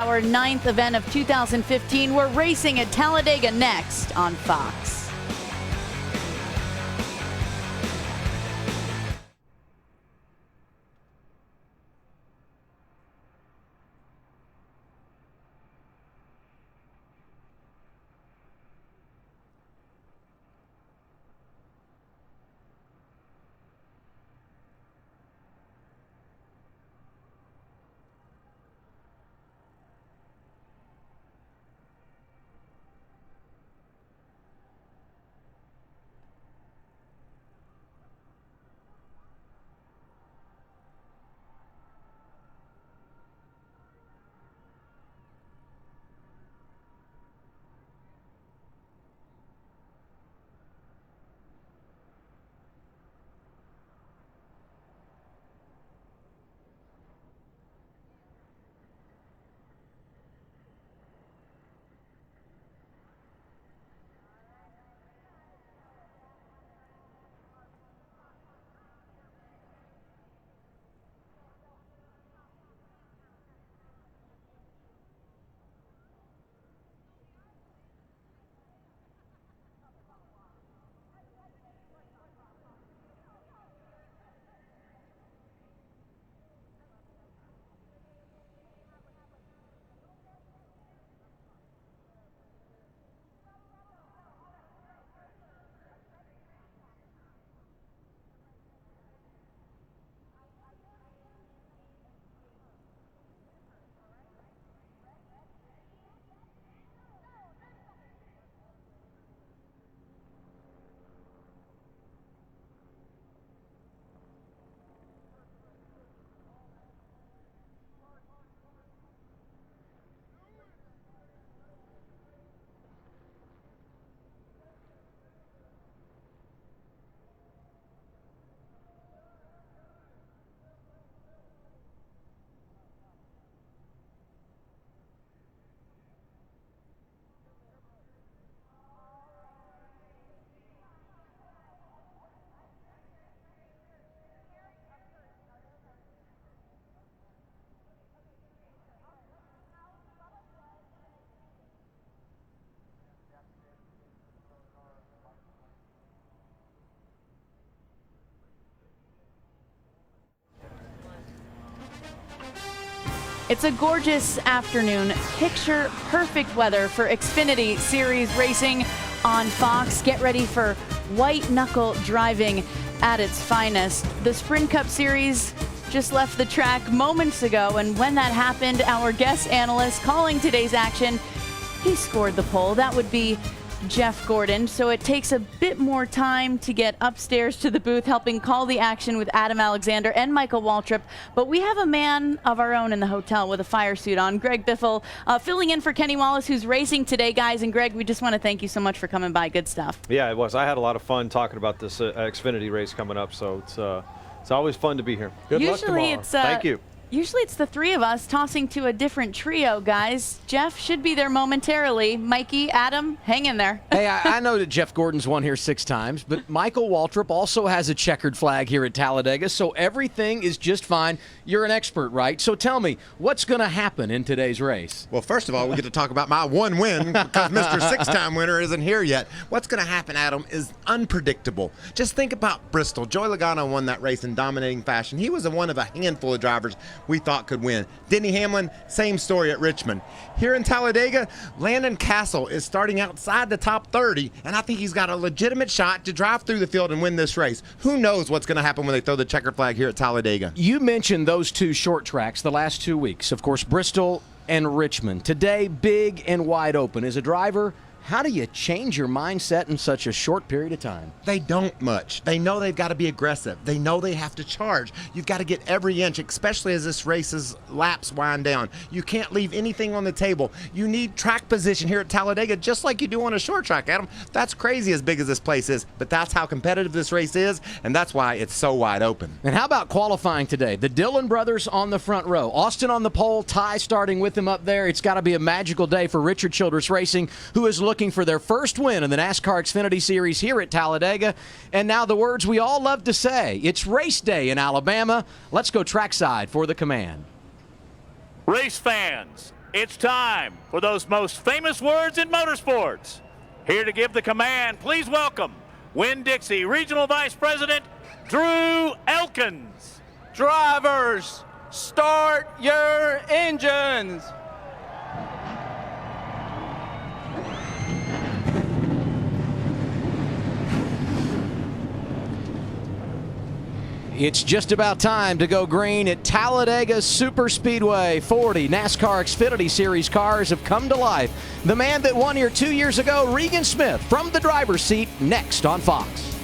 Our 9th event of 2015. We're racing at Talladega next on Fox. It's a gorgeous afternoon. Picture perfect weather for Xfinity Series racing on Fox. Get ready for white knuckle driving at its finest. The Sprint Cup Series just left the track moments ago, and when that happened, our guest analyst calling today's action, he scored the pole. That would be Jeff Gordon. So it takes a bit more time to get upstairs to the booth helping call the action with Adam Alexander and Michael Waltrip. But we have a man of our own in the hotel with a fire suit on, Greg Biffle, filling in for Kenny Wallace, who's racing today, guys. And Greg, we just want to thank you so much for coming by. Good stuff. Yeah, it was. I had a lot of fun talking about this Xfinity race coming up, so it's always fun to be here. Good luck tomorrow. Thank you. Usually it's the three of us tossing to a different trio, guys. Jeff should be there momentarily. Mikey, Adam, hang in there. Hey, I know that Jeff Gordon's won here 6 times, but Michael Waltrip also has a checkered flag here at Talladega, so everything is just fine. You're an expert, right? So tell me, what's going to happen in today's race? Well, first of all, we get to talk about my one win because Mr. 6-time winner isn't here yet. What's going to happen, Adam, is unpredictable. Just think about Bristol. Joey Logano won that race in dominating fashion. He was one of a handful of drivers we thought could win. Denny Hamlin, same story at Richmond. Here in Talladega, Landon Castle is starting outside the top 30, and I think he's got a legitimate shot to drive through the field and win this race. Who knows what's going to happen when they throw the checkered flag here at Talladega? You mentioned those 2 short tracks the last 2 weeks. Of course, Bristol and Richmond. Today, big and wide open. As a driver, how do you change your mindset in such a short period of time? They don't much. They know they've got to be aggressive. They know they have to charge. You've got to get every inch, especially as this race's laps wind down. You can't leave anything on the table. You need track position here at Talladega just like you do on a short track, Adam. That's crazy as big as this place is, but that's how competitive this race is, and that's why it's so wide open. And how about qualifying today? The Dillon brothers on the front row. Austin on the pole, Ty starting with him up there. It's got to be a magical day for Richard Childress Racing, who is looking for their first win in the NASCAR Xfinity Series here at Talladega. And now the words we all love to say. It's race day in Alabama. Let's go trackside for the command. Race fans, It's time for those most famous words in motorsports. Here to give the command, please welcome Winn Dixie Regional Vice President Drew Elkins. Drivers, start your engines. It's just about time to go green at Talladega Super Speedway. 40 NASCAR Xfinity Series cars have come to life. The man that won here 2 years ago, Regan Smith, from the driver's seat, next on Fox.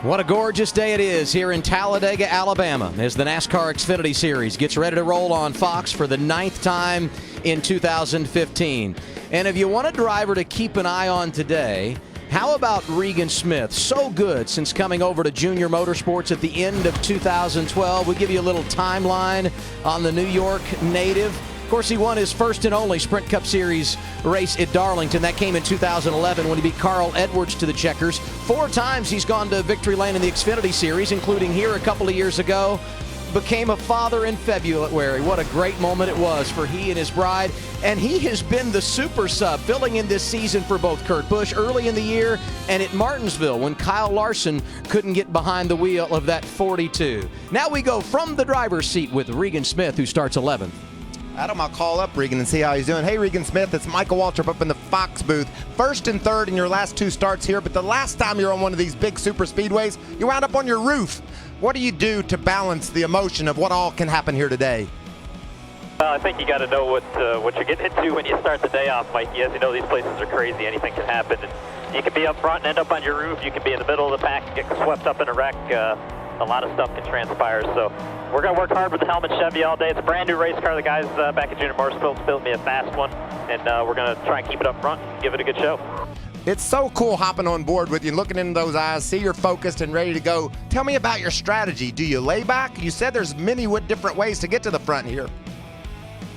What a gorgeous day it is here in Talladega, Alabama, as the NASCAR Xfinity Series gets ready to roll on Fox for the 9th time in 2015. And if you want a driver to keep an eye on today, how about Regan Smith? So good since coming over to Junior Motorsports at the end of 2012. We'll give you a little timeline on the New York native. Of course, he won his first and only Sprint Cup Series race at Darlington. That came in 2011 when he beat Carl Edwards to the checkers. 4 times he's gone to victory lane in the Xfinity Series, including here a couple of years ago. Became a father in February. What a great moment it was for he and his bride. And he has been the super sub, filling in this season for both Kurt Busch early in the year and at Martinsville when Kyle Larson couldn't get behind the wheel of that 42. Now we go from the driver's seat with Regan Smith, who starts 11th. Adam, I'll call up Regan and see how he's doing. Hey, Regan Smith, it's Michael Waltrip up in the Fox booth. First and third in your last 2 starts here, but the last time you were on one of these big super speedways, you wound up on your roof. What do you do to balance the emotion of what all can happen here today? I think you got to know what you're getting into when you start the day off, Mikey. As you know, these places are crazy. Anything can happen. And you can be up front and end up on your roof. You can be in the middle of the pack and get swept up in a wreck. A lot of stuff can transpire. So we're going to work hard with the Helmet Chevy all day. It's a brand new race car. The guys back at Junior Motorsports built me a fast one, and we're going to try and keep it up front and give it a good show. It's so cool hopping on board with you, looking into those eyes, see you're focused and ready to go. Tell me about your strategy. Do you lay back? You said there's many different ways to get to the front here.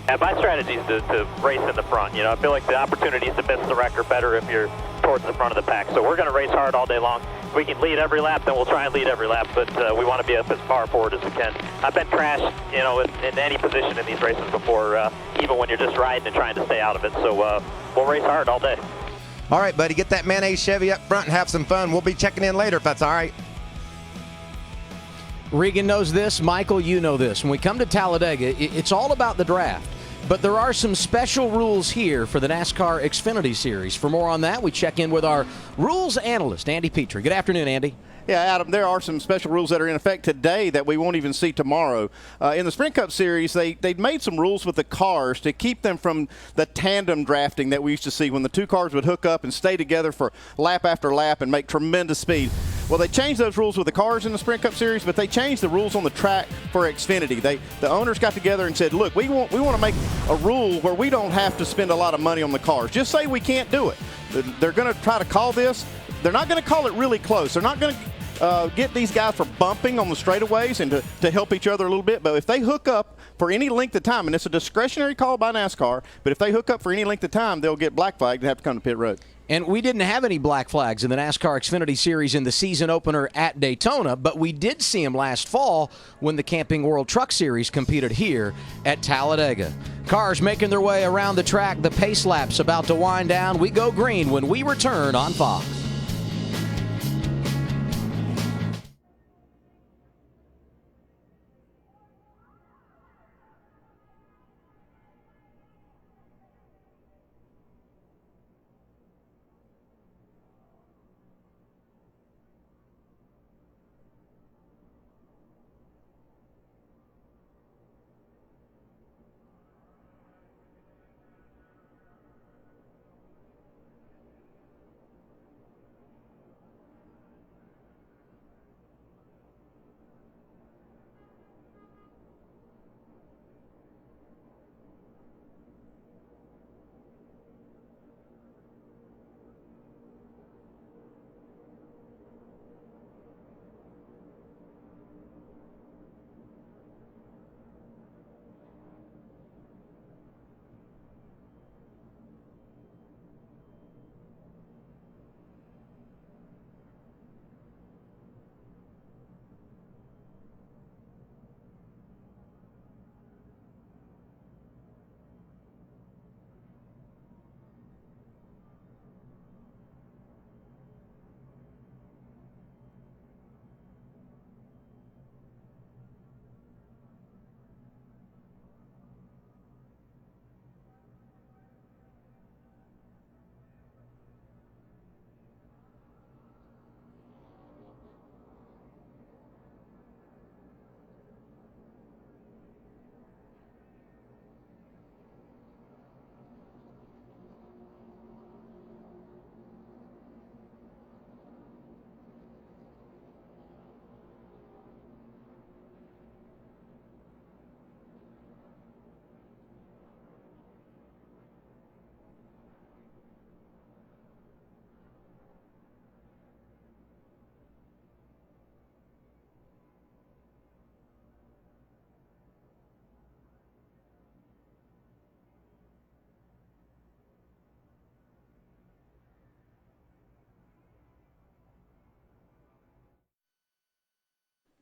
Yeah, my strategy is to race in the front. You know, I feel like the opportunities to miss the wreck are better if you're towards the front of the pack. So we're going to race hard all day long. If we can lead every lap, then we'll try and lead every lap, but we want to be up as far forward as we can. I've been crashed, you know, in any position in these races before, even when you're just riding and trying to stay out of it. So we'll race hard all day. All right, buddy, get that mayonnaise Chevy up front and have some fun. We'll be checking in later if that's all right. Regan knows this. Michael, you know this. When we come to Talladega, it's all about the draft. But there are some special rules here for the NASCAR Xfinity Series. For more on that, we check in with our rules analyst, Andy Petrie. Good afternoon, Andy. Yeah, Adam, there are some special rules that are in effect today that we won't even see tomorrow. In the Sprint Cup Series, they made some rules with the cars to keep them from the tandem drafting that we used to see when the two cars would hook up and stay together for lap after lap and make tremendous speed. Well, they changed those rules with the cars in the Sprint Cup Series, but they changed the rules on the track for Xfinity. The owners got together and said, look, we want to make a rule where we don't have to spend a lot of money on the cars. Just say we can't do it. They're going to try to call this. They're not going to call it really close. They're not going to get these guys for bumping on the straightaways and to help each other a little bit. But if they hook up for any length of time, and it's a discretionary call by NASCAR, but if they hook up for any length of time, they'll get black flagged and have to come to pit road. And we didn't have any black flags in the NASCAR Xfinity Series in the season opener at Daytona, but we did see them last fall when the Camping World Truck Series competed here at Talladega. Cars making their way around the track. The pace lap's about to wind down. We go green when we return on Fox.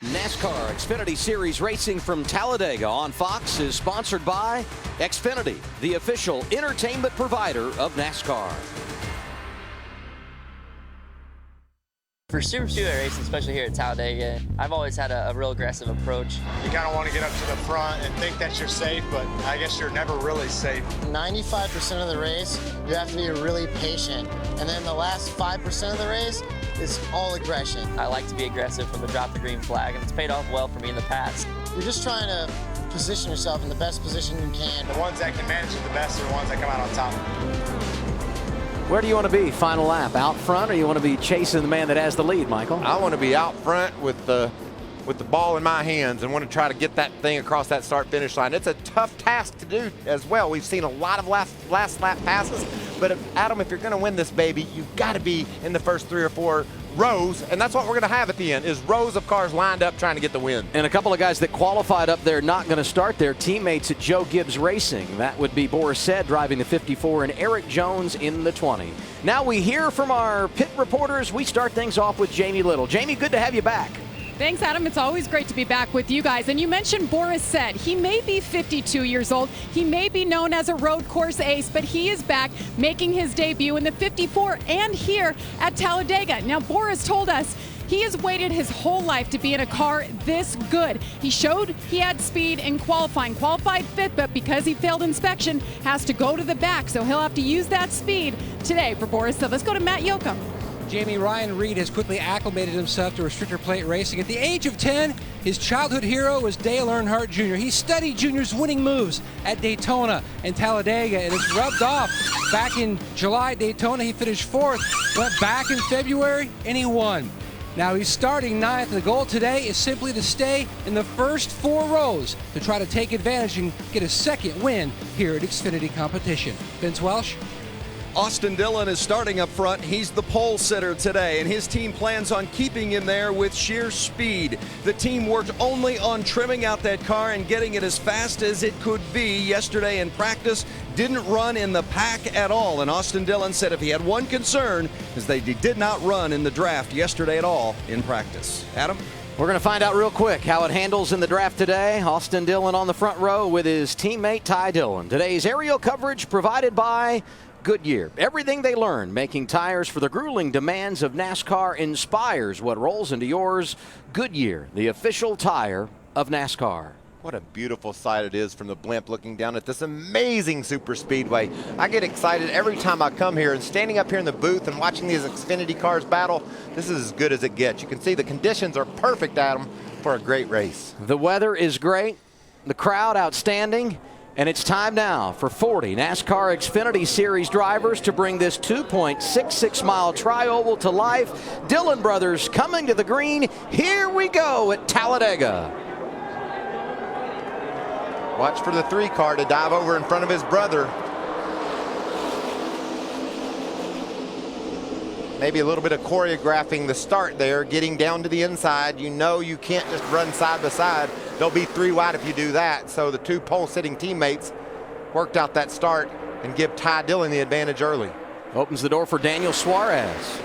NASCAR Xfinity Series racing from Talladega on Fox is sponsored by Xfinity, the official entertainment provider of NASCAR. For Super Speedway racing, especially here at Talladega, I've always had a real aggressive approach. You kind of want to get up to the front and think that you're safe, but I guess you're never really safe. 95% of the race, you have to be really patient. And then the last 5% of the race is all aggression. I like to be aggressive from the drop the green flag, and it's paid off well for me in the past. You're just trying to position yourself in the best position you can. The ones that can manage it the best are the ones that come out on top. Where do you want to be? Final lap, out front, or you want to be chasing the man that has the lead, Michael? I want to be out front with the ball in my hands and want to try to get that thing across that start-finish line. It's a tough task to do as well. We've seen a lot of last lap passes, but Adam, if you're going to win this baby, you've got to be in the first 3 or 4 rows, and that's what we're going to have at the end, is rows of cars lined up trying to get the win. And a couple of guys that qualified up there not going to start their teammates at Joe Gibbs Racing. That would be Boris Said driving the 54 and Eric Jones in the 20. Now we hear from our pit reporters. We start things off with Jamie Little. Jamie, good to have you back. Thanks, Adam. It's always great to be back with you guys. And you mentioned Boris Said. He may be 52 years old. He may be known as a road course ace, but he is back making his debut in the 54 and here at Talladega. Now, Boris told us he has waited his whole life to be in a car this good. He showed he had speed in qualifying, qualified fifth, but because he failed inspection, has to go to the back. So he'll have to use that speed today for Boris Said. Let's go to Matt Yoakum. Jamie, Ryan Reed has quickly acclimated himself to restrictor plate racing. At the age of 10, his childhood hero was Dale Earnhardt Jr. He studied Jr.'s winning moves at Daytona and Talladega, and it's rubbed off. Back in July at Daytona, he finished 4th, went back in February, and he won. Now he's starting 9th. The goal today is simply to stay in the first 4 rows to try to take advantage and get a second win here at Xfinity competition. Vince Welsh. Austin Dillon is starting up front. He's the pole sitter today, and his team plans on keeping him there with sheer speed. The team worked only on trimming out that car and getting it as fast as it could be yesterday in practice. Didn't run in the pack at all, and Austin Dillon said if he had one concern is that he did not run in the draft yesterday at all in practice. Adam? We're going to find out real quick how it handles in the draft today. Austin Dillon on the front row with his teammate Ty Dillon. Today's aerial coverage provided by Goodyear. Everything they learn making tires for the grueling demands of NASCAR inspires what rolls into yours. Goodyear, the official tire of NASCAR. What a beautiful sight it is from the blimp looking down at this amazing super speedway. I get excited every time I come here, and standing up here in the booth and watching these Xfinity cars battle, this is as good as it gets. You can see the conditions are perfect, Adam, for a great race. The weather is great, the crowd outstanding, and it's time now for 40 NASCAR Xfinity Series drivers to bring this 2.66-mile tri-oval to life. Dillon brothers coming to the green. Here we go at Talladega. Watch for the 3 car to dive over in front of his brother. Maybe a little bit of choreographing the start there, getting down to the inside. You know you can't just run side by side. They'll be 3 wide if you do that. So the 2 pole-sitting teammates worked out that start and give Ty Dillon the advantage early. Opens the door for Daniel Suarez.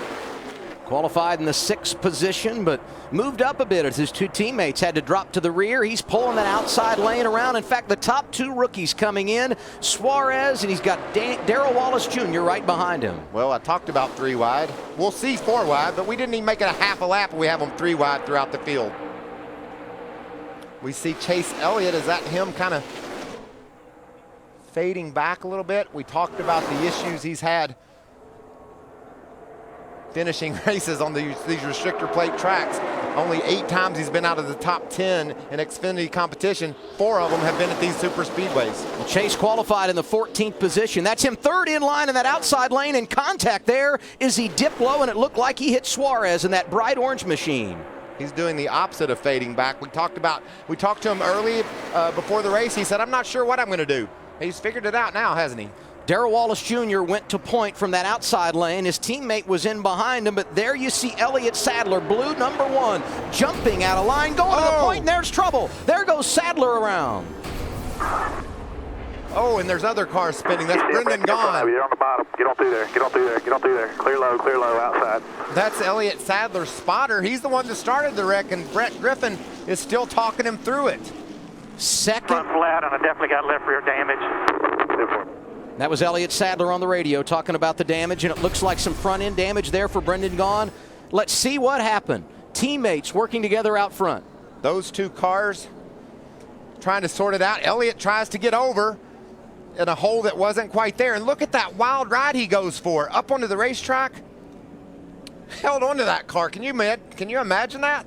Qualified in the 6th position, but moved up a bit as his 2 teammates had to drop to the rear. He's pulling that outside lane around. In fact, the top 2 rookies coming in, Suarez, and he's got Darrell Wallace Jr. right behind him. Well, I talked about 3 wide. We'll see 4 wide, but we didn't even make it a half a lap and we have them 3 wide throughout the field. We see Chase Elliott. Is that him kind of fading back a little bit? We talked about the issues he's had finishing races on these restrictor plate tracks. Only 8 times he's been out of the top 10 in Xfinity competition. 4 of them have been at these super speedways. Well, Chase qualified in the 14th position. That's him 3rd in line in that outside lane, and contact there is he dipped low, and it looked like he hit Suarez in that bright orange machine. He's doing the opposite of fading back. We talked to him early before the race. He said, I'm not sure what I'm going to do. He's figured it out now, hasn't he? Darrell Wallace Jr. went to point from that outside lane. His teammate was in behind him, but there you see Elliott Sadler, blue number 1, jumping out of line, going to the point, and there's trouble. There goes Sadler around. Oh, and there's other cars spinning. That's Brennan gone. You're on the bottom. Get on through there. Get on through there. Get on through there. Clear low, outside. That's Elliott Sadler's spotter. He's the one that started the wreck, and Brett Griffin is still talking him through it. Second. Front flat, and I definitely got left rear damage. That was Elliott Sadler on the radio talking about the damage, and it looks like some front end damage there for Brendan Gaughan. Let's see what happened. Teammates working together out front. Those 2 cars trying to sort it out. Elliott tries to get over in a hole that wasn't quite there. And look at that wild ride he goes for. Up onto the racetrack. Held onto that car. Can you imagine that?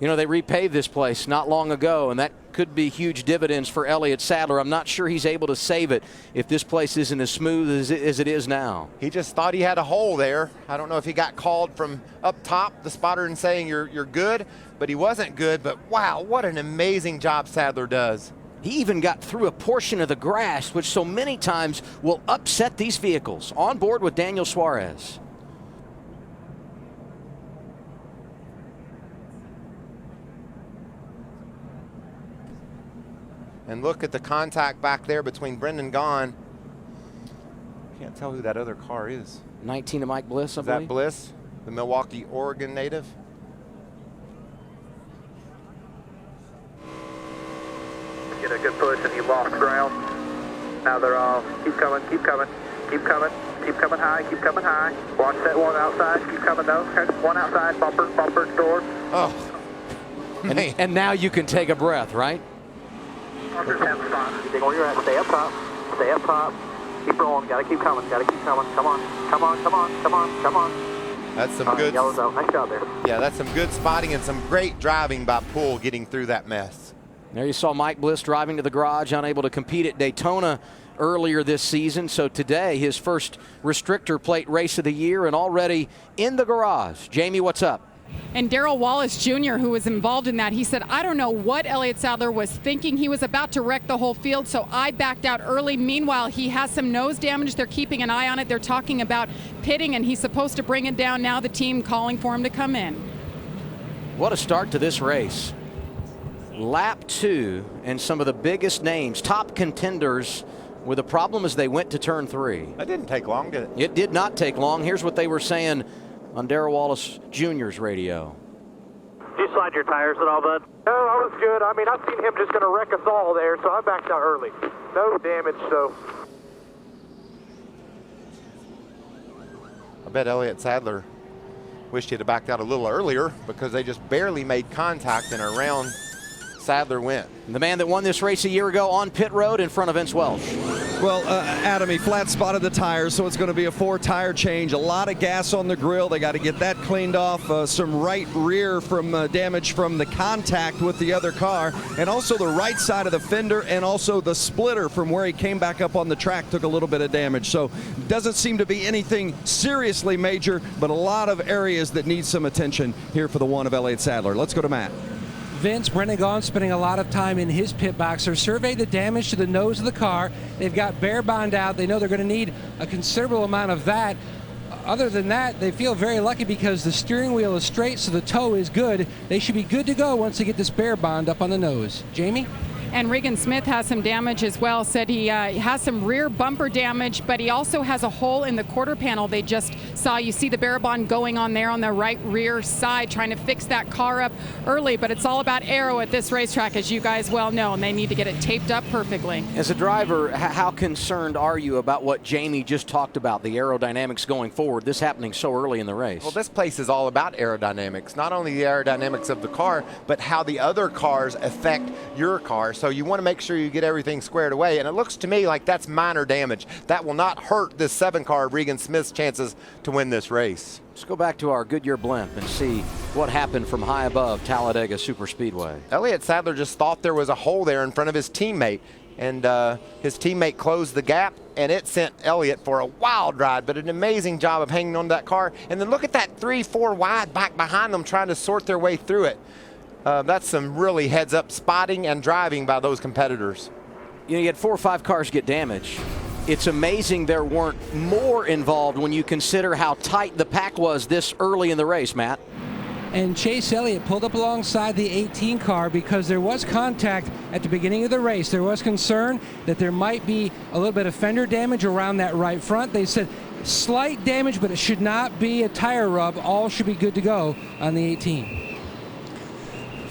You know, they repaved this place not long ago, and that could be huge dividends for Elliott Sadler. I'm not sure he's able to save it if this place isn't as smooth as it is now. He just thought he had a hole there. I don't know if he got called from up top, the spotter, and saying you're good, but he wasn't good. But wow, what an amazing job Sadler does. He even got through a portion of the grass, which so many times will upset these vehicles. On board with Daniel Suarez. And look at the contact back there between Brennan Gaughan. Can't tell who that other car is. 19 of Mike Bliss, I Is believe. that Bliss, the Milwaukee, Oregon native? Get a good push and you lost ground. Now they're off. Keep coming, keep coming, keep coming. Keep coming high, keep coming high. Watch that one outside, keep coming though. One outside, bumper, door. Oh. And now you can take a breath, right? Stay up top, stay up top. Keep rolling, gotta keep coming, gotta keep coming. Come on, come on, come on, come on, come on. That's some good. Yellow's out, nice job there. Yeah, that's some good spotting and some great driving by Poole getting through that mess. There you saw Mike Bliss driving to the garage, unable to compete at Daytona earlier this season. So today, his first restrictor plate race of the year and already in the garage. Jamie, what's up? And Darrell Wallace Jr., who was involved in that, he said, I don't know what Elliott Sadler was thinking. He was about to wreck the whole field, so I backed out early. Meanwhile, he has some nose damage. They're keeping an eye on it. They're talking about pitting, and he's supposed to bring it down. Now the team calling for him to come in. What a start to this race. Lap 2, and some of the biggest names, top contenders, with a problem as they went to turn 3. That didn't take long, did it? It did not take long. Here's what they were saying on Darrell Wallace Jr.'s radio. Did you slide your tires at all, bud? No, I was good. I mean, I've seen him just going to wreck us all there, so I backed out early. No damage, so. I bet Elliott Sadler wished he'd have backed out a little earlier because they just barely made contact and around Sadler went. The man that won this race a year ago on pit road in front of Vince Welch. Well, Adam, he flat spotted the tires, so it's going to be a 4-tire change. A lot of gas on the grill. They got to get that cleaned off. Some right rear from damage from the contact with the other car, and also the right side of the fender, and also the splitter from where he came back up on the track took a little bit of damage. So doesn't seem to be anything seriously major, but a lot of areas that need some attention here for the one of Elliott Sadler. Let's go to Matt. Vince, Brennan Gaughan spending a lot of time in his pit box. They're surveyed the damage to the nose of the car. They've got bare bond out. They know they're going to need a considerable amount of that. Other than that, they feel very lucky because the steering wheel is straight, so the toe is good. They should be good to go once they get this bare bond up on the nose. Jamie? And Regan Smith has some damage as well. Said he has some rear bumper damage, but he also has a hole in the quarter panel. They just saw, you see the Barabon going on there on the right rear side, trying to fix that car up early. But it's all about aero at this racetrack, as you guys well know, and they need to get it taped up perfectly. As a driver, how concerned are you about what Jamie just talked about, the aerodynamics going forward, this happening so early in the race? Well, this place is all about aerodynamics, not only the aerodynamics of the car, but how the other cars affect your car. So you want to make sure you get everything squared away, and it looks to me like that's minor damage. That will not hurt this 7-car of Regan Smith's chances to win this race. Let's go back to our Goodyear blimp and see what happened from high above Talladega Superspeedway. Elliott Sadler just thought there was a hole there in front of his teammate, and his teammate closed the gap, and it sent Elliott for a wild ride, but an amazing job of hanging on to that car. And then look at that 3-4 wide back behind them trying to sort their way through it. That's some really heads-up spotting and driving by those competitors. You know, you had 4 or 5 cars get damaged. It's amazing there weren't more involved when you consider how tight the pack was this early in the race, Matt. And Chase Elliott pulled up alongside the 18 car because there was contact at the beginning of the race. There was concern that there might be a little bit of fender damage around that right front. They said slight damage, but it should not be a tire rub. All should be good to go on the 18.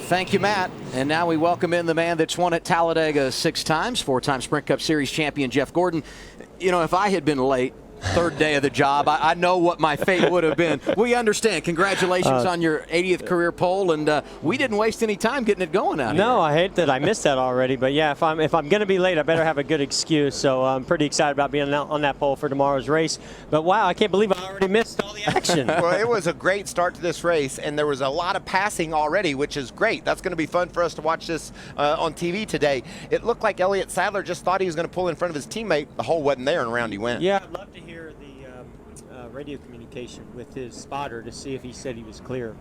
Thank you, Matt. And now we welcome in the man that's won at Talladega 6 times, 4-time Sprint Cup Series champion Jeff Gordon. You know, if I had been late, third day of the job, I know what my fate would have been. We understand. Congratulations on your 80th career pole, and we didn't waste any time getting it going out here. No, I hate that I missed that already, but yeah, if I'm going to be late, I better have a good excuse. So I'm pretty excited about being on that pole for tomorrow's race. But wow, I can't believe I already missed all the action. Well, it was a great start to this race, and there was a lot of passing already, which is great. That's going to be fun for us to watch this on TV today. It looked like Elliott Sadler just thought he was going to pull in front of his teammate. The hole wasn't there, and around he went. Yeah, I'd love to hear the radio communication with his spotter to see if he said he was clear.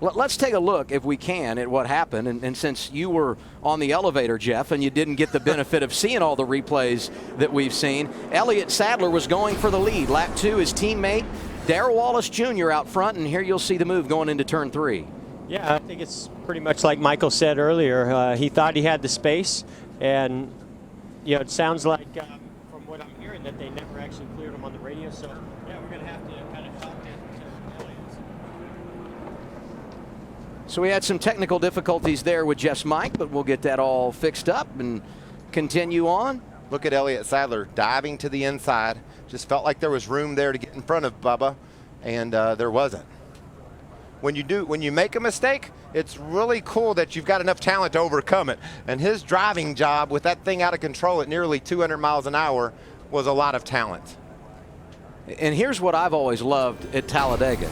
Let's take a look, if we can, at what happened. And since you were on the elevator, Jeff, and you didn't get the benefit of seeing all the replays that we've seen, Elliott Sadler was going for the lead. Lap 2, his teammate, Darrell Wallace Jr. out front, and here you'll see the move going into turn 3. Yeah, I think it's pretty much like Michael said earlier. He thought he had the space, And, you know, it sounds like, from what I'm hearing, that they never actually cleared him on the radio. So, yeah, we're going to have to kind of talk to Elliott. So we had some technical difficulties there with Jeff's mic, but we'll get that all fixed up and continue on. Look at Elliott Sadler diving to the inside. Just felt like there was room there to get in front of Bubba, and there wasn't. When you make a mistake, it's really cool that you've got enough talent to overcome it. And his driving job with that thing out of control at nearly 200 miles an hour was a lot of talent. And here's what I've always loved at Talladega.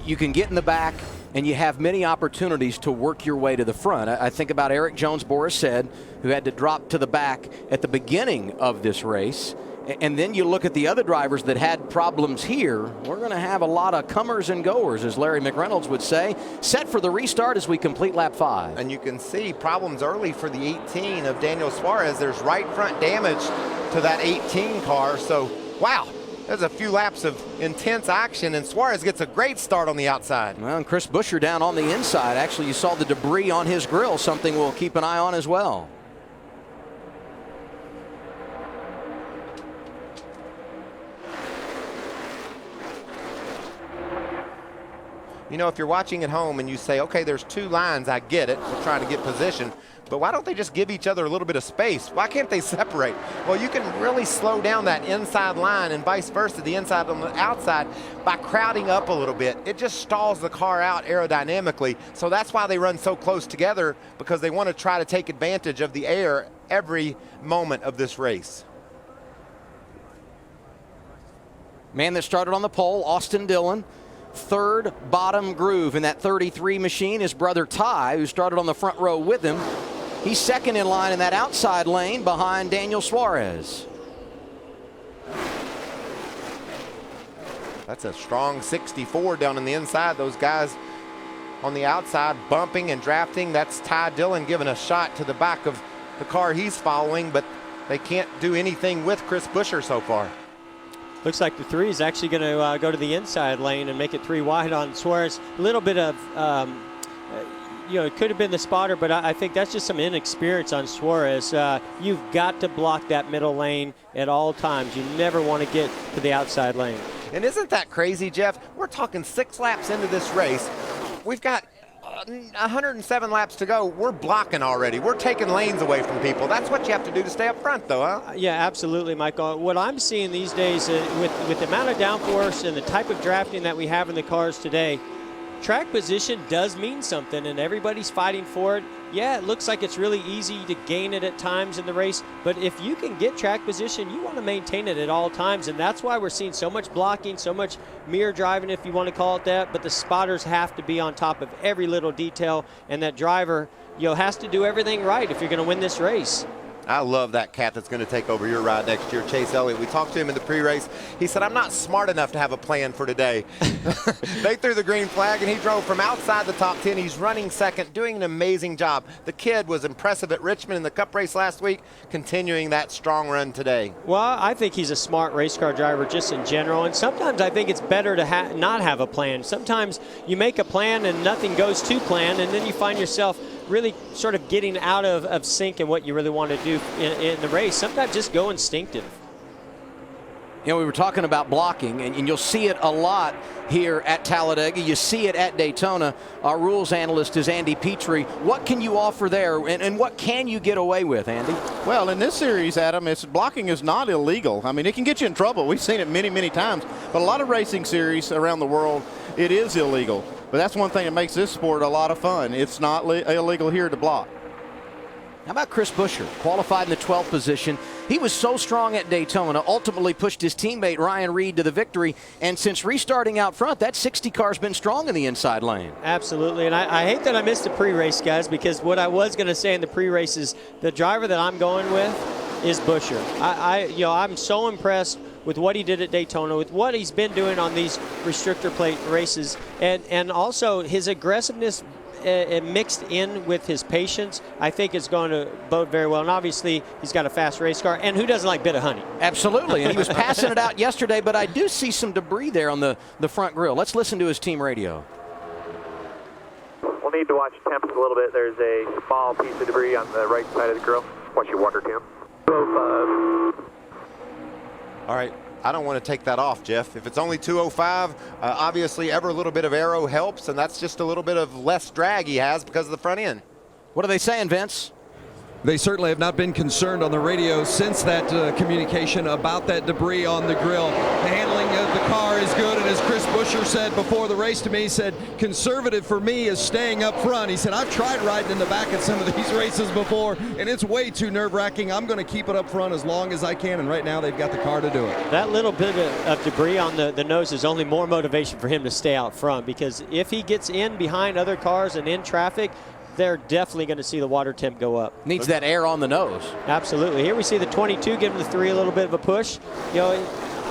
You can get in the back, and you have many opportunities to work your way to the front. I think about Eric Jones, Boris said, who had to drop to the back at the beginning of this race. And then you look at the other drivers that had problems here. We're going to have a lot of comers and goers, as Larry McReynolds would say, set for the restart as we complete lap 5. And you can see problems early for the 18 of Daniel Suarez. There's right front damage to that 18 car. So, wow. There's a few laps of intense action, and Suarez gets a great start on the outside. Well, and Chris Buescher down on the inside. Actually, you saw the debris on his grill, something we'll keep an eye on as well. You know, if you're watching at home and you say, okay, there's 2 lines, I get it, we're trying to get position, but why don't they just give each other a little bit of space? Why can't they separate? Well, you can really slow down that inside line and vice versa, the inside on the outside, by crowding up a little bit. It just stalls the car out aerodynamically, so that's why they run so close together, because they want to try to take advantage of the air every moment of this race. Man that started on the pole, Austin Dillon. Third bottom groove in that 33 machine. His brother Ty, who started on the front row with him, he's second in line in that outside lane behind Daniel Suarez. That's a strong 64 down on the inside. Those guys on the outside bumping and drafting. That's Ty Dillon giving a shot to the back of the car he's following, but they can't do anything with Chris Buescher so far. Looks like the 3 is actually going to go to the inside lane and make it 3 wide on Suarez. A little bit of, you know, it could have been the spotter, but I think that's just some inexperience on Suarez. You've got to block that middle lane at all times. You never want to get to the outside lane. And isn't that crazy, Jeff? We're talking 6 laps into this race. We've got 107 laps to go. We're blocking already. We're taking lanes away from people. That's what you have to do to stay up front, though, huh? Yeah, absolutely, Michael. What I'm seeing these days with the amount of downforce and the type of drafting that we have in the cars today, track position does mean something, and everybody's fighting for it. Yeah, it looks like it's really easy to gain it at times in the race, but if you can get track position, you want to maintain it at all times, and that's why we're seeing so much blocking, so much mirror driving, if you want to call it that, but the spotters have to be on top of every little detail, and that driver, you know, has to do everything right if you're going to win this race. I love that cat that's going to take over your ride next year, Chase Elliott. We talked to him in the pre-race. He said, I'm not smart enough to have a plan for today. They threw the green flag, and he drove from outside the top 10. He's running second, doing an amazing job. The kid was impressive at Richmond in the Cup race last week, continuing that strong run today. Well, I think he's a smart race car driver just in general, and sometimes I think it's better to not have a plan. Sometimes you make a plan and nothing goes to plan, and then you find yourself really sort of getting out of sync in what you really want to do in the race. Sometimes just go instinctive. You know, we were talking about blocking, and you'll see it a lot here at Talladega. You see it at Daytona. Our rules analyst is Andy Petrie. What can you offer there, and what can you get away with, Andy? Well, in this series, Adam, blocking is not illegal. I mean, it can get you in trouble. We've seen it many, many times. But a lot of racing series around the world, it is illegal. But that's one thing that makes this sport a lot of fun. It's not illegal here to block. How about Chris Buescher, qualified in the 12th position? He was so strong at Daytona, ultimately pushed his teammate Ryan Reed to the victory, and since restarting out front, that 60 car's been strong in the inside lane. Absolutely, and I hate that I missed the pre-race, guys, because what I was going to say in the pre-race is the driver that I'm going with is Buescher. I'm so impressed with what he did at Daytona, with what he's been doing on these restrictor plate races, and also his aggressiveness mixed in with his patience, I think is going to bode very well. And obviously, he's got a fast race car. And who doesn't like a bit of honey? Absolutely. And he was passing it out yesterday, but I do see some debris there on the front grille. Let's listen to his team radio. We'll need to watch temps a little bit. There's a small piece of debris on the right side of the grill. What's your water temp? 205. All right. I don't want to take that off, Jeff. If it's only 205, obviously every little bit of aero helps, and that's just a little bit of less drag he has because of the front end. What are they saying, Vince? They certainly have not been concerned on the radio since that communication about that debris on the grill. The handling of the car is good, and as Chris Buescher said before the race to me, he said, conservative for me is staying up front. He said, I've tried riding in the back at some of these races before, and it's way too nerve-wracking. I'm going to keep it up front as long as I can, and right now they've got the car to do it. That little bit of debris on the nose is only more motivation for him to stay out front, because if he gets in behind other cars and in traffic, they're definitely going to see the water temp go up. Needs that air on the nose. Absolutely. Here we see the 22 giving the 3 a little bit of a push. You know,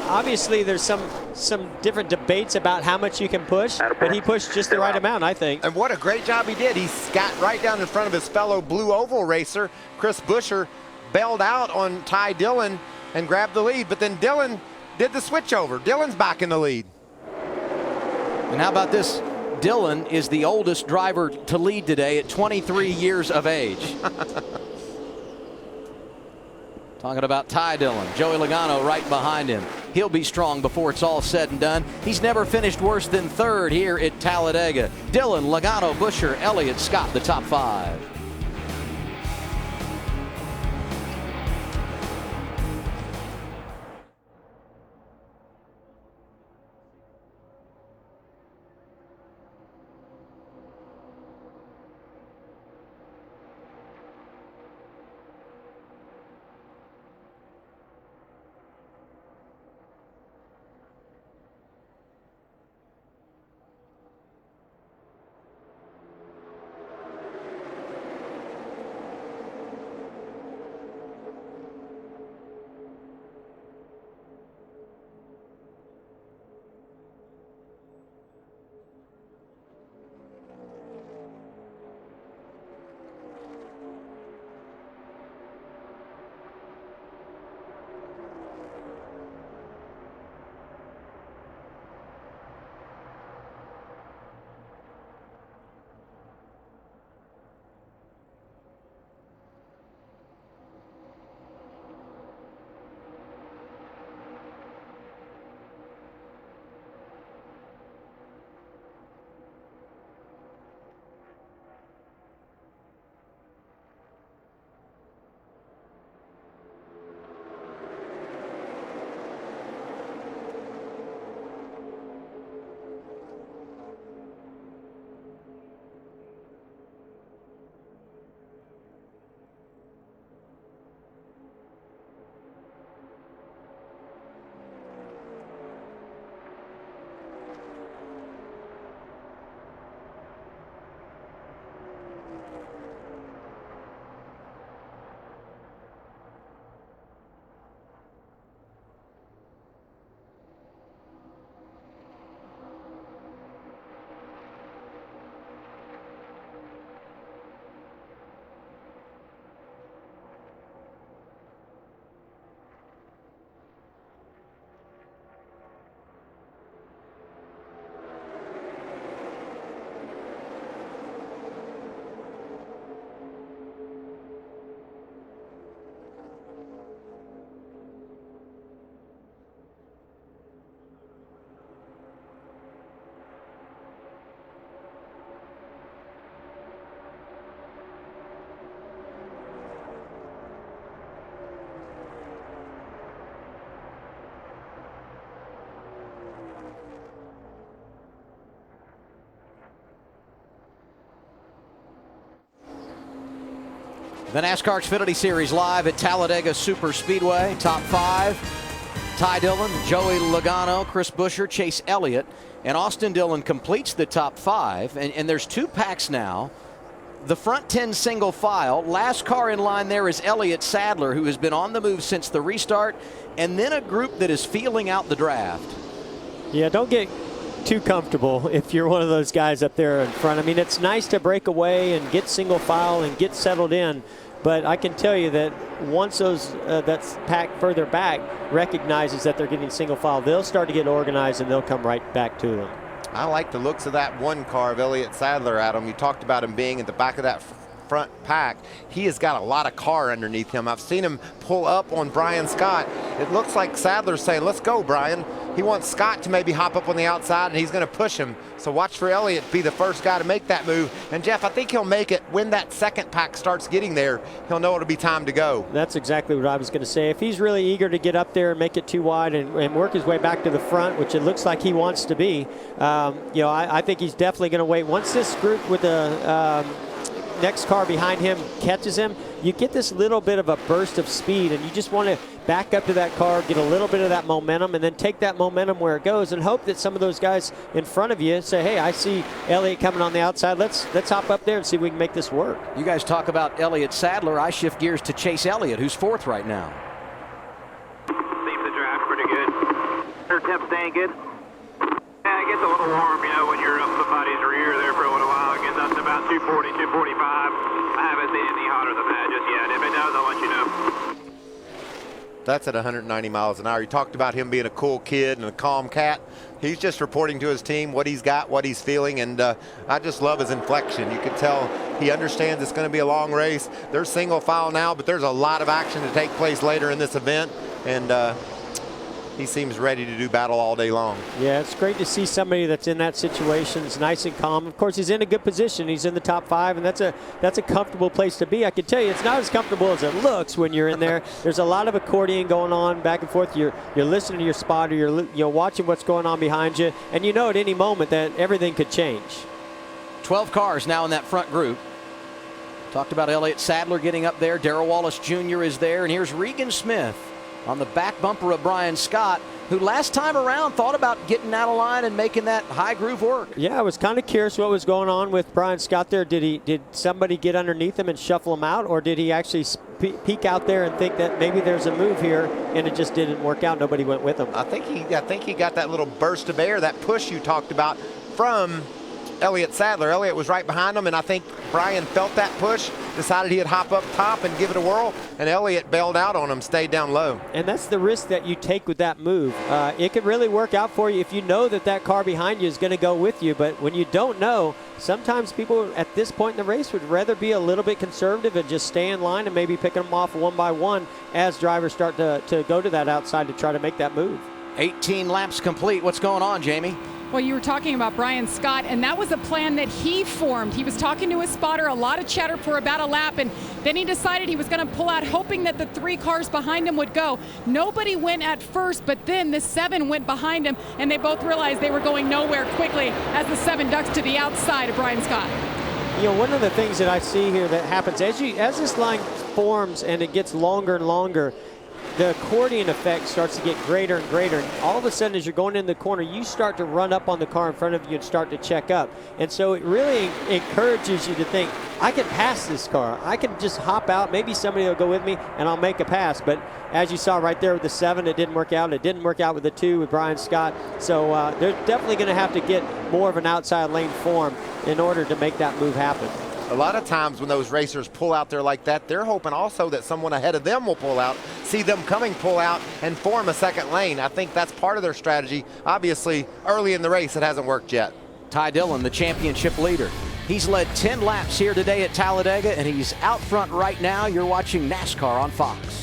obviously there's some different debates about how much you can push, but he pushed just the right amount, I think. And what a great job he did. He got right down in front of his fellow blue oval racer. Chris Buescher bailed out on Ty Dillon and grabbed the lead, but then Dillon did the switch over. Dillon's back in the lead. And how about this? Dillon is the oldest driver to lead today at 23 years of age. Talking about Ty Dillon, Joey Logano right behind him. He'll be strong before it's all said and done. He's never finished worse than 3rd here at Talladega. Dillon, Logano, Buescher, Elliott, Scott, the top 5. The NASCAR Xfinity Series live at Talladega Super Speedway. Top 5, Ty Dillon, Joey Logano, Chris Buescher, Chase Elliott, and Austin Dillon completes the top 5. And there's 2 packs now. The front 10 single file. Last car in line there is Elliott Sadler, who has been on the move since the restart, and then a group that is feeling out the draft. Yeah, don't get too comfortable if you're one of those guys up there in front. I mean, it's nice to break away and get single file and get settled in, but I can tell you that once those that's pack further back recognizes that they're getting single file, they'll start to get organized and they'll come right back to them. I like the looks of that one car of Elliott Sadler, Adam. You talked about him being at the back of that front pack, he has got a lot of car underneath him. I've seen him pull up on Brian Scott. It looks like Sadler's saying, let's go, Brian. He wants Scott to maybe hop up on the outside, and he's going to push him. So watch for Elliott to be the first guy to make that move. And, Jeff, I think he'll make it when that second pack starts getting there. He'll know it'll be time to go. That's exactly what I was going to say. If he's really eager to get up there and make it too wide and work his way back to the front, which it looks like he wants to be, I think he's definitely going to wait. Once this group with the next car behind him catches him, you get this little bit of a burst of speed, and you just want to back up to that car, get a little bit of that momentum, and then take that momentum where it goes and hope that some of those guys in front of you say, hey, I see Elliott coming on the outside. Let's hop up there and see if we can make this work. You guys talk about Elliott Sadler. I shift gears to Chase Elliott, who's fourth right now. Seems the drive's pretty good. Her temp's staying good. Yeah, it gets a little warm, when you're up somebody's rear there for a little while. It gets up to about 240, 245. I haven't seen any hotter than that just yet. If it does, I'll let you know. That's at 190 miles an hour. You talked about him being a cool kid and a calm cat. He's just reporting to his team what he's got, what he's feeling, and I just love his inflection. You can tell he understands it's going to be a long race. They're single file now, but there's a lot of action to take place later in this event, and he seems ready to do battle all day long. Yeah, it's great to see somebody that's in that situation. It's nice and calm. Of course, he's in a good position. He's in the top 5, and that's a comfortable place to be. I can tell you, it's not as comfortable as it looks when you're in there. There's a lot of accordion going on back and forth. You're listening to your spotter. You're watching what's going on behind you, and you know at any moment that everything could change. 12 cars now in that front group. Talked about Elliott Sadler getting up there. Darrell Wallace Jr. is there, and here's Regan Smith on the back bumper of Brian Scott, who last time around thought about getting out of line and making that high groove work. Yeah, I was kind of curious what was going on with Brian Scott there. Did somebody get underneath him and shuffle him out, or did he actually peek out there and think that maybe there's a move here and it just didn't work out? Nobody went with him. I think he got that little burst of air, that push you talked about from Elliott Sadler. Elliott was right behind him, and I think Brian felt that push, decided he'd hop up top and give it a whirl, and Elliott bailed out on him, stayed down low. And that's the risk that you take with that move. It could really work out for you if you know that car behind you is going to go with you, but when you don't know, sometimes people at this point in the race would rather be a little bit conservative and just stay in line and maybe pick them off one by one as drivers start to go to that outside to try to make that move. 18 laps complete. What's going on, Jamie? Well, you were talking about Brian Scott, and that was a plan that he formed. He was talking to his spotter, a lot of chatter for about a lap, and then he decided he was going to pull out, hoping that the 3 cars behind him would go. Nobody went at first, but then the 7 went behind him, and they both realized they were going nowhere quickly as the 7 ducks to the outside of Brian Scott. One of the things that I see here that happens as this line forms and it gets longer and longer, the accordion effect starts to get greater and greater. And all of a sudden, as you're going in the corner, you start to run up on the car in front of you and start to check up. And so it really encourages you to think, I can pass this car. I can just hop out. Maybe somebody will go with me, and I'll make a pass. But as you saw right there with the 7, it didn't work out. It didn't work out with the 2 with Brian Scott. So they're definitely going to have to get more of an outside lane form in order to make that move happen. A lot of times when those racers pull out there like that, they're hoping also that someone ahead of them will pull out, see them coming, pull out, and form a second lane. I think that's part of their strategy. Obviously, early in the race, it hasn't worked yet. Ty Dillon, the championship leader. He's led 10 laps here today at Talladega, and he's out front right now. You're watching NASCAR on Fox.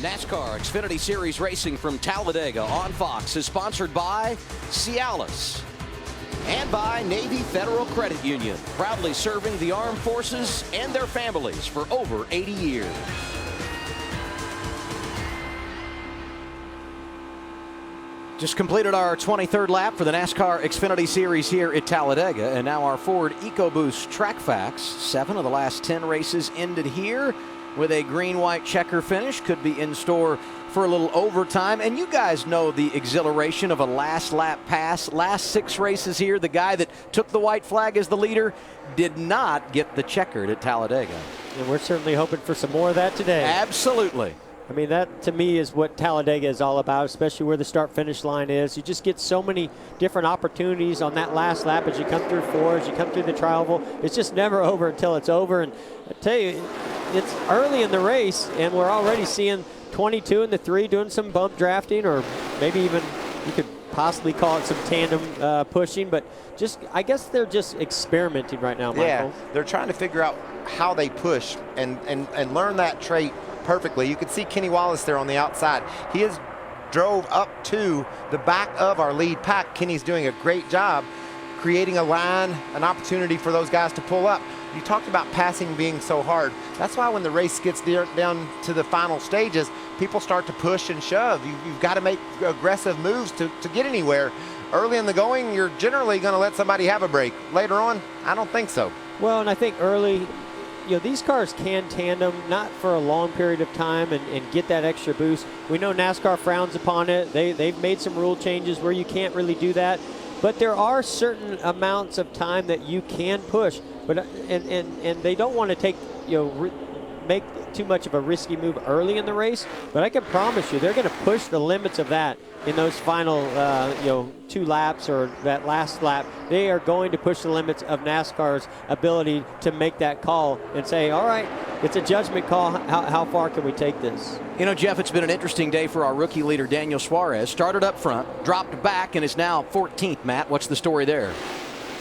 NASCAR Xfinity Series racing from Talladega on Fox is sponsored by Cialis and by Navy Federal Credit Union, proudly serving the armed forces and their families for over 80 years. Just completed our 23rd lap for the NASCAR Xfinity Series here at Talladega, and now our Ford EcoBoost Track Facts. 7 of the last 10 races ended here with a green-white checker finish. Could be in store for a little overtime. And you guys know the exhilaration of a last lap pass. Last 6 races here, the guy that took the white flag as the leader did not get the checkered at Talladega. And we're certainly hoping for some more of that today. Absolutely. I mean, that to me is what Talladega is all about, especially where the start-finish line is. You just get so many different opportunities on that last lap as you come through 4, as you come through the tri-oval. It's just never over until it's over. And I tell you, it's early in the race, and we're already seeing 22 and the 3 doing some bump drafting, or maybe even you could possibly call it some tandem pushing. But just, I guess they're just experimenting right now, Michael. Yeah, they're trying to figure out how they push and learn that trait perfectly. You can see Kenny Wallace there on the outside. He has drove up to the back of our lead pack. Kenny's doing a great job creating a line, an opportunity for those guys to pull up. You talked about passing being so hard. That's why when the race gets down to the final stages, people start to push and shove. You've got to make aggressive moves to get anywhere. Early in the going, you're generally going to let somebody have a break. Later on, I don't think so. Well, and I think early, you know, these cars can tandem, not for a long period of time, and get that extra boost. We know NASCAR frowns upon it. They've made some rule changes where you can't really do that. But there are certain amounts of time that you can push. But and they don't want to take, you know, make too much of a risky move early in the race. But I can promise you, they're going to push the limits of that in those final, you know, 2 laps or that last lap. They are going to push the limits of NASCAR's ability to make that call and say, all right, it's a judgment call. How far can we take this? You know, Jeff, it's been an interesting day for our rookie leader, Daniel Suarez. Started up front, dropped back, and is now 14th. Matt, what's the story there?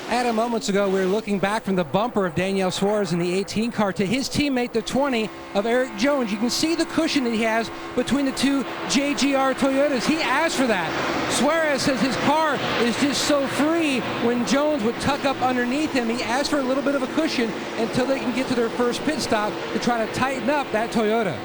Adam, moments ago, we were looking back from the bumper of Daniel Suarez in the 18 car to his teammate, the 20 of Eric Jones. You can see the cushion that he has between the 2 JGR Toyotas. He asked for that. Suarez says his car is just so free. When Jones would tuck up underneath him, he asked for a little bit of a cushion until they can get to their first pit stop to try to tighten up that Toyota.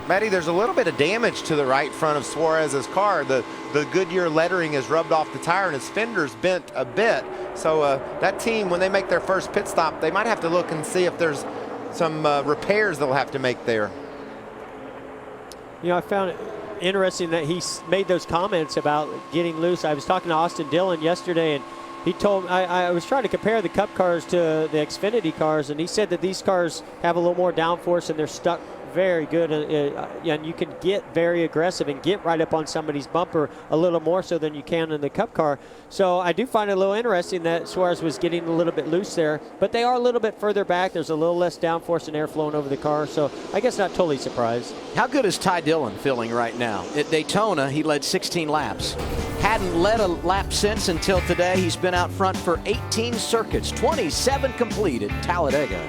Matty, there's a little bit of damage to the right front of Suarez's car. The Goodyear lettering is rubbed off the tire and his fender's bent a bit. So that team, when they make their first pit stop, they might have to look and see if there's some repairs they'll have to make there. You know, I found it interesting that he made those comments about getting loose. I was talking to Austin Dillon yesterday, and he told me, I was trying to compare the Cup cars to the Xfinity cars, and he said that these cars have a little more downforce and they're stuck very good, and you can get very aggressive and get right up on somebody's bumper a little more so than you can in the Cup car. So I do find it a little interesting that Suarez was getting a little bit loose there, but they are a little bit further back. There's a little less downforce and air flowing over the car, so I guess not totally surprised. How good is Ty Dillon feeling right now? At Daytona, he led 16 laps. Hadn't led a lap since until today. He's been out front for 18 circuits, 27 complete at Talladega.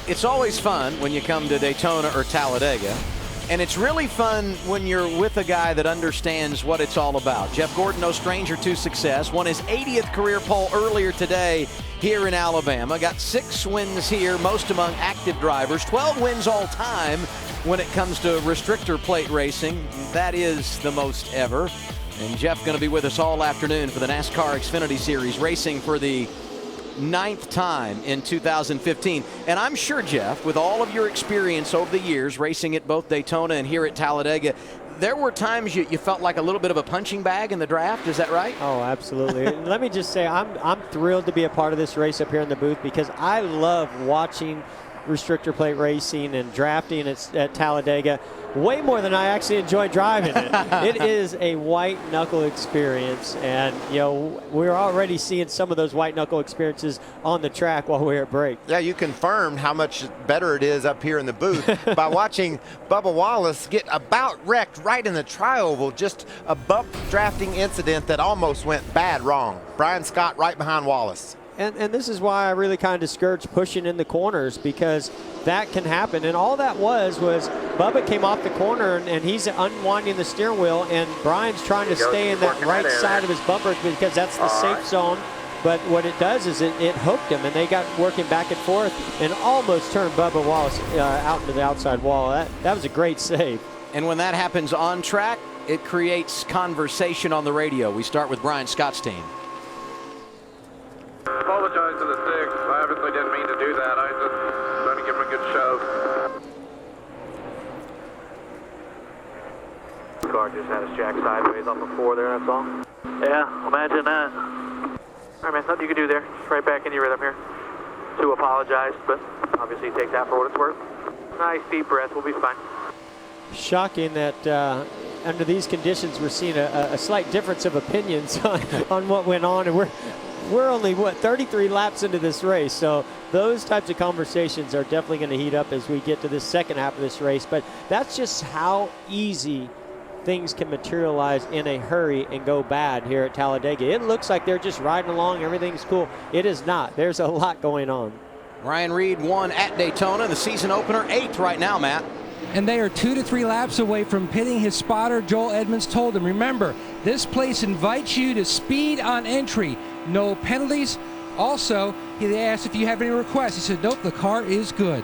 It's always fun when you come to Daytona or Talladega. And it's really fun when you're with a guy that understands what it's all about. Jeff Gordon, no stranger to success, won his 80th career pole earlier today here in Alabama. Got 6 wins here, most among active drivers. 12 wins all time when it comes to restrictor plate racing. That is the most ever. And Jeff going to be with us all afternoon for the NASCAR Xfinity Series, racing for the 9th time in 2015. And I'm sure, Jeff, with all of your experience over the years racing at both Daytona and here at Talladega, there were times you felt like a little bit of a punching bag in the draft. Is that right? Oh, absolutely. Let me just say I'm thrilled to be a part of this race up here in the booth because I love watching restrictor plate racing and drafting at Talladega way more than I actually enjoy driving it. It is a white knuckle experience, and we're already seeing some of those white knuckle experiences on the track while we're at break. Yeah, you confirmed how much better it is up here in the booth by watching Bubba Wallace get about wrecked right in the tri-oval, just a bump drafting incident that almost went bad wrong. Brian Scott right behind Wallace. And this is why I really kind of discourage pushing in the corners, because that can happen. And all that was Bubba came off the corner and he's unwinding the steering wheel, and Brian's trying to stay in that right side of his bumper because that's the safe zone. But what it does is it hooked him, and they got working back and forth and almost turned Bubba Wallace out into the outside wall. That was a great save. And when that happens on track, it creates conversation on the radio. We start with Brian Scott's team. Apologize to the 6. I obviously didn't mean to do that. I just trying to give him a good shove. Car just had his jack sideways off the 4 there, that's all. Yeah, imagine that. All right, man, nothing you can do there. Just right back in your rhythm here. To apologize, but obviously take that for what it's worth. Nice deep breath, we'll be fine. Shocking that under these conditions we're seeing a slight difference of opinions on what went on, and we're only, 33 laps into this race, so those types of conversations are definitely going to heat up as we get to this second half of this race. But that's just how easy things can materialize in a hurry and go bad here at Talladega. It looks like they're just riding along, everything's cool. It is not. There's a lot going on. Ryan Reed won at Daytona, the season opener, 8th right now, Matt. And they are 2 to 3 laps away from pitting. His spotter, Joel Edmonds, told him, remember, this place invites you to speed on entry. No penalties. Also, they asked if you have any requests. He said, nope, the car is good.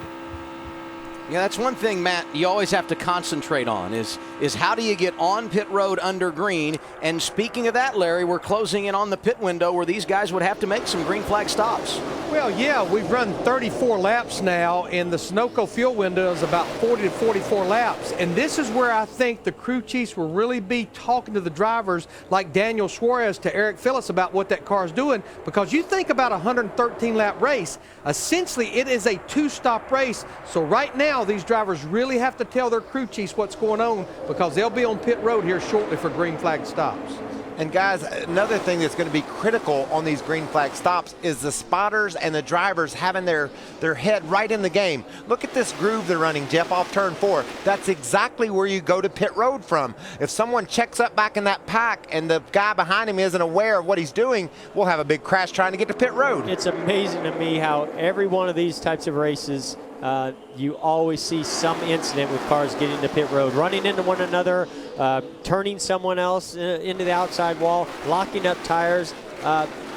Yeah, that's one thing, Matt, you always have to concentrate on is how do you get on pit road under green? And speaking of that, Larry, we're closing in on the pit window where these guys would have to make some green flag stops. Well, yeah, we've run 34 laps now, and the Sunoco fuel window is about 40 to 44 laps. And this is where I think the crew chiefs will really be talking to the drivers like Daniel Suarez to Eric Phillips about what that car is doing, because you think about a 113-lap race, essentially it is a 2-stop race. So right now, these drivers really have to tell their crew chiefs what's going on, because they'll be on pit road here shortly for green flag stops. And guys, another thing that's going to be critical on these green flag stops is the spotters and the drivers having their head right in the game. Look at this groove they're running, Jeff, off turn 4. That's exactly where you go to pit road from. If someone checks up back in that pack and the guy behind him isn't aware of what he's doing, we'll have a big crash trying to get to pit road. It's amazing to me how every one of these types of races, you always see some incident with cars getting to pit road, running into one another, turning someone else into the outside wall, locking up tires.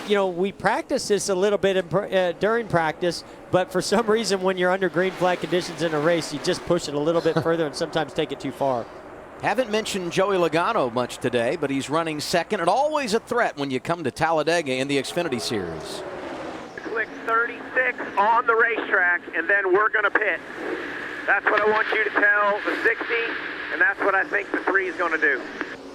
We practice this a little bit during practice, but for some reason when you're under green flag conditions in a race, you just push it a little bit further and sometimes take it too far. Haven't mentioned Joey Logano much today, but he's running second, and always a threat when you come to Talladega in the Xfinity Series. Click 36 on the racetrack, and then we're going to pit. That's what I want you to tell the 60, and that's what I think the 3 is going to do.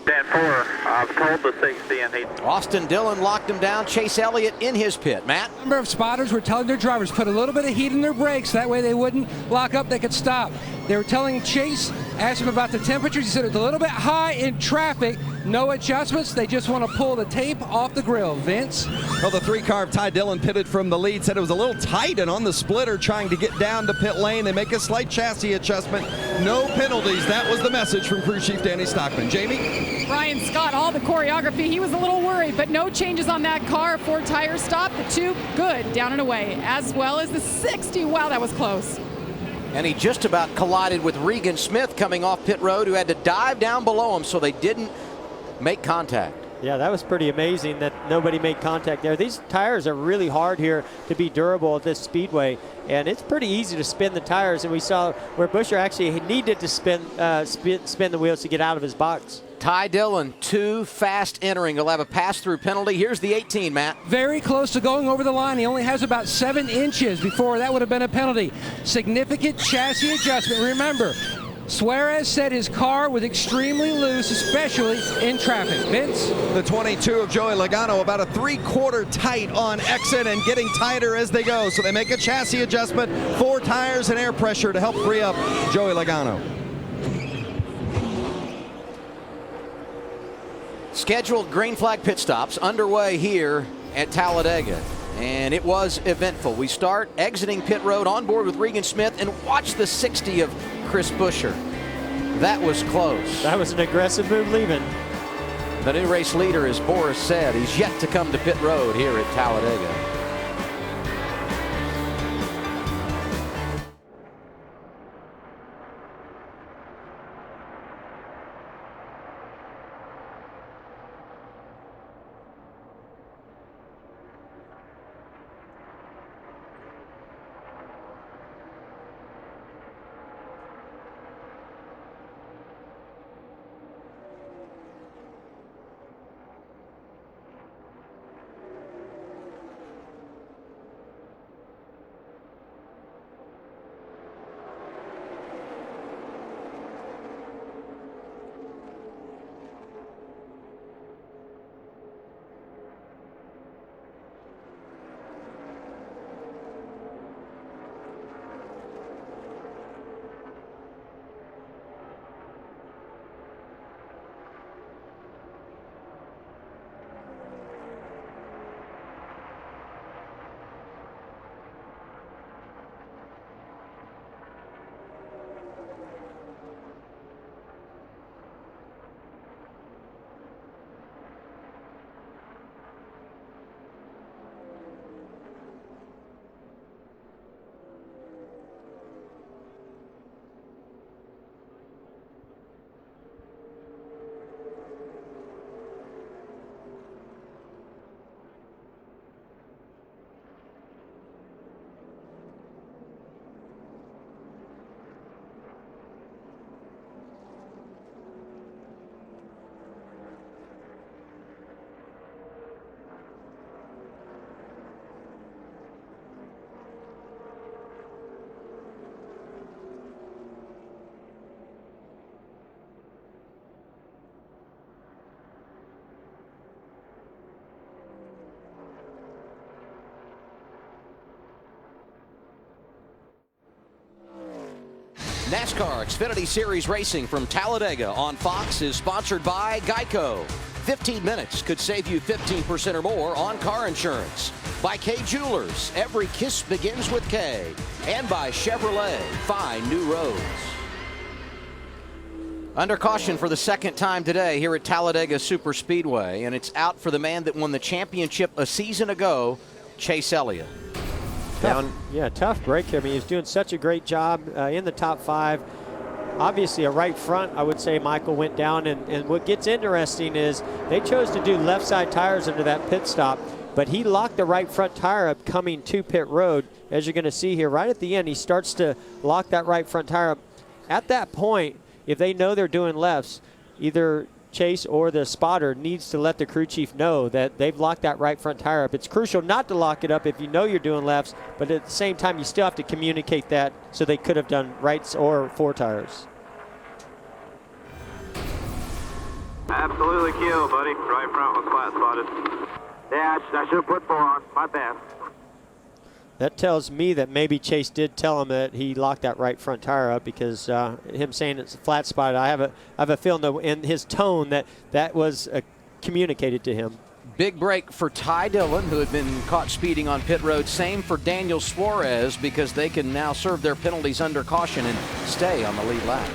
10-4, I've told the 60, and he... Austin Dillon locked him down. Chase Elliott in his pit. Matt? A number of spotters were telling their drivers put a little bit of heat in their brakes. That way they wouldn't lock up, they could stop. They were telling Chase, asked him about the temperatures. He said it's a little bit high in traffic. No adjustments. They just want to pull the tape off the grill. Vince? Well, the 3-car of Ty Dillon pitted from the lead, said it was a little tight and on the splitter trying to get down to pit lane. They make a slight chassis adjustment. No penalties. That was the message from crew chief Danny Stockman. Jamie? Ryan Scott, all the choreography. He was a little worried, but no changes on that car. 4 tire stop, the 2 good, down and away, as well as the 60. Wow, that was close. And he just about collided with Regan Smith coming off pit road, who had to dive down below him, so they didn't make contact. Yeah, that was pretty amazing that nobody made contact there. These tires are really hard here to be durable at this speedway, and it's pretty easy to spin the tires. And we saw where Buescher actually needed to spin the wheels to get out of his box. Ty Dillon, too fast entering. He'll have a pass-through penalty. Here's the 18, Matt. Very close to going over the line. He only has about 7 inches before that would have been a penalty. Significant chassis adjustment. Remember, Suarez said his car was extremely loose, especially in traffic. Vince? The 22 of Joey Logano about a 3/4 tight on exit and getting tighter as they go. So they make a chassis adjustment, 4 tires and air pressure to help free up Joey Logano. Scheduled green flag pit stops underway here at Talladega, and it was eventful. We start exiting pit road on board with Regan Smith, and watch the 60 of Chris Buescher. That was close. That was an aggressive move leaving. The new race leader, as Boris said, he's yet to come to pit road here at Talladega. NASCAR Xfinity Series racing from Talladega on Fox is sponsored by Geico. 15 minutes could save you 15% or more on car insurance. By Kay Jewelers, every kiss begins with K. And by Chevrolet, find new roads. Under caution for the second time today here at Talladega Superspeedway, and it's out for the man that won the championship a season ago, Chase Elliott. Tough break here. I mean, he was doing such a great job in the top 5. Obviously, a right front, I would say Michael went down. And what gets interesting is they chose to do left side tires under that pit stop, but he locked the right front tire up coming to pit road. As you're going to see here, right at the end, he starts to lock that right front tire up. At that point, if they know they're doing lefts, either Chase or the spotter needs to let the crew chief know that they've locked that right front tire up. It's crucial not to lock it up if you know you're doing lefts, but at the same time, you still have to communicate that, so they could have done rights or 4 tires. Absolutely killed, buddy. Right front was flat spotted. Yeah, I should have put 4 on. My bad. That tells me that maybe Chase did tell him that he locked that right front tire up, because him saying it's a flat spot, I have a feeling in his tone that was communicated to him. Big break for Ty Dillon, who had been caught speeding on pit road. Same for Daniel Suarez, because they can now serve their penalties under caution and stay on the lead lap.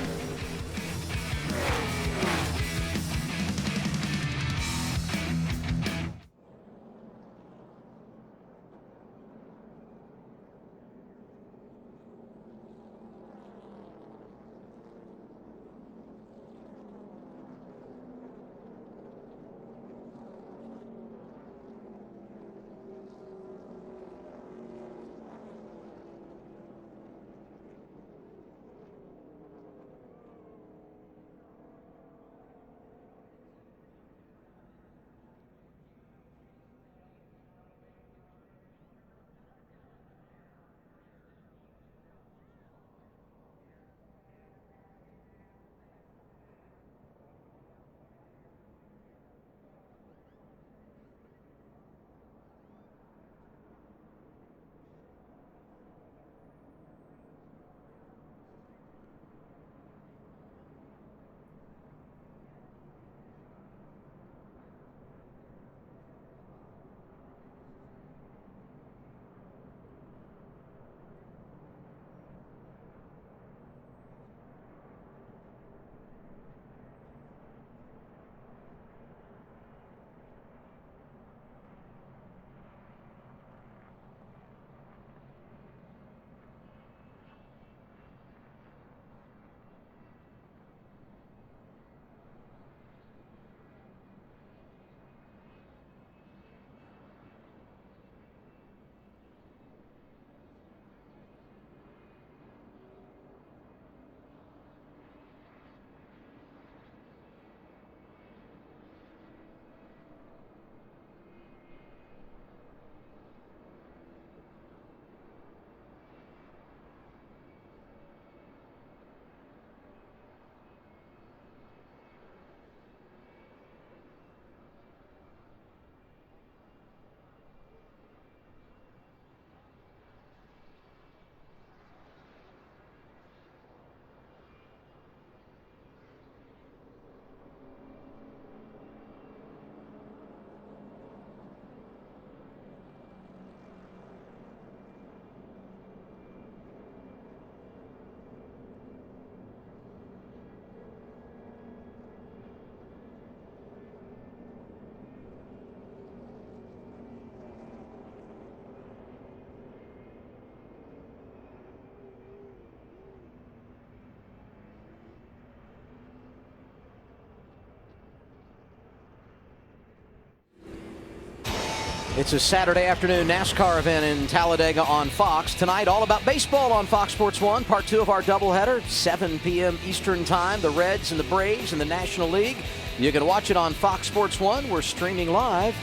It's a Saturday afternoon NASCAR event in Talladega on Fox. Tonight, all about baseball on Fox Sports 1, part 2 of our doubleheader, 7 p.m. Eastern Time, the Reds and the Braves in the National League. You can watch it on Fox Sports 1. We're streaming live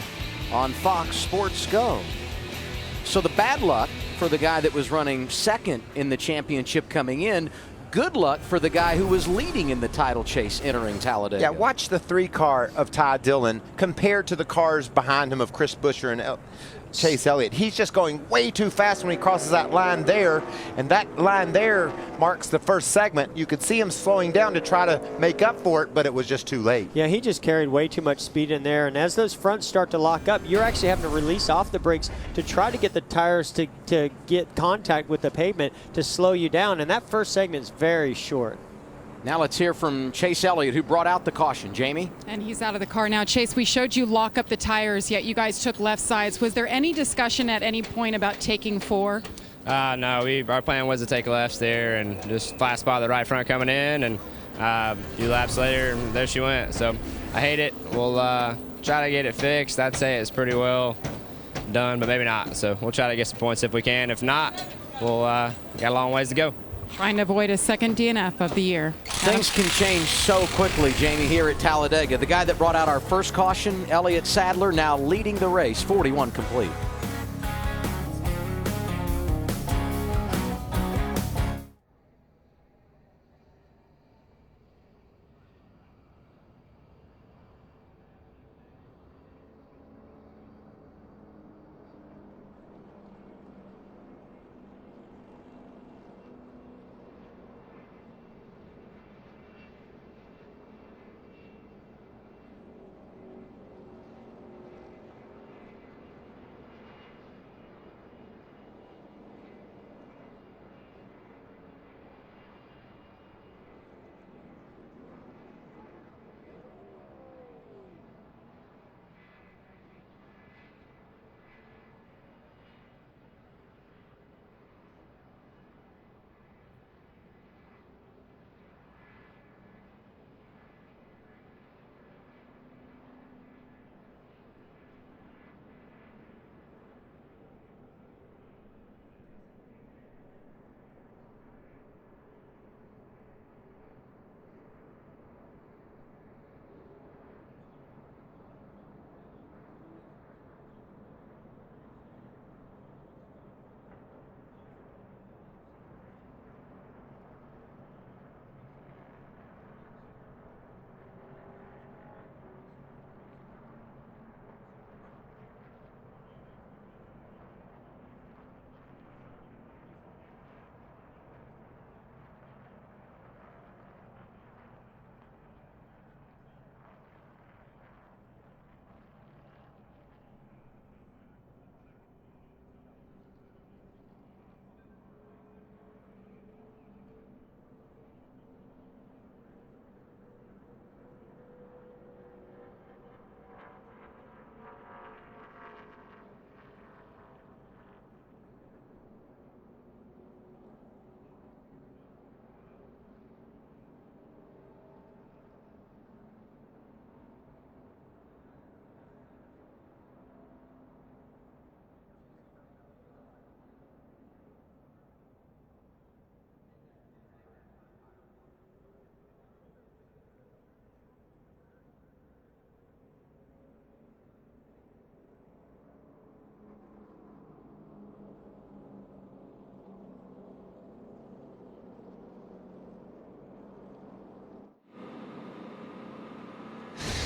on Fox Sports Go. So the bad luck for the guy that was running second in the championship coming in. Good luck for the guy who was leading in the title chase entering Talladega. Yeah, watch the 3-car of Ty Dillon compared to the cars behind him of Chris Buescher and Chase Elliott. He's just going way too fast when he crosses that line there, and that line there marks the first segment. You could see him slowing down to try to make up for it, but it was just too late. Yeah, he just carried way too much speed in there, and as those fronts start to lock up, you're actually having to release off the brakes to try to get the tires to get contact with the pavement to slow you down, and that first segment is very short. Now let's hear from Chase Elliott, who brought out the caution. Jamie? And he's out of the car now. Chase, we showed you lock up the tires, yet you guys took left sides. Was there any discussion at any point about taking 4? No, our plan was to take lefts there and just flat spot the right front coming in, and a few laps later, and there she went. So I hate it. We'll try to get it fixed. I'd say it's pretty well done, but maybe not. So we'll try to get some points if we can. If not, we'll got a long ways to go. Trying to avoid a second DNF of the year. Things can change so quickly, Jamie, here at Talladega. The guy that brought out our first caution, Elliott Sadler, now leading the race, 41 complete.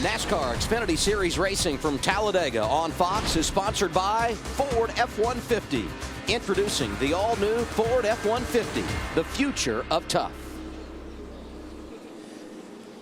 NASCAR Xfinity Series racing from Talladega on Fox is sponsored by Ford F-150. Introducing the all-new Ford F-150, the future of tough.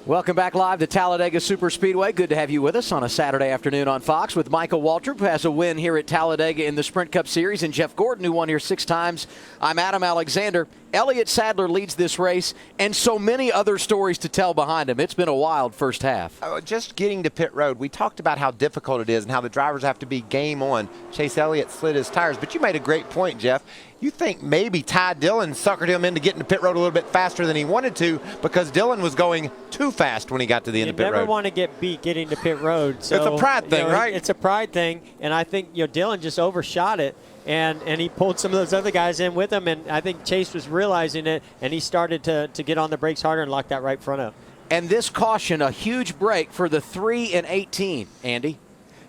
Welcome back live to Talladega Superspeedway. Good to have you with us on a Saturday afternoon on Fox with Michael Waltrip, who has a win here at Talladega in the Sprint Cup Series, and Jeff Gordon, who won here 6 times. I'm Adam Alexander. Elliott Sadler leads this race, and so many other stories to tell behind him. It's been a wild first half. Just getting to pit road, we talked about how difficult it is and how the drivers have to be game on. Chase Elliott slid his tires, but you made a great point, Jeff. You think maybe Ty Dillon suckered him into getting to pit road a little bit faster than he wanted to because Dillon was going too too fast when he got to the end of pit road. You never want to get beat getting to pit road. So, it's a pride thing, right? It's a pride thing, and I think Dillon just overshot it, and he pulled some of those other guys in with him, and I think Chase was realizing it, and he started to get on the brakes harder and lock that right front up. And this caution, a huge break for the 3 and 18, Andy.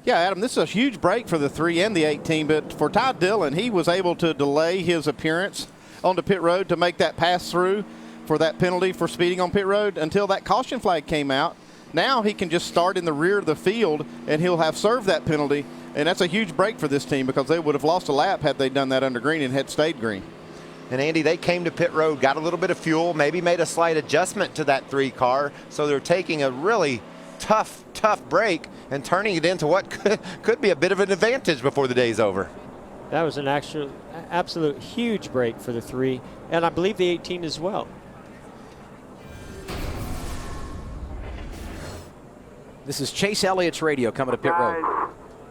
Yeah, Adam, this is a huge break for the 3 and the 18, but for Ty Dillon, he was able to delay his appearance on the pit road to make that pass through for that penalty for speeding on pit road until that caution flag came out. Now he can just start in the rear of the field, and he'll have served that penalty, and that's a huge break for this team because they would have lost a lap had they done that under green and had stayed green. And Andy, they came to pit road, got a little bit of fuel, maybe made a slight adjustment to that 3 car, so they're taking a really tough break and turning it into what could be a bit of an advantage before the day's over. That was an absolute huge break for the 3, and I believe the 18 as well. This is Chase Elliott's radio coming to pit road.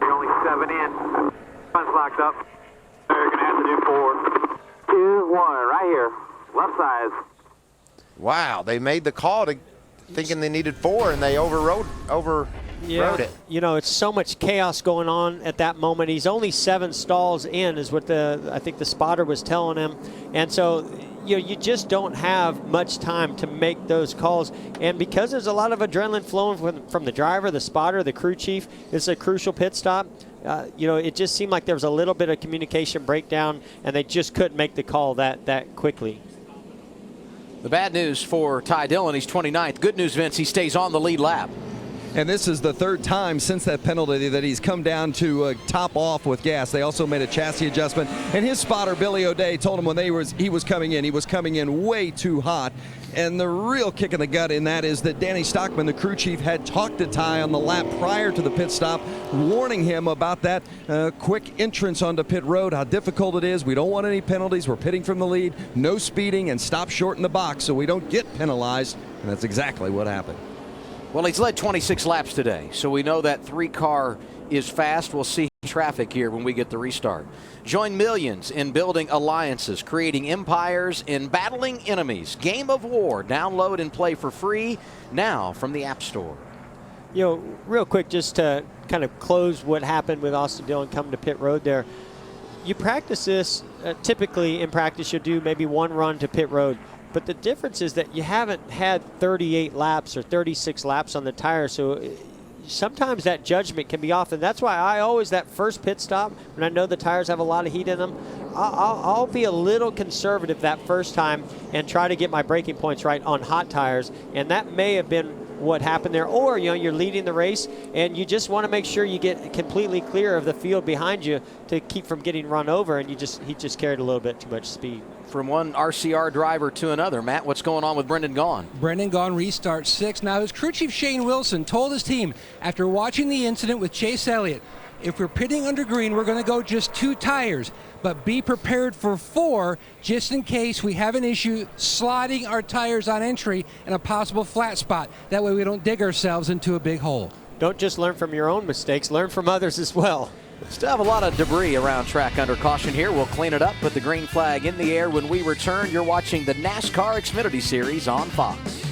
You're only 7 in. Fun's locked up. You're going to have to do 4, 2, 1, right here. Left side. Wow, they made the call thinking they needed 4, and they overrode it. It's so much chaos going on at that moment. He's only 7 stalls in is what I think the spotter was telling him. And so you just don't have much time to make those calls. And because there's a lot of adrenaline flowing from the driver, the spotter, the crew chief, it's a crucial pit stop. It just seemed like there was a little bit of communication breakdown, and they just couldn't make the call that quickly. The bad news for Ty Dillon, he's 29th. Good news, Vince, he stays on the lead lap. And this is the 3rd time since that penalty that he's come down to top off with gas. They also made a chassis adjustment. And his spotter, Billy O'Day, told him when he was coming in way too hot. And the real kick in the gut in that is that Danny Stockman, the crew chief, had talked to Ty on the lap prior to the pit stop, warning him about that quick entrance onto pit road, how difficult it is. We don't want any penalties. We're pitting from the lead, no speeding, and stop short in the box so we don't get penalized. And that's exactly what happened. Well, he's led 26 laps today, so we know that 3 car is fast. We'll see traffic here when we get the restart. Join millions in building alliances, creating empires, and battling enemies. Game of War. Download and play for free now from the App Store. Real quick, just to kind of close what happened with Austin Dillon coming to pit road there. You practice this, typically in practice you'll do maybe 1 run to pit road. But the difference is that you haven't had 38 laps or 36 laps on the tire, so sometimes that judgment can be off. And that's why I always, that first pit stop, when I know the tires have a lot of heat in them, I'll be a little conservative that first time and try to get my braking points right on hot tires. And that may have been what happened there. Or, you're leading the race and you just want to make sure you get completely clear of the field behind you to keep from getting run over, and he just carried a little bit too much speed. From one RCR driver to another. Matt, what's going on with Brendan Gaughan? Brendan Gaughan restarts 6. Now, his crew chief Shane Wilson told his team after watching the incident with Chase Elliott, if we're pitting under green, we're going to go just 2 tires, but be prepared for 4 just in case we have an issue sliding our tires on entry in a possible flat spot. That way we don't dig ourselves into a big hole. Don't just learn from your own mistakes, learn from others as well. Still have a lot of debris around track under caution here. We'll clean it up, put the green flag in the air. When we return, you're watching the NASCAR Xfinity Series on Fox.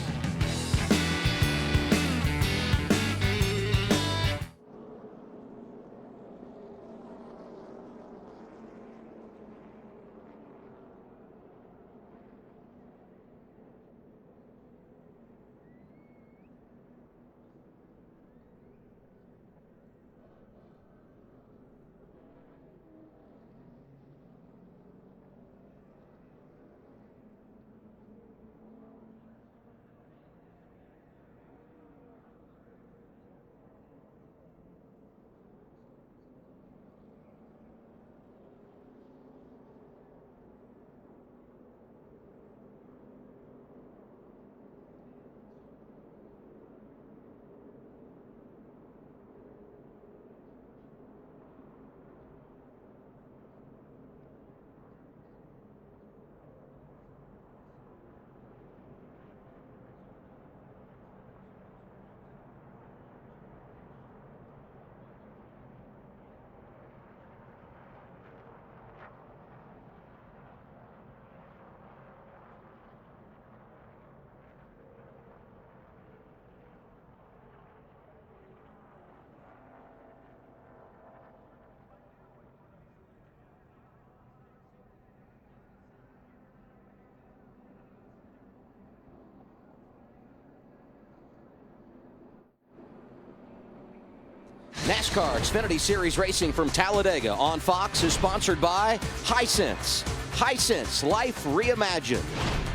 NASCAR Xfinity Series racing from Talladega on Fox is sponsored by Hisense. Hisense, life reimagined.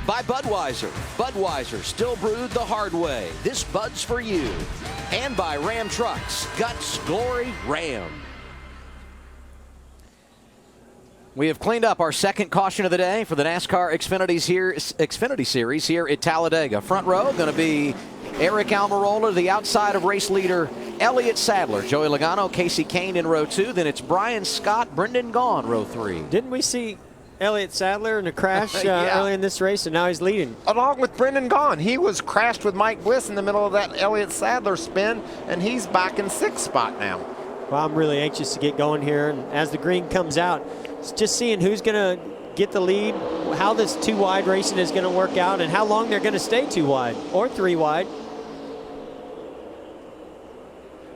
By Budweiser. Budweiser, still brewed the hard way. This Bud's for you. And by Ram Trucks. Guts, glory, Ram. We have cleaned up our second caution of the day for the NASCAR Xfinity Series here at Talladega. Front row going to be Eric Almirola, the outside of race leader Elliott Sadler. Joey Logano, Casey Kane in row 2. Then it's Brian Scott, Brendan Gaughan, row 3. Didn't we see Elliott Sadler in a crash early in this race, and now he's leading? Along with Brendan Gaughan. He was crashed with Mike Bliss in the middle of that Elliott Sadler spin, and he's back in 6th spot now. Well, I'm really anxious to get going here, and as the green comes out, it's just seeing who's going to get the lead, how this 2-wide racing is going to work out, and how long they're going to stay 2 wide or 3 wide.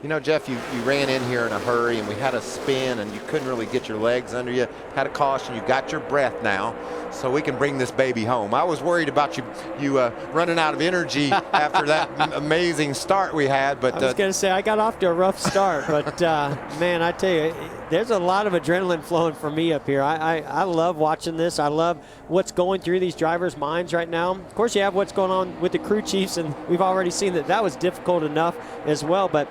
You know, Jeff, you ran in here in a hurry, and we had a spin, and you couldn't really get your legs under you. Had a caution. You got your breath now, so we can bring this baby home. I was worried about you running out of energy after that amazing start we had. But I was going to say, I got off to a rough start, but man, I tell you, there's a lot of adrenaline flowing for me up here. I love watching this. I love what's going through these drivers' minds right now. Of course, you have what's going on with the crew chiefs, and we've already seen that was difficult enough as well. But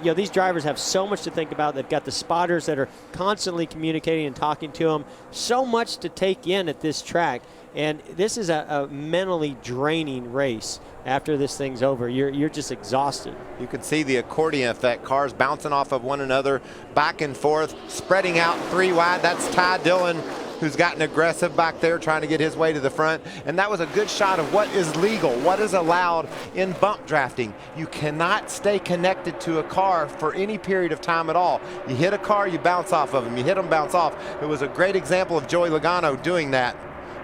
you know, these drivers have so much to think about. They've got the spotters that are constantly communicating and talking to them. So much to take in at this track. And this is a mentally draining race after this thing's over. You're just exhausted. You can see the accordion effect. Cars bouncing off of one another, back and forth, spreading out 3 wide. That's Ty Dillon, who's gotten aggressive back there trying to get his way to the front. And that was a good shot of what is legal, what is allowed in bump drafting. You cannot stay connected to a car for any period of time at all. You hit a car, you bounce off of them. You hit them, bounce off. It was a great example of Joey Logano doing that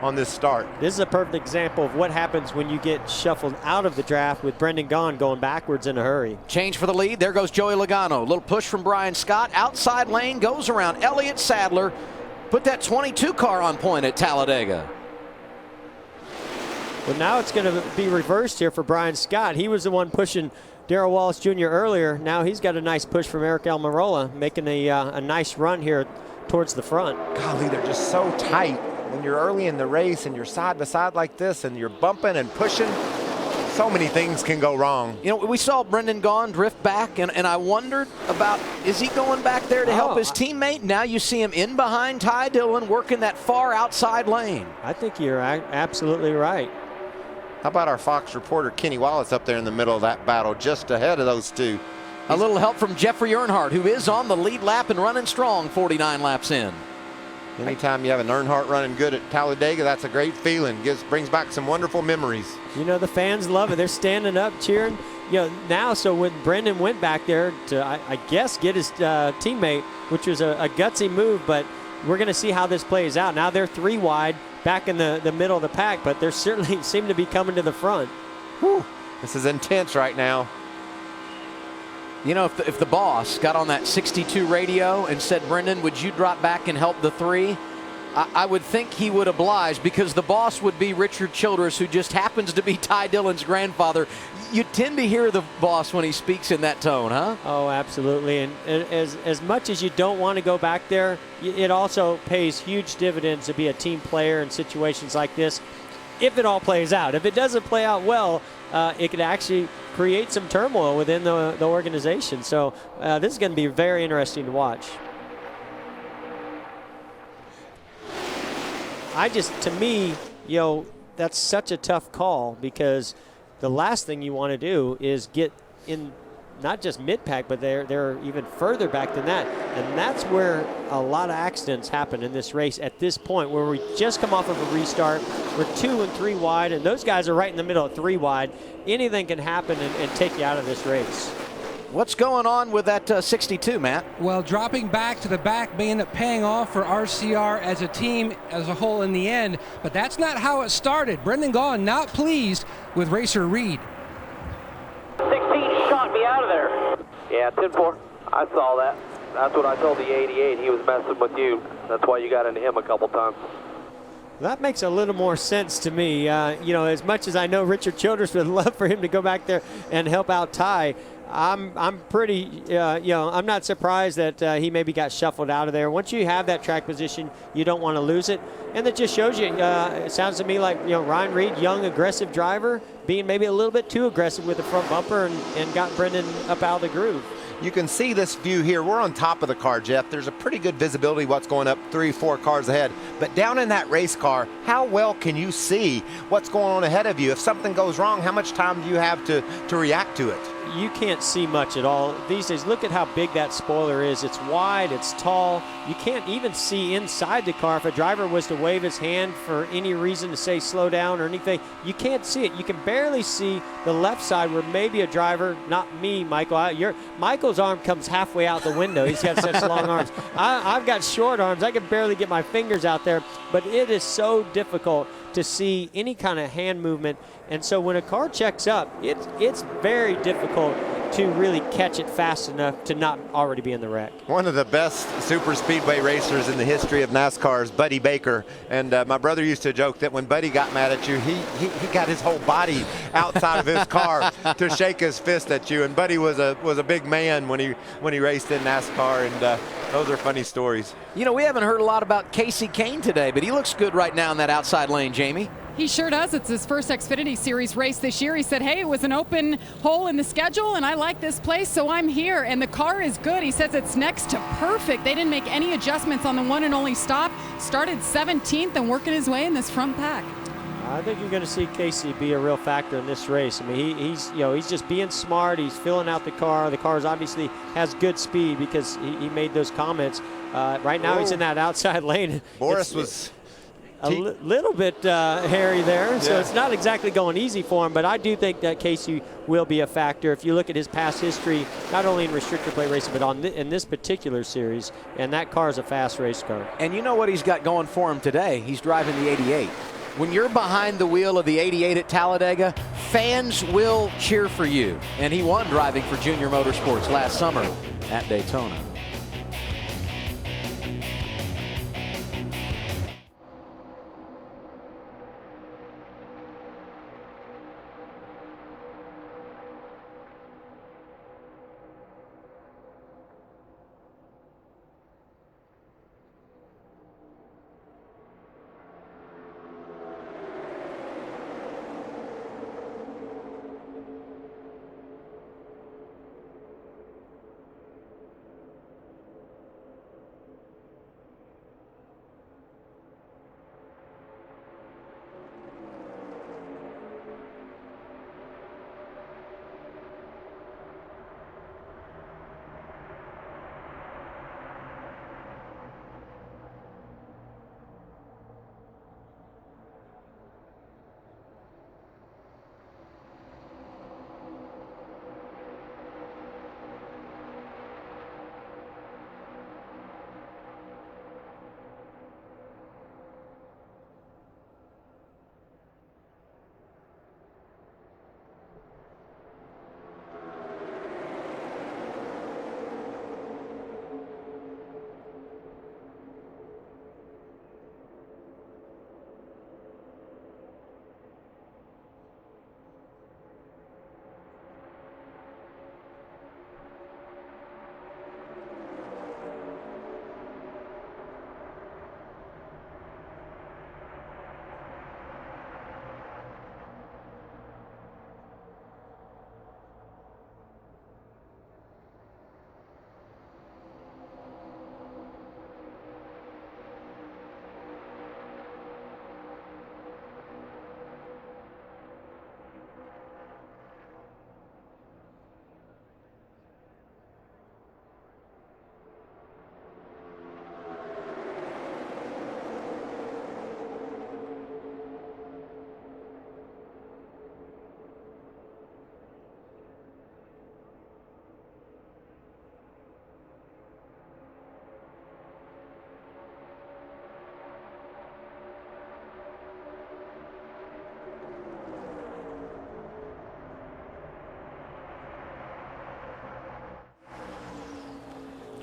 on this start. This is a perfect example of what happens when you get shuffled out of the draft with Brendan Gaughan going backwards in a hurry. Change for the lead. There goes Joey Logano. A little push from Brian Scott. Outside lane goes around Elliott Sadler. Put that 22 car on point at Talladega. Well, now it's going to be reversed here for Brian Scott. He was the one pushing Darrell Wallace Jr. earlier. Now he's got a nice push from Eric Almirola, making a nice run here towards the front. Golly, they're just so tight. When you're early in the race and you're side by side like this and you're bumping and pushing, so many things can go wrong. You know, we saw Brendan Gaughan drift back, and I wondered about, is he going back there to help his teammate? Now you see him in behind Ty Dillon working that far outside lane. I think you're absolutely right. How about our Fox reporter Kenny Wallace up there in the middle of that battle, just ahead of those two? A little help from Jeffrey Earnhardt, who is on the lead lap and running strong 49 laps in. Anytime you have an Earnhardt running good at Talladega, that's a great feeling. Brings back some wonderful memories. You know, the fans love it. They're standing up, cheering. You know, now, so when Brendan went back there to, I guess, get his teammate, which was a gutsy move, but we're going to see how this plays out. Now they're 3 wide, back in the middle of the pack, but they certainly seem to be coming to the front. Whew. This is intense right now. You know, if the boss got on that 62 radio and said, Brendan, would you drop back and help the 3? I would think he would oblige, because the boss would be Richard Childress, who just happens to be Ty Dillon's grandfather. You tend to hear the boss when he speaks in that tone, huh? Oh, absolutely. And as much as you don't want to go back there, it also pays huge dividends to be a team player in situations like this, if it all plays out. If it doesn't play out well, it could actually create some turmoil within the organization. So this is going to be very interesting to watch. To me, you know, that's such a tough call, because the last thing you want to do is get in not just mid-pack, but they're even further back than that. And that's where a lot of accidents happen in this race at this point, where we just come off of a restart. We're 2 and 3 wide, and those guys are right in the middle of 3 wide. Anything can happen and take you out of this race. What's going on with that 62, Matt? Well, dropping back to the back may end up paying off for RCR as a team as a whole in the end, but that's not how it started. Brendan Gaughan not pleased with Racer Reed. 16 shot me out of there. Yeah, 10-4. I saw that. That's what I told the 88. He was messing with you. That's why you got into him a couple times. That makes a little more sense to me. You know, as much as I know Richard Childress would love for him to go back there and help out Ty, I'm pretty, you know, I'm not surprised that he maybe got shuffled out of there. Once you have that track position, you don't want to lose it. And that just shows you, it sounds to me like, you know, Ryan Reed, young, aggressive driver, being maybe a little bit too aggressive with the front bumper and got Brennan up out of the groove. You can see this view here. We're on top of the car, Jeff. There's a pretty good visibility what's going up 3-4 cars ahead. But down in that race car, how well can you see what's going on ahead of you? If something goes wrong, how much time do you have to react to it? You can't see much at all these days. Look at how big that spoiler is. It's wide, it's tall. You can't even see inside the car. If a driver was to wave his hand for any reason to say slow down or anything, you can't see it. You can barely see the left side where maybe a driver, not me, Michael. Michael's arm comes halfway out the window. He's got such long arms. I've got short arms. I can barely get my fingers out there, but it is so difficult to see any kind of hand movement. And so when a car checks up, it's very difficult to really catch it fast enough to not already be in the wreck. One of the best super speedway racers in the history of NASCAR is Buddy Baker. And my brother used to joke that when Buddy got mad at you, he got his whole body outside of his car to shake his fist at you. And Buddy was a big man when he raced in NASCAR. And those are funny stories. You know, we haven't heard a lot about Casey Kane today, but he looks good right now in that outside lane, Jamie. He sure does. It's his first Xfinity Series race this year. He said, hey, it was an open hole in the schedule, and I like this place, so I'm here. And the car is good. He says it's next to perfect. They didn't make any adjustments on the one and only stop. Started 17th and working his way in this front pack. I think you're going to see Casey be a real factor in this race. I mean, he's just being smart. He's filling out the car. The car obviously has good speed because he made those comments. Right now he's in that outside lane. Boris was a little bit hairy there, so it's not exactly going easy for him, but I do think that Casey will be a factor. If you look at his past history, not only in restrictor plate racing, but in this particular series, and that car is a fast race car. And you know what he's got going for him today? He's driving the 88. When you're behind the wheel of the 88 at Talladega, fans will cheer for you. And he won driving for Junior Motorsports last summer at Daytona.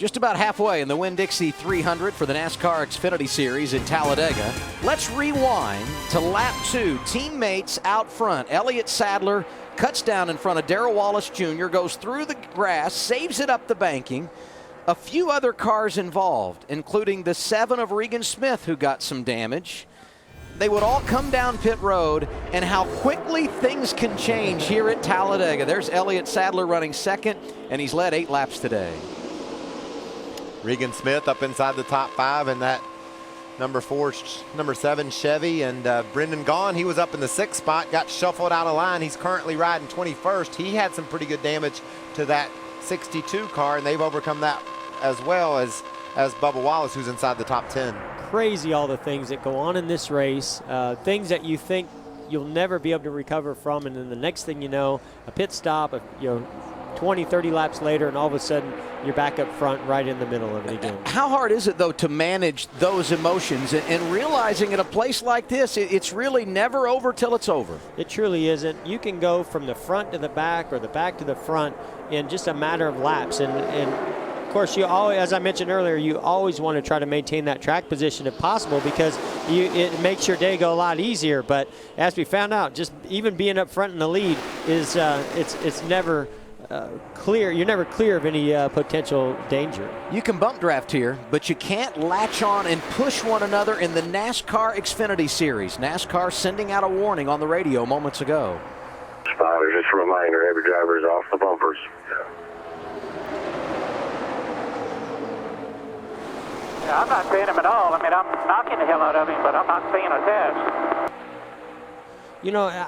Just about halfway in the Winn-Dixie 300 for the NASCAR Xfinity Series in Talladega. Let's rewind to lap 2. Teammates out front. Elliott Sadler cuts down in front of Darrell Wallace Jr., goes through the grass, saves it up the banking. A few other cars involved, including the 7 of Regan Smith, who got some damage. They would all come down pit road, and how quickly things can change here at Talladega. There's Elliott Sadler running second, and he's led 8 laps today. Regan Smith up inside the top 5 in that number 7 Chevy, and Brennan gone. He was up in the 6th spot, got shuffled out of line. He's currently riding 21st. He had some pretty good damage to that 62 car, and they've overcome that as well as Bubba Wallace, who's inside the top 10. Crazy all the things that go on in this race, things that you think you'll never be able to recover from, and then the next thing you know, a pit stop, 20, 30 laps later, and all of a sudden you're back up front right in the middle of it again. How hard is it, though, to manage those emotions and realizing at a place like this, it's really never over till it's over? It truly isn't. You can go from the front to the back or the back to the front in just a matter of laps. And of course, you always, as I mentioned earlier, you always want to try to maintain that track position if possible, because it makes your day go a lot easier. But as we found out, just even being up front in the lead is it's never clear. You're never clear of any potential danger. You can bump draft here, but you can't latch on and push one another in the NASCAR Xfinity Series. NASCAR sending out a warning on the radio moments ago. Spotter, just a reminder, every driver is off the bumpers. Yeah, I'm not seeing him at all. I mean, I'm knocking the hell out of him, but I'm not seeing a test.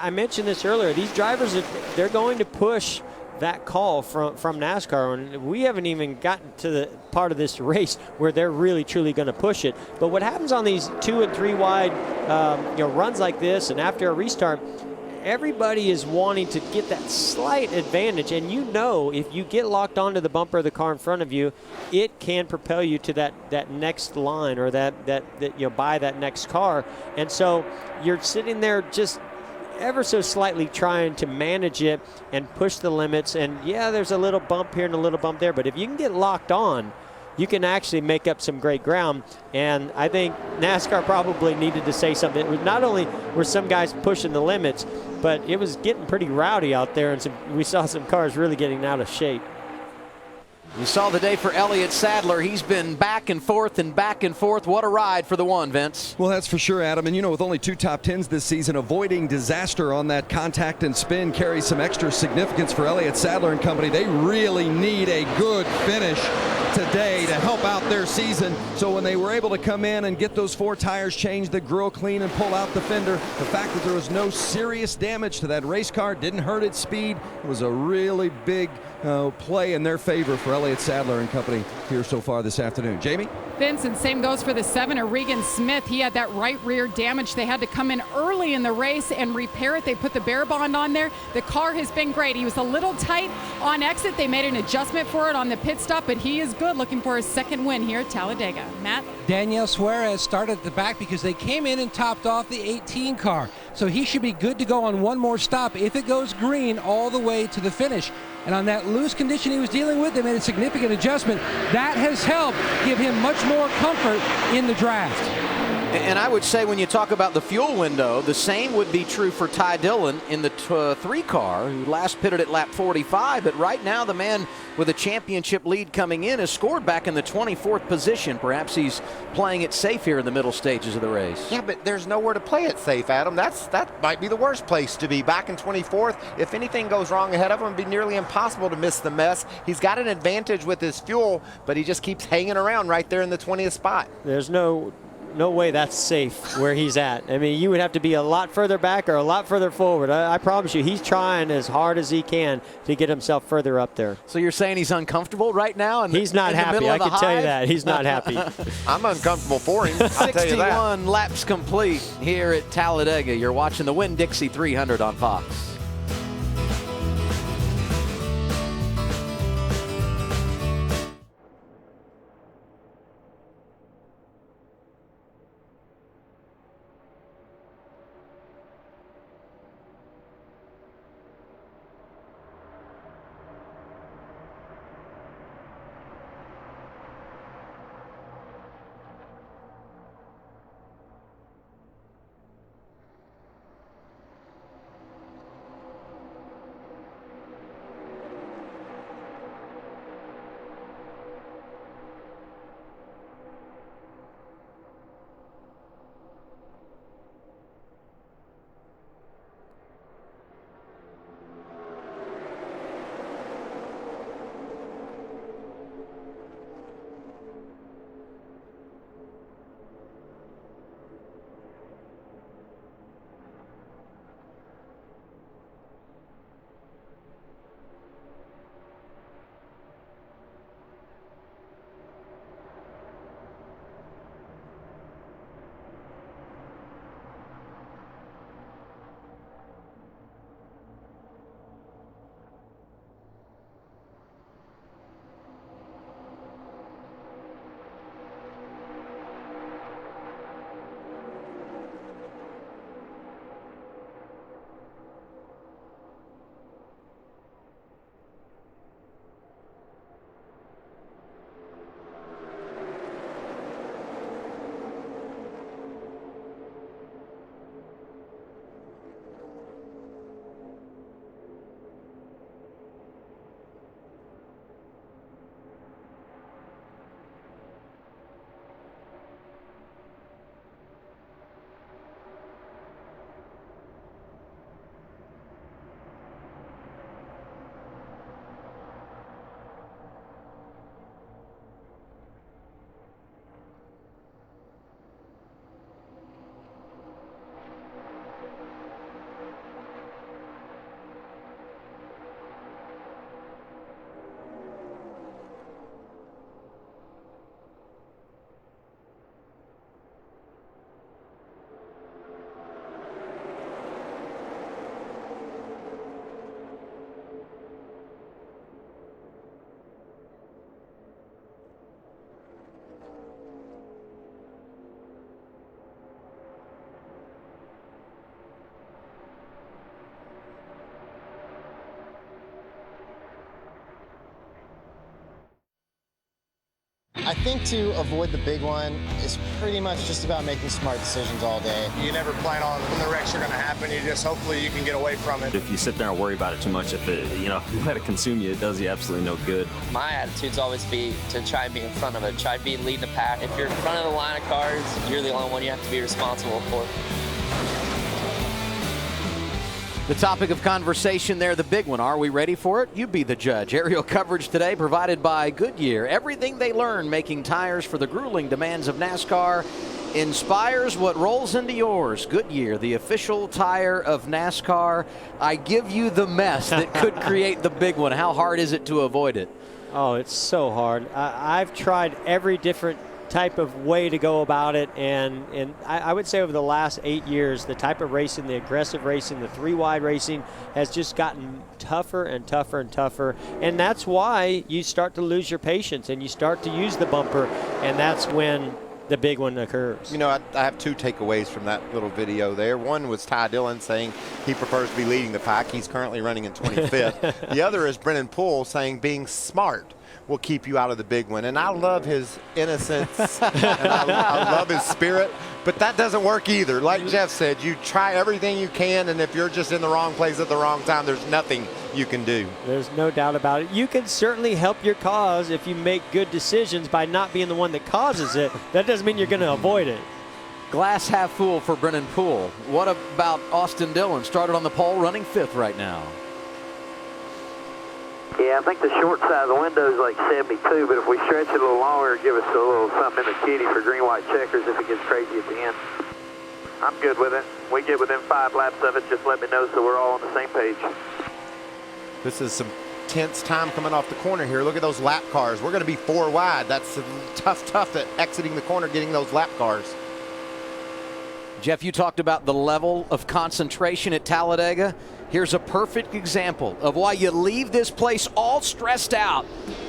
I mentioned this earlier. These drivers, they're going to push that call from NASCAR, and we haven't even gotten to the part of this race where they're really truly going to push it. But what happens on these 2 and 3 wide runs like this, and after a restart, everybody is wanting to get that slight advantage, and if you get locked onto the bumper of the car in front of you, it can propel you to that next line, or that by that next car. And so you're sitting there just ever so slightly trying to manage it and push the limits. And yeah, there's a little bump here and a little bump there, but if you can get locked on, you can actually make up some great ground. And I think NASCAR probably needed to say something. It was not only were some guys pushing the limits, but it was getting pretty rowdy out there, and we saw some cars really getting out of shape. You saw the day for Elliott Sadler. He's been back and forth and back and forth. What a ride for the one, Vince. Well, that's for sure, Adam. And with only 2 top 10s this season, avoiding disaster on that contact and spin carries some extra significance for Elliott Sadler and company. They really need a good finish today to help out their season. So when they were able to come in and get those 4 tires changed, the grill clean, and pull out the fender, the fact that there was no serious damage to that race car, didn't hurt its speed, it was a really big play in their favor for Elliott Sadler and company here so far this afternoon. Jamie? Vince, and same goes for the 7 of Regan Smith. He had that right rear damage. They had to come in early in the race and repair it. They put the Bear Bond on there. The car has been great. He was a little tight on exit. They made an adjustment for it on the pit stop, but he is good, looking for his 2nd win here at Talladega. Matt? Daniel Suarez started at the back because they came in and topped off the 18 car. So he should be good to go on one more stop if it goes green all the way to the finish. And on that loose condition he was dealing with, they made a significant adjustment. That has helped give him much more comfort in the draft. And I would say when you talk about the fuel window, the same would be true for Ty Dillon in the 3 car, who last pitted at lap 45. But right now, the man with a championship lead coming in has scored back in the 24th position. Perhaps he's playing it safe here in the middle stages of the race. Yeah, but there's nowhere to play it safe, Adam. That might be the worst place to be. Back in 24th, if anything goes wrong ahead of him, it'd be nearly impossible to miss the mess. He's got an advantage with his fuel, but he just keeps hanging around right there in the 20th spot. There's no way that's safe where he's at. I mean, you would have to be a lot further back or a lot further forward. I promise you, he's trying as hard as he can to get himself further up there. So you're saying he's uncomfortable right now? He's not happy. I can tell you that. He's not happy. I'm uncomfortable for him. I'll tell you that. 61 laps complete here at Talladega. You're watching the Winn-Dixie 300 on Fox. I think to avoid the big one is pretty much just about making smart decisions all day. You never plan on when the wrecks are going to happen. You just hopefully you can get away from it. If you sit there and worry about it too much, if it, let it consume you, it does you absolutely no good. My attitude's always be to try and be in front of it, try to be leading the pack. If you're in front of the line of cars, you're the only one you have to be responsible for. The topic of conversation there, the big one. Are we ready for it? You be the judge. Aerial coverage today provided by Goodyear. Everything they learn making tires for the grueling demands of NASCAR inspires what rolls into yours. Goodyear, the official tire of NASCAR. I give you the mess that could create the big one. How hard is it to avoid it? Oh, it's so hard. I've tried every different type of way to go about it, and I would say over the last 8 years, the type of racing, the aggressive racing, the three-wide racing has just gotten tougher and tougher and tougher, and that's why you start to lose your patience and you start to use the bumper, and that's when the big one occurs. I have two takeaways from that little video there. One was Ty Dillon saying he prefers to be leading the pack. He's currently running in 25th. The other is Brennan Poole saying being smart will keep you out of the big one. And I love his innocence and I love his spirit, but that doesn't work either. Like Jeff said, you try everything you can, and if you're just in the wrong place at the wrong time, there's nothing you can do. There's no doubt about it. You can certainly help your cause if you make good decisions by not being the one that causes it. That doesn't mean you're going to avoid it. Glass half full for Brennan Poole. What about Austin Dillon? Started on the pole, running 5th right now. Yeah, I think the short side of the window is like 72, but if we stretch it a little longer, give us a little something in the kitty for green-white checkers if it gets crazy at the end. I'm good with it. We get within 5 laps of it, just let me know so we're all on the same page. This is some tense time coming off the corner here. Look at those lap cars. We're going to be 4 wide. That's tough at exiting the corner, getting those lap cars. Jeff, you talked about the level of concentration at Talladega. Here's a perfect example of why you leave this place all stressed out.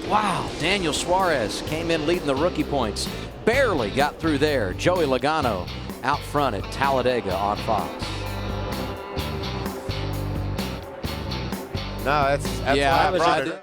Wow, Daniel Suarez came in leading the rookie points. Barely got through there. Joey Logano out front at Talladega on Fox. No, that's yeah, right.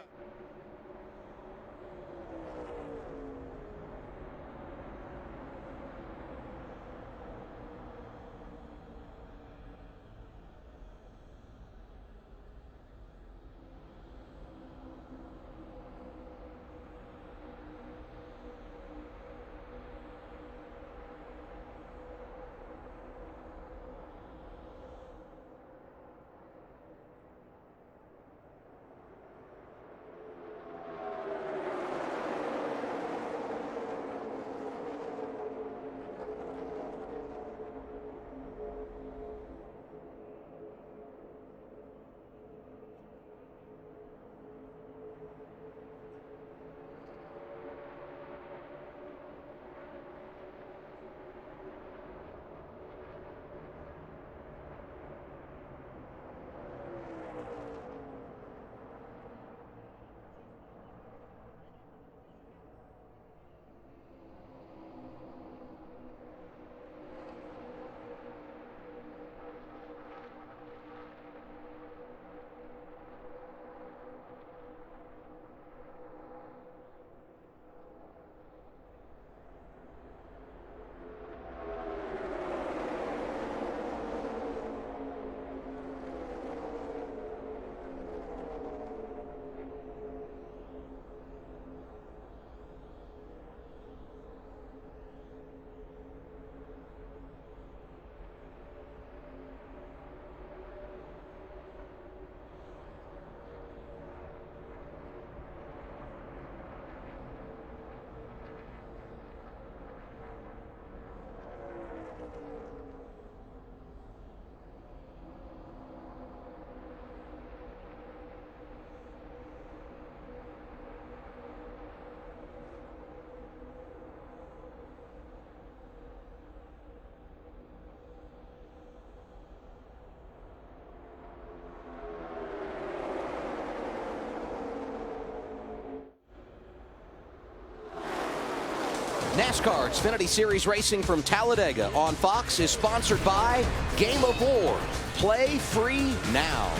NASCAR Xfinity Series racing from Talladega on Fox is sponsored by Game of War. Play free now.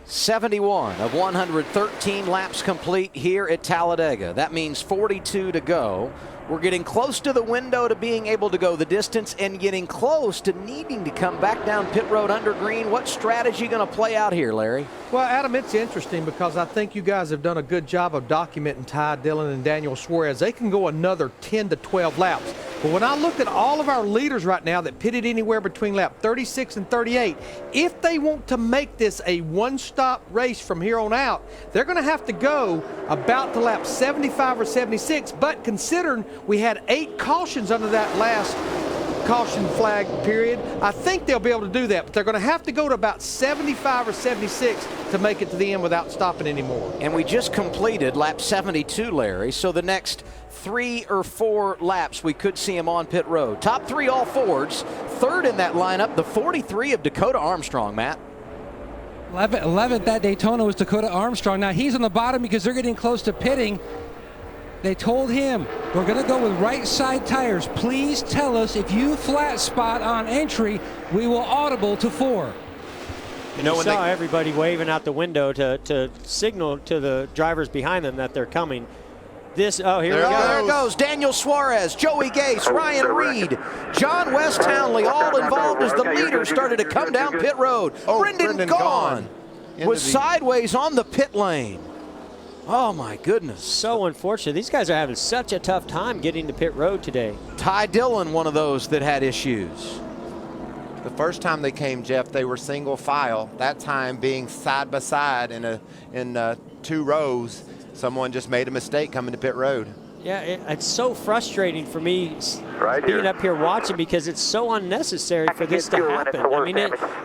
71 of 113 laps complete here at Talladega. That means 42 to go. We're getting close to the window to being able to go the distance and getting close to needing to come back down pit road under green. What strategy going to play out here, Larry? Well, Adam, it's interesting because I think you guys have done a good job of documenting Ty Dillon and Daniel Suarez. They can go another 10 to 12 laps. But when I look at all of our leaders right now that pitted anywhere between lap 36 and 38, if they want to make this a one-stop race from here on out, they're going to have to go about to lap 75 or 76. But considering we had 8 cautions under that last caution flag period, I think they'll be able to do that. But they're going to have to go to about 75 or 76 to make it to the end without stopping anymore. And we just completed lap 72, Larry, so the next 3 or 4 laps we could see him on pit road. Top 3 all Fords. Third in that lineup, the 43 of Dakota Armstrong, Matt. 11th at Daytona was Dakota Armstrong. Now he's on the bottom because they're getting close to pitting. They told him, we're going to go with right side tires. Please tell us if you flat spot on entry, we will audible to 4. You know, saw everybody waving out the window to signal to the drivers behind them that they're coming. Here we go. There it goes. Daniel Suarez, Joey Gase, Ryan Reed, John West Townley, all involved as the leaders started to come down pit road. Brendan Gaughan was sideways on the pit lane. Oh, my goodness. So unfortunate. These guys are having such a tough time getting to pit road today. Ty Dillon, one of those that had issues. The first time they came, Jeff, they were single file. That time being side by side in 2 rows. Someone just made a mistake coming to pit road. Yeah, it's so frustrating for me being up here watching because it's so unnecessary for this to happen. I mean,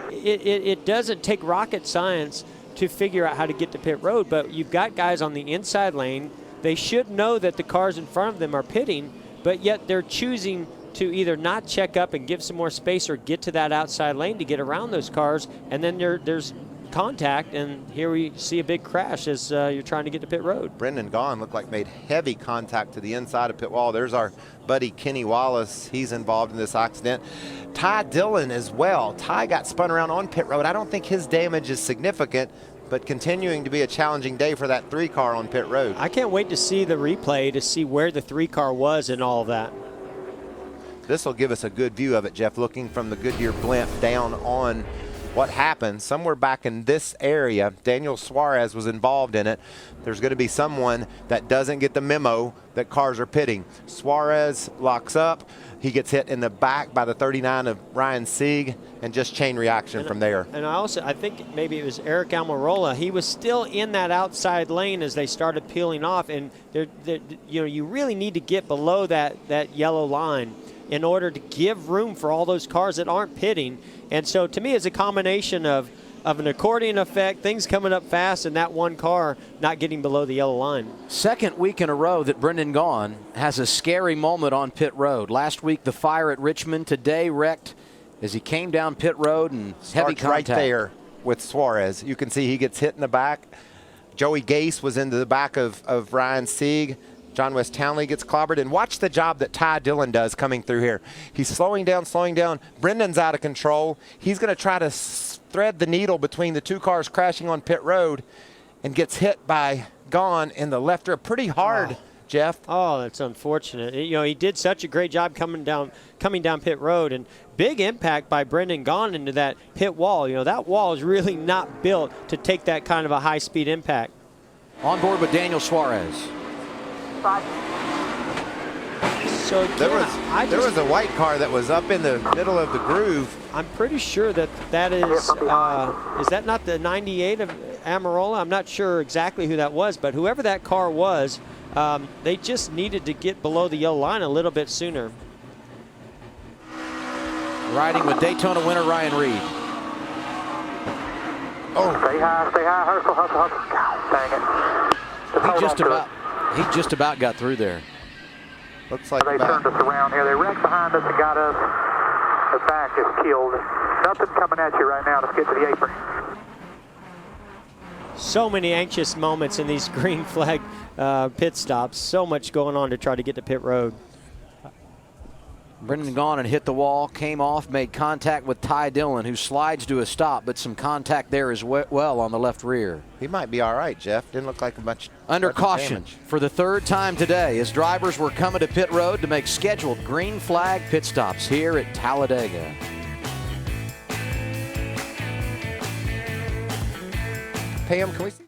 it doesn't take rocket science to figure out how to get to pit road, but you've got guys on the inside lane. They should know that the cars in front of them are pitting, but yet they're choosing to either not check up and give some more space or get to that outside lane to get around those cars, and then there's contact, and here we see a big crash as you're trying to get to pit road. Brendan Gaughan looked like made heavy contact to the inside of pit wall. There's our buddy Kenny Wallace. He's involved in this accident. Ty Dillon as well. Ty got spun around on pit road. I don't think his damage is significant, but continuing to be a challenging day for that 3 car on pit road. I can't wait to see the replay to see where the 3 car was and all of that. This will give us a good view of it, Jeff, looking from the Goodyear blimp down on what happened. Somewhere back in this area, Daniel Suarez was involved in it. There's going to be someone that doesn't get the memo that cars are pitting. Suarez locks up. He gets hit in the back by the 39 of Ryan Sieg, and just chain reaction from there. And I think maybe it was Eric Almirola. He was still in that outside lane as they started peeling off, and you really need to get below that yellow line in order to give room for all those cars that aren't pitting. And so to me, it's a combination of an accordion effect, things coming up fast, and that one car not getting below the yellow line. Second week in a row that Brendan Gaughan has a scary moment on pit road. Last week, the fire at Richmond. Today, wrecked as he came down pit road and heavy contact. Right there with Suarez. You can see he gets hit in the back. Joey Gase was into the back of Ryan Sieg. John West Townley gets clobbered. And watch the job that Ty Dillon does coming through here. He's slowing down. Brendan's out of control. He's going to try to thread the needle between the 2 cars crashing on pit road and gets hit by Gaughan in the left rear pretty hard, Jeff. Oh, that's unfortunate. He did such a great job coming down pit road, and big impact by Brendan Gaughan into that pit wall. That wall is really not built to take that kind of a high-speed impact. On board with Daniel Suarez. So there was a white car that was up in the middle of the groove. I'm pretty sure that is that not the 98 of Almirola? I'm not sure exactly who that was, but whoever that car was, they just needed to get below the yellow line a little bit sooner. Riding with Daytona winner Ryan Reed. Oh, stay high, hustle. Dang it. He just about got through there. Looks like they turned us around here. They wrecked behind us and got us. The back is killed. Nothing coming at you right now. Let's get to the apron. So many anxious moments in these green flag pit stops. So much going on to try to get to pit road. Brennan gone and hit the wall, came off, made contact with Ty Dillon, who slides to a stop, but some contact there as well on the left rear. He might be all right, Jeff. Didn't look like much. Under caution damage. for the third time today as drivers were coming to pit road to make scheduled green flag pit stops here at Talladega. Pam, can we see?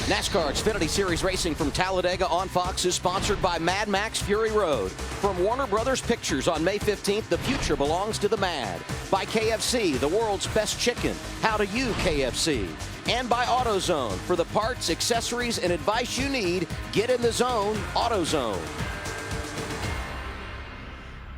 NASCAR Xfinity Series racing from Talladega on Fox is sponsored by Mad Max Fury Road. From Warner Brothers Pictures on May 15th, the future belongs to the Mad. By KFC, the world's best chicken. How do you, KFC? And by AutoZone. For the parts, accessories, and advice you need, get in the zone, AutoZone.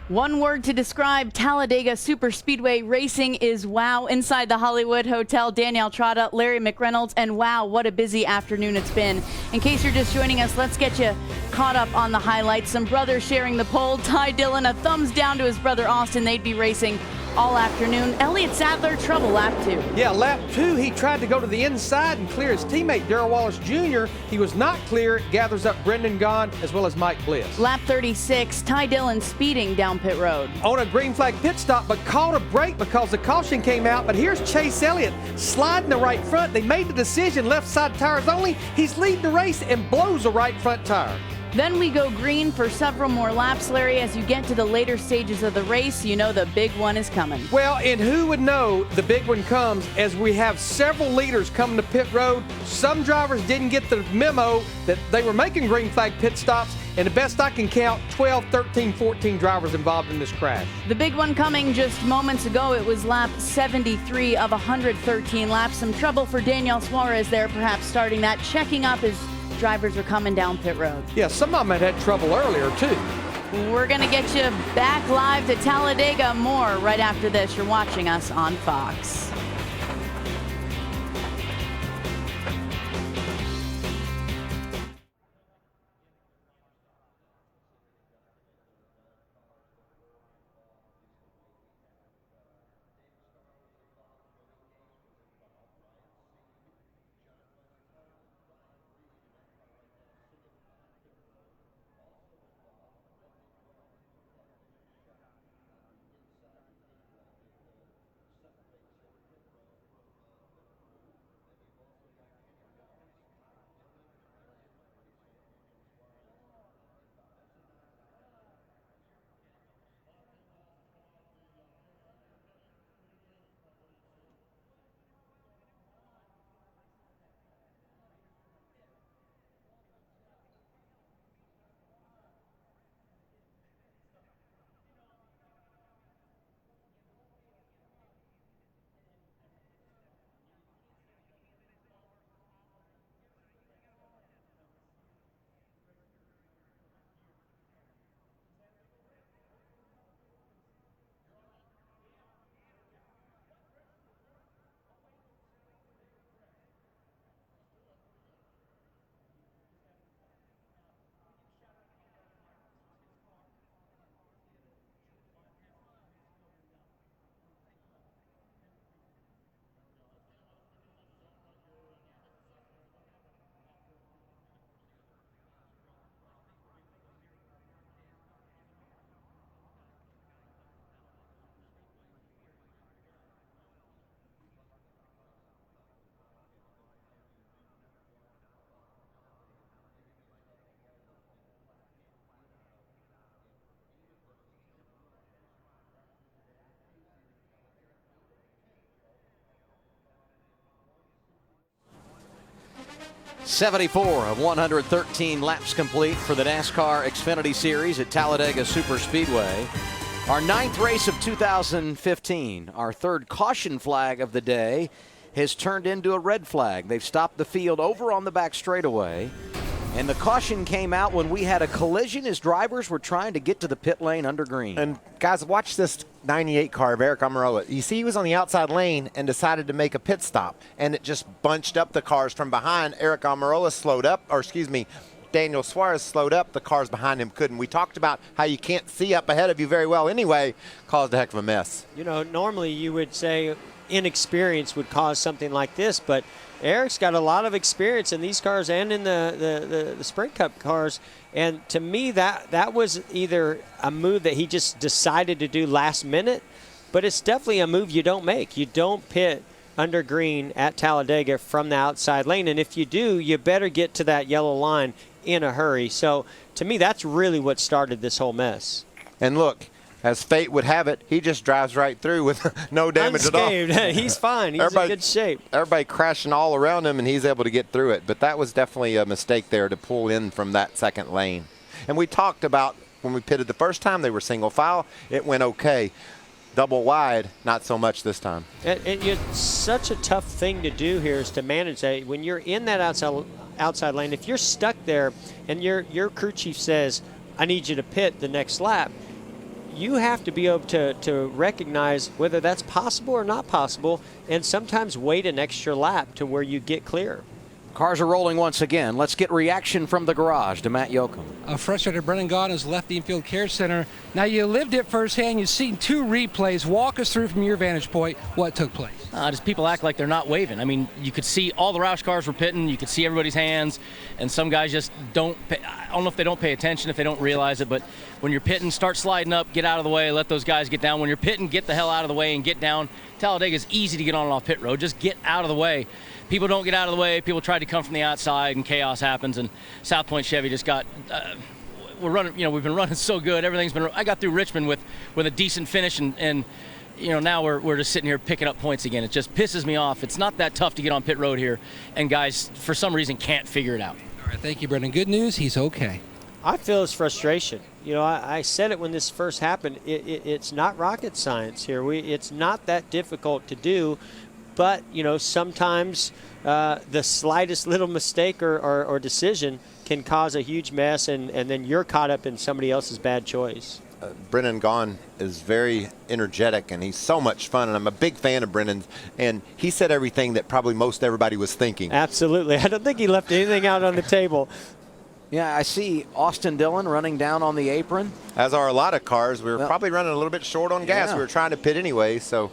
One word to describe Talladega Superspeedway racing is wow. Inside the Hollywood Hotel, Danielle Trotta, Larry McReynolds, and wow, what a busy afternoon it's been. In case you're just joining us, let's get you caught up on the highlights. Some brothers sharing the pole. Ty Dillon, a thumbs down to his brother Austin. They'd be racing all afternoon. Elliott Sadler, trouble lap 2. Yeah, lap 2, he tried to go to the inside and clear his teammate, Darrell Wallace Jr. He was not clear. Gathers up Brennan Gaughan as well as Mike Bliss. Lap 36, Ty Dillon speeding down pit road. On a green flag pit stop, but caught a break because the caution came out. But here's Chase Elliott sliding the right front. They made the decision, left side tires only. He's leading the race and blows the right front tire. Then we go green for several more laps, Larry. As you get to the later stages of the race, you know the big one is coming. Well, and who would know the big one comes as we have several leaders coming to pit road. Some drivers didn't get the memo that they were making green flag pit stops, and the best I can count, 12, 13, 14 drivers involved in this crash. The big one coming just moments ago. It was lap 73 of 113 laps. Some trouble for Daniel Suarez there, perhaps starting that, checking up as drivers are coming down pit road. Yeah, some of them had trouble earlier, too. We're going to get you back live to Talladega. More right after this. You're watching us on Fox. 74 of 113 laps complete for the NASCAR Xfinity Series at Talladega Superspeedway. Our 9th race of 2015, our 3rd caution flag of the day, has turned into a red flag. They've stopped the field over on the back straightaway, and the caution came out when we had a collision as drivers were trying to get to the pit lane under green. And guys, watch this 98 car of Eric Almirola. You see he was on the outside lane and decided to make a pit stop, and it just bunched up the cars from behind. Eric Almirola slowed up, or excuse me, Daniel Suarez slowed up. The cars behind him couldn't. We talked about how you can't see up ahead of you very well anyway. Caused a heck of a mess. You know, normally you would say inexperience would cause something like this, but Eric's got a lot of experience in these cars and in the Sprint Cup cars. And to me, that was either a move that he just decided to do last minute, but it's definitely a move you don't make. You don't pit under green at Talladega from the outside lane. And if you do, you better get to that yellow line in a hurry. So to me, that's really what started this whole mess. And look, as fate would have it, he just drives right through with no damage unscathed. at all. He's fine. He's in good shape. Everybody crashing all around him, and he's able to get through it. But that was definitely a mistake there to pull in from that second lane. And we talked about when we pitted the first time, they were single file. It went okay. Double wide, not so much this time. And it's such a tough thing to do here is to manage that. When you're in that outside lane, if you're stuck there and your crew chief says, I need you to pit the next lap, you have to be able to recognize whether that's possible or not possible, and sometimes wait an extra lap to where you get clear. Cars are rolling once again. Let's get reaction from the garage to Matt Yoakum. A frustrated Brennan Gaughan has left the infield care center. Now, you lived it firsthand. You've seen 2 replays. Walk us through from your vantage point what took place. Just people act like they're not waving. I mean, you could see all the Roush cars were pitting. You could see everybody's hands, and some guys just don't pay. I don't know if they don't pay attention, if they don't realize it, but when you're pitting, start sliding up, get out of the way, let those guys get down. When you're pitting, get the hell out of the way and get down. Talladega is easy to get on and off pit road. Just get out of the way. People don't get out of the way. People try to come from the outside, and chaos happens. And South Point Chevy just got. We're running. You know, we've been running so good. Everything's been. I got through Richmond with a decent finish, and you know, now we're just sitting here picking up points again. It just pisses me off. It's not that tough to get on pit road here, and guys, for some reason, can't figure it out. All right, thank you, Brendan. Good news. He's okay. I feel his frustration. You know, I said it when this first happened. It's not rocket science here. It's not that difficult to do. But, you know, sometimes the slightest little mistake or decision can cause a huge mess, and then you're caught up in somebody else's bad choice. Brennan Gaughan is very energetic, and he's so much fun, and I'm a big fan of Brennan's, and he said everything that probably most everybody was thinking. Absolutely. I don't think he left anything out on the table. Yeah, I see Austin Dillon running down on the apron. As are a lot of cars. We were probably running a little bit short on gas. Yeah. We were trying to pit anyway, so.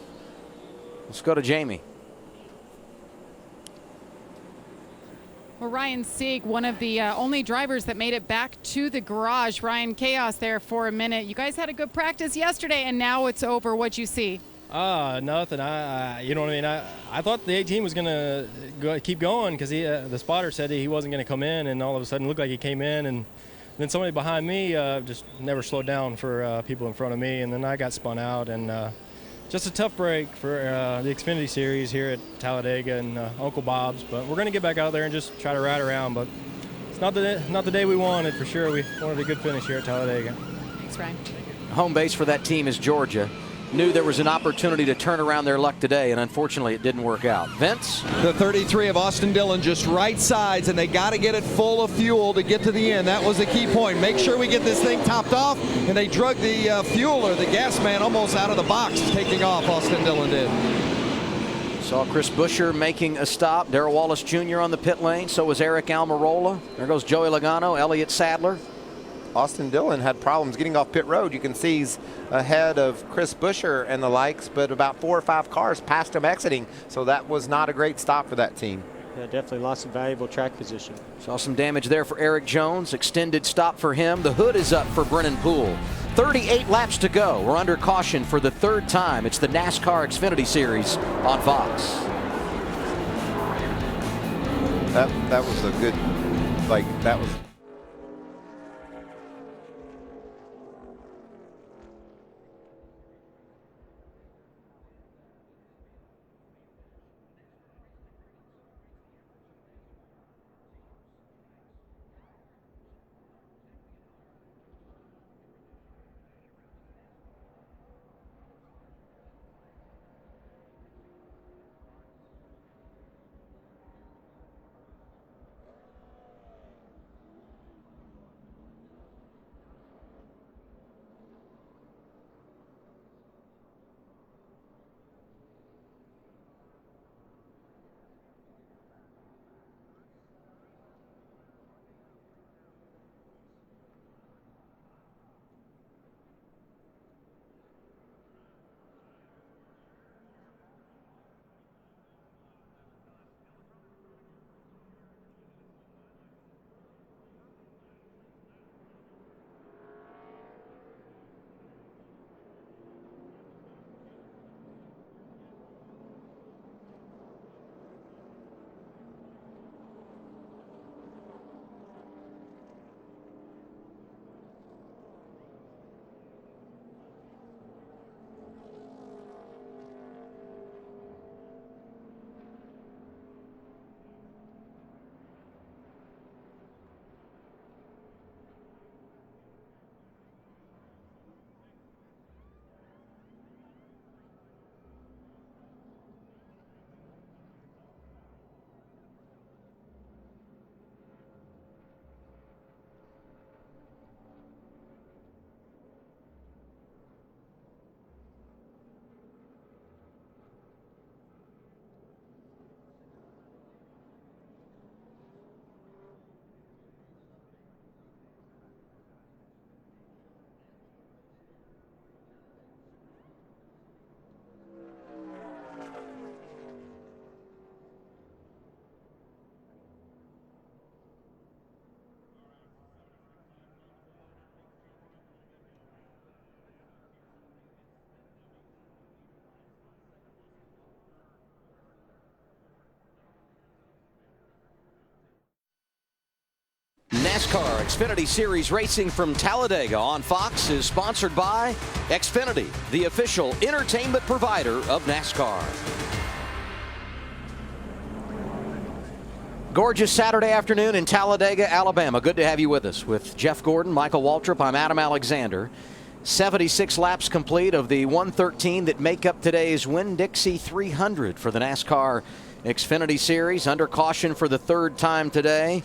Let's go to Jamie. Well, Ryan Sieg, one of the only drivers that made it back to the garage. Ryan, chaos there for a minute. You guys had a good practice yesterday, and now it's over. What'd you see? Nothing. You know what I mean? I thought the 18 was going to keep going because the spotter said he wasn't going to come in, and all of a sudden it looked like he came in, and then somebody behind me just never slowed down for people in front of me, and then I got spun out, and just a tough break for the Xfinity Series here at Talladega and Uncle Bob's, but we're going to get back out there and just try to ride around, but it's not the day we wanted for sure. We wanted a good finish here at Talladega. Thanks, Ryan. Home base for that team is Georgia. Knew there was an opportunity to turn around their luck today, and unfortunately it didn't work out. Vince? The 33 of Austin Dillon just right sides, and they got to get it full of fuel to get to the end. That was the key point. Make sure we get this thing topped off, and they drug the fuel or the gas man almost out of the box, taking off. Austin Dillon did. Saw Chris Buescher making a stop. Darrell Wallace Jr. on the pit lane. So was Eric Almirola. There goes Joey Logano, Elliott Sadler. Austin Dillon had problems getting off pit road. You can see he's ahead of Chris Buescher and the likes, but about 4 or 5 cars past him exiting. So that was not a great stop for that team. Yeah, definitely lost some valuable track position. Saw some damage there for Eric Jones. Extended stop for him. The hood is up for Brennan Poole. 38 laps to go. We're under caution for the 3rd time. It's the NASCAR Xfinity Series on Fox. That was a good, that was. NASCAR Xfinity Series racing from Talladega on Fox is sponsored by Xfinity, the official entertainment provider of NASCAR. Gorgeous Saturday afternoon in Talladega, Alabama. Good to have you with us. With Jeff Gordon, Michael Waltrip, I'm Adam Alexander. 76 laps complete of the 113 that make up today's Winn-Dixie 300 for the NASCAR Xfinity Series. Under caution for the third time today.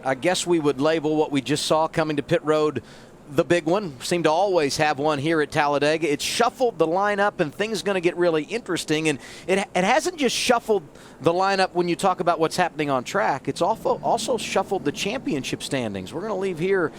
I guess we would label what we just saw coming to pit road the big one. Seem to always have one here at Talladega. It shuffled the lineup, and things going to get really interesting. And it hasn't just shuffled the lineup when you talk about what's happening on track. It's also shuffled the championship standings. We're going to leave here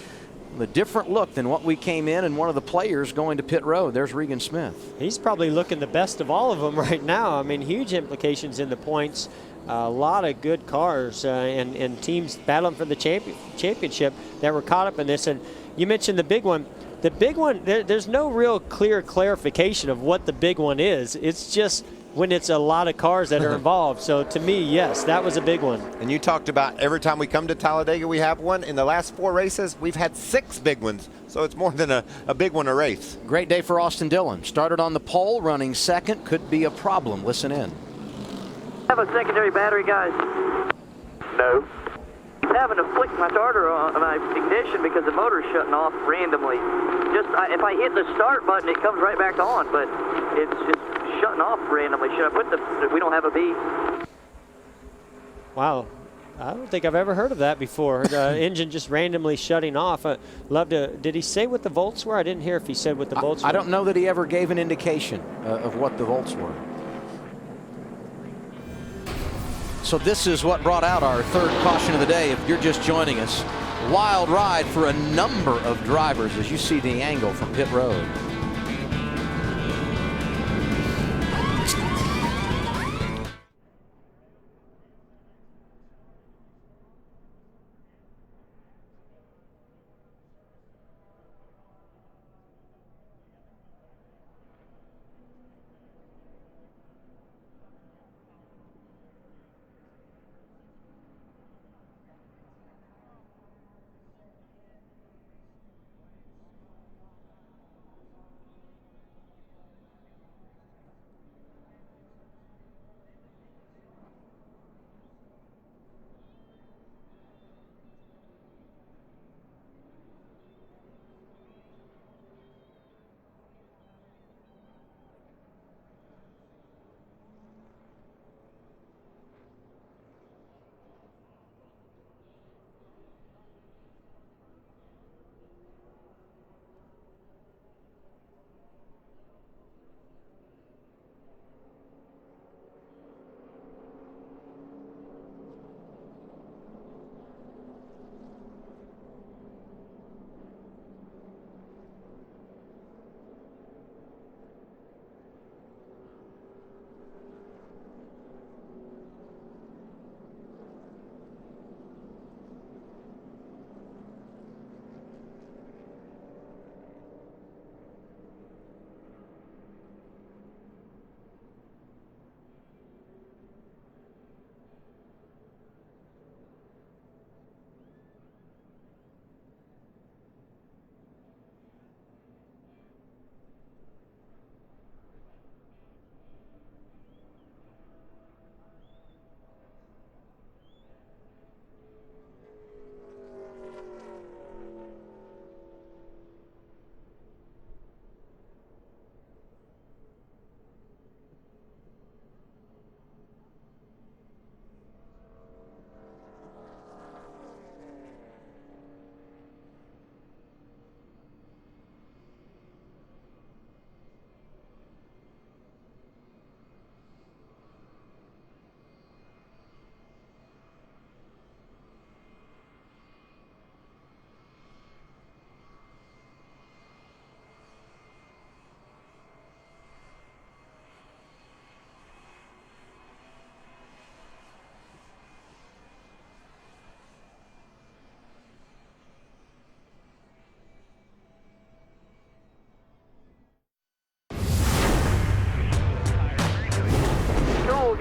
a different look than what we came in, and one of the players going to pit road. There's Regan Smith. He's probably looking the best of all of them right now. I mean, huge implications in the points. A lot of good cars and teams battling for the championship that were caught up in this. And you mentioned the big one. The big one, there's no real clear clarification of what the big one is. It's just when it's a lot of cars that are involved. So to me, yes, that was a big one. And you talked about every time we come to Talladega, we have one. In the last 4 races, we've had 6 big ones. So it's more than a big one a race. Great day for Austin Dillon. Started on the pole, running second. Could be a problem. Listen in. Have a secondary battery, guys? No. He's having to flick my starter on my ignition because the motor's shutting off randomly. If I hit the start button, it comes right back on, but it's just shutting off randomly. Should I put we don't have a B? Wow. I don't think I've ever heard of that before. The engine just randomly shutting off. Did he say what the volts were? I didn't hear if he said what the volts were. I don't know that he ever gave an indication of what the volts were. So this is what brought out our third caution of the day. If you're just joining us, wild ride for a number of drivers as you see the angle from pit road.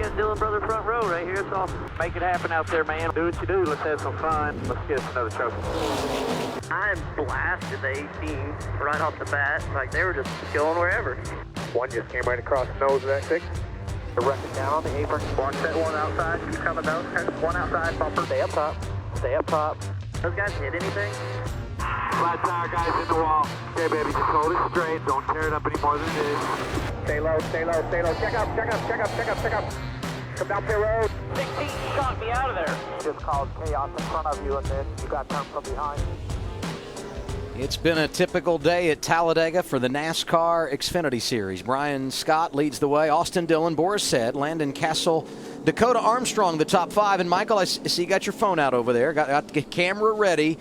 Talladega, Dillon Brother front row right here. It's awesome. Make it happen out there, man. Do what you do. Let's have some fun. Let's get us another trophy. I blasted the 18 right off the bat. Like, they were just going wherever. One just came right across the nose of that 6. The wreck down on the apron. Watch that one outside. Keep coming, though. One outside, bumper. Stay up top. Stay up top. Those guys hit anything? Flat tire, guys, in the wall. Okay, baby, just hold it straight. Don't tear it up any more than it is. Stay low, stay low, stay low. Check up, check up, check up, check up, check up. Come down pit road. 16 shot me out of there. Just caused chaos in front of you, and then you got turned from behind. It's been a typical day at Talladega for the NASCAR Xfinity Series. Brian Scott leads the way. Austin Dillon, Boris Said, Landon Castle, Dakota Armstrong, the top 5. And Michael, I see you got your phone out over there. Got the camera ready.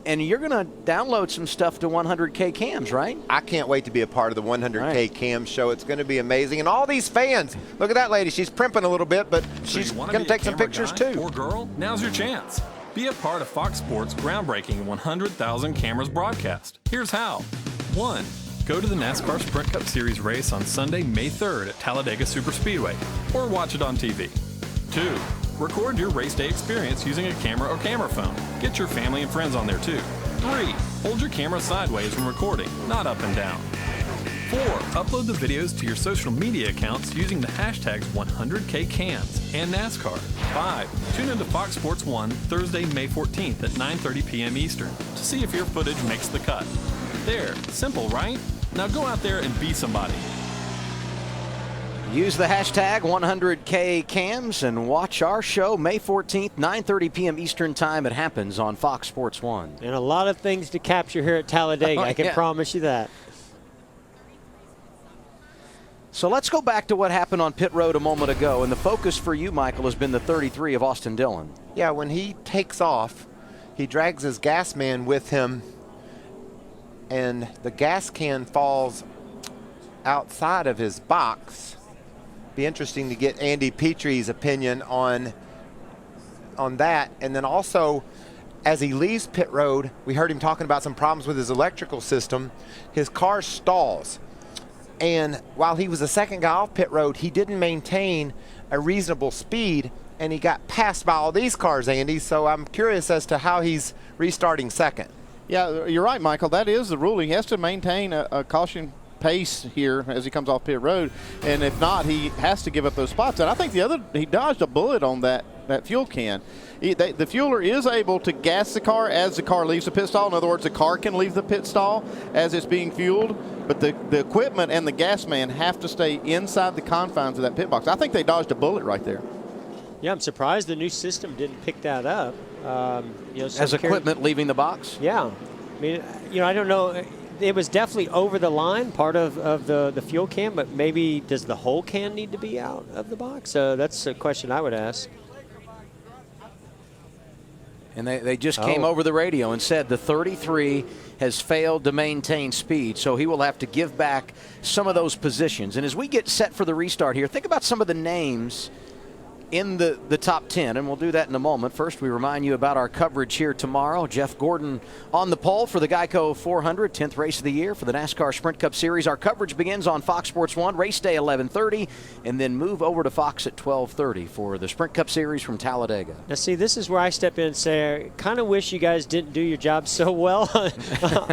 And you're going to download some stuff to 100K Cams, right? I can't wait to be a part of the 100K Cam show. It's going to be amazing. And all these fans, look at that lady. She's primping a little bit, but she's going to take some pictures too. Or girl, now's your chance. Be a part of Fox Sports' groundbreaking 100,000 cameras broadcast. Here's how. 1. Go to the NASCAR Sprint Cup Series race on Sunday, May 3rd at Talladega Superspeedway, or watch it on TV. 2. Record your race day experience using a camera or camera phone. Get your family and friends on there too. 3. Hold your camera sideways when recording, not up and down. 4. Upload the videos to your social media accounts using the hashtags 100KCams and NASCAR. 5. Tune into Fox Sports 1 Thursday, May 14th at 9:30 p.m. Eastern to see if your footage makes the cut. There, simple, right? Now go out there and be somebody. Use the hashtag 100KCams and watch our show May 14th, 9:30 p.m. Eastern Time. It happens on Fox Sports 1. And a lot of things to capture here at Talladega, I can promise you that. So let's go back to what happened on pit road a moment ago. And the focus for you, Michael, has been the 33 of Austin Dillon. Yeah, when he takes off, he drags his gas man with him, and the gas can falls outside of his box. Be interesting to get Andy Petrie's opinion on that. And then also, as he leaves pit road, we heard him talking about some problems with his electrical system. His car stalls. And while he was the second guy off pit road, he didn't maintain a reasonable speed, and he got passed by all these cars, Andy. So I'm curious as to how he's restarting second. Yeah, you're right, Michael. That is the rule. He has to maintain a caution pace here as he comes off pit road, and if not, he has to give up those spots. And I think he dodged a bullet on that fuel can. The fueler is able to gas the car as the car leaves the pit stall. In other words, the car can leave the pit stall as it's being fueled, but the equipment and the gas man have to stay inside the confines of that pit box. I think they dodged a bullet right there. Yeah, I'm surprised the new system didn't pick that up. As equipment leaving the box? Yeah. I mean, I don't know. It was definitely over the line, part of the fuel can, but maybe does the whole can need to be out of the box? That's a question I would ask. And they just came over the radio and said the 33 has failed to maintain speed, so he will have to give back some of those positions. And as we get set for the restart here, think about some of the names in the top 10, and we'll do that in a moment. First, we remind you about our coverage here tomorrow. Jeff Gordon on the pole for the Geico 400, 10th race of the year for the NASCAR Sprint Cup Series. Our coverage begins on Fox Sports 1, race day 11:30, and then move over to Fox at 12:30 for the Sprint Cup Series from Talladega. Now, see, this is where I step in and say, I kind of wish you guys didn't do your job so well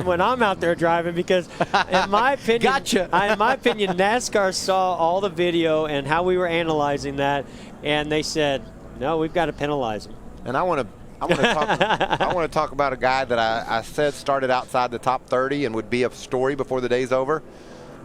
when I'm out there driving, because in my opinion, in my opinion, NASCAR saw all the video and how we were analyzing that, and they said, no, we've got to penalize them. And I want to talk about a guy that I said started outside the top 30 and would be a story before the day's over.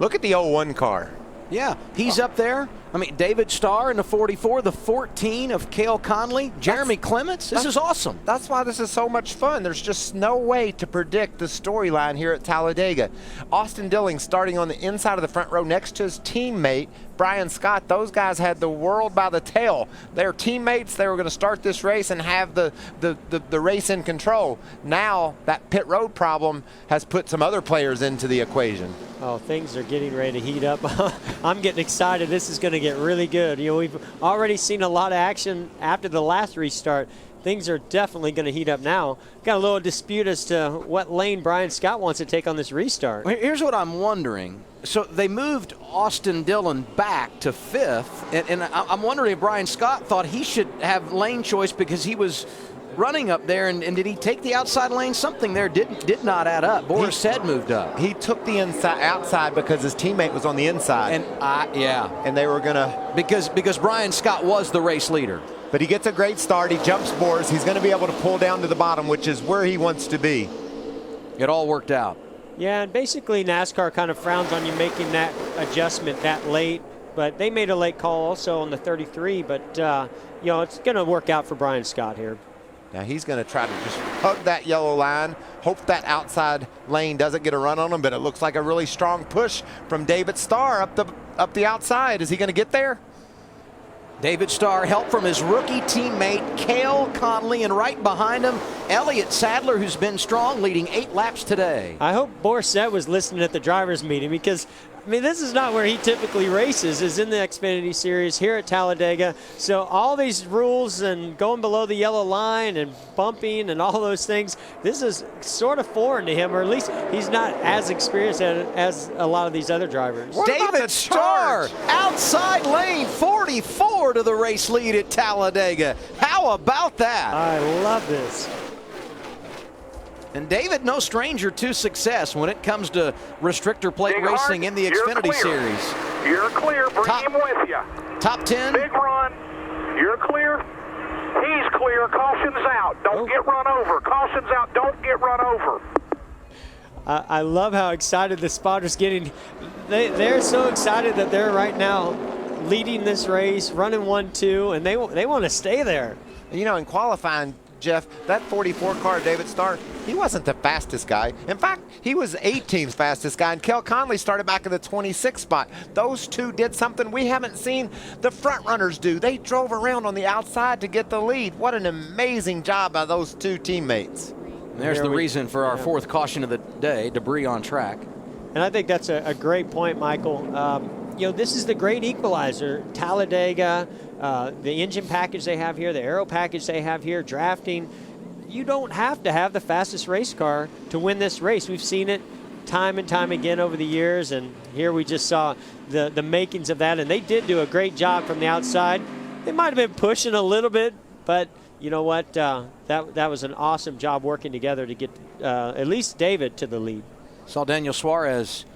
Look at the 01 car. Yeah, he's up there. I mean, David Starr in the 44, the 14 of Cale Conley, Jeremy Clements. This is awesome. That's why this is so much fun. There's just no way to predict the storyline here at Talladega. Austin Dillon starting on the inside of the front row next to his teammate, Brian Scott. Those guys had the world by the tail. They're teammates. They were going to start this race and have the race in control. Now that pit road problem has put some other players into the equation. Oh, things are getting ready to heat up. I'm getting excited. This is going to get really good. We've already seen a lot of action after the last restart. things are definitely going to heat up now. Got a little dispute as to what lane Brian Scott wants to take on this restart. Well, here's what I'm wondering. So they moved Austin Dillon back to 5th, and I'm wondering if Brian Scott thought he should have lane choice because he was running up there, and did he take the outside lane? Something there did not add up. Boris said moved up. He took the outside because his teammate was on the inside. And and they were gonna because Brian Scott was the race leader. But he gets a great start. He jumps Boris. He's going to be able to pull down to the bottom, which is where he wants to be. It all worked out. Yeah, and basically NASCAR kind of frowns on you making that adjustment that late. But they made a late call also on the 33. But, you know, it's going to work out for Brian Scott here. Now he's going to try to just hug that yellow line, hope that outside lane doesn't get a run on him, but it looks like a really strong push from David Starr up the outside. Is he going to get there? David Starr, help from his rookie teammate, Cale Conley, and right behind him, Elliott Sadler, who's been strong, leading 8 laps today. I hope Borsett was listening at the drivers' meeting because, I mean, this is not where he typically races, is in the Xfinity Series here at Talladega. So all these rules and going below the yellow line and bumping and all those things, this is sort of foreign to him, or at least he's not as experienced as a lot of these other drivers. David Starr, outside lane 44 to the race lead at Talladega. How about that? I love this. And David, no stranger to success when it comes to restrictor plate racing in the Xfinity Series. You're clear. Bring him with you. Top 10. Big run. You're clear. He's clear. Caution's out. Don't get run over. Caution's out. Don't get run over. I love how excited the spotter's getting. They're so excited that they're right now leading this race, running 1-2, and they want to stay there. You know, in qualifying, Jeff, that 44 car, David Starr, he wasn't the fastest guy. In fact, he was 18's fastest guy, and Cale Conley started back in the 26th spot. Those two did something we haven't seen the front runners do. They drove around on the outside to get the lead. What an amazing job by those two teammates. And there's the reason for our 4th caution of the day, debris on track. And I think that's a great point, Michael. You know, this is the great equalizer. Talladega, the engine package they have here, the aero package they have here, drafting. You don't have to have the fastest race car to win this race. We've seen it time and time again over the years, and here we just saw the makings of that, and they did do a great job from the outside. They might have been pushing a little bit, but you know what? That was an awesome job working together to get at least David to the lead. Saw Daniel Suarez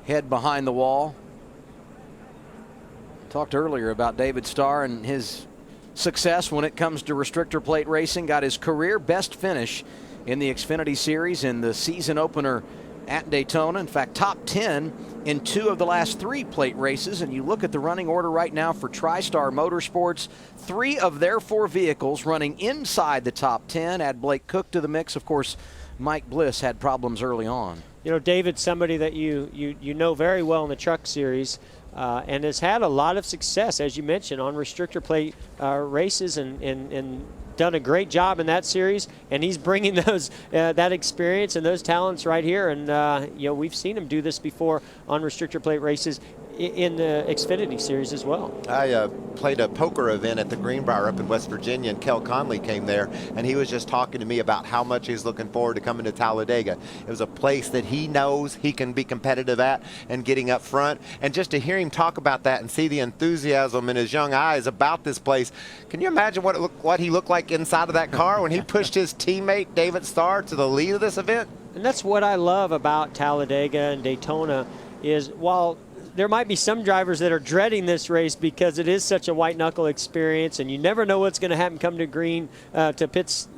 head behind the wall. Talked earlier about David Starr and his success when it comes to restrictor plate racing. Got his career best finish in the Xfinity Series in the season opener at Daytona. In fact, top 10 in 2 of the last 3 plate races. And you look at the running order right now for TriStar Motorsports, 3 of their 4 vehicles running inside the top 10. Add Blake Cook to the mix. Of course, Mike Bliss had problems early on. You know, David's somebody that you know very well in the truck series. And has had a lot of success, as you mentioned, on restrictor plate races and done a great job in that series. And he's bringing those that experience and those talents right here. And, you know, we've seen him do this before on restrictor plate races in the Xfinity Series as well. I played a poker event at the Greenbrier up in West Virginia, and Cale Conley came there, and he was just talking to me about how much he's looking forward to coming to Talladega. It was a place that he knows he can be competitive at and getting up front. And just to hear him talk about that and see the enthusiasm in his young eyes about this place, can you imagine what he looked like inside of that car when he pushed his teammate David Starr to the lead of this event? And that's what I love about Talladega and Daytona is while there might be some drivers that are dreading this race because it is such a white knuckle experience, and you never know what's going to happen come to green to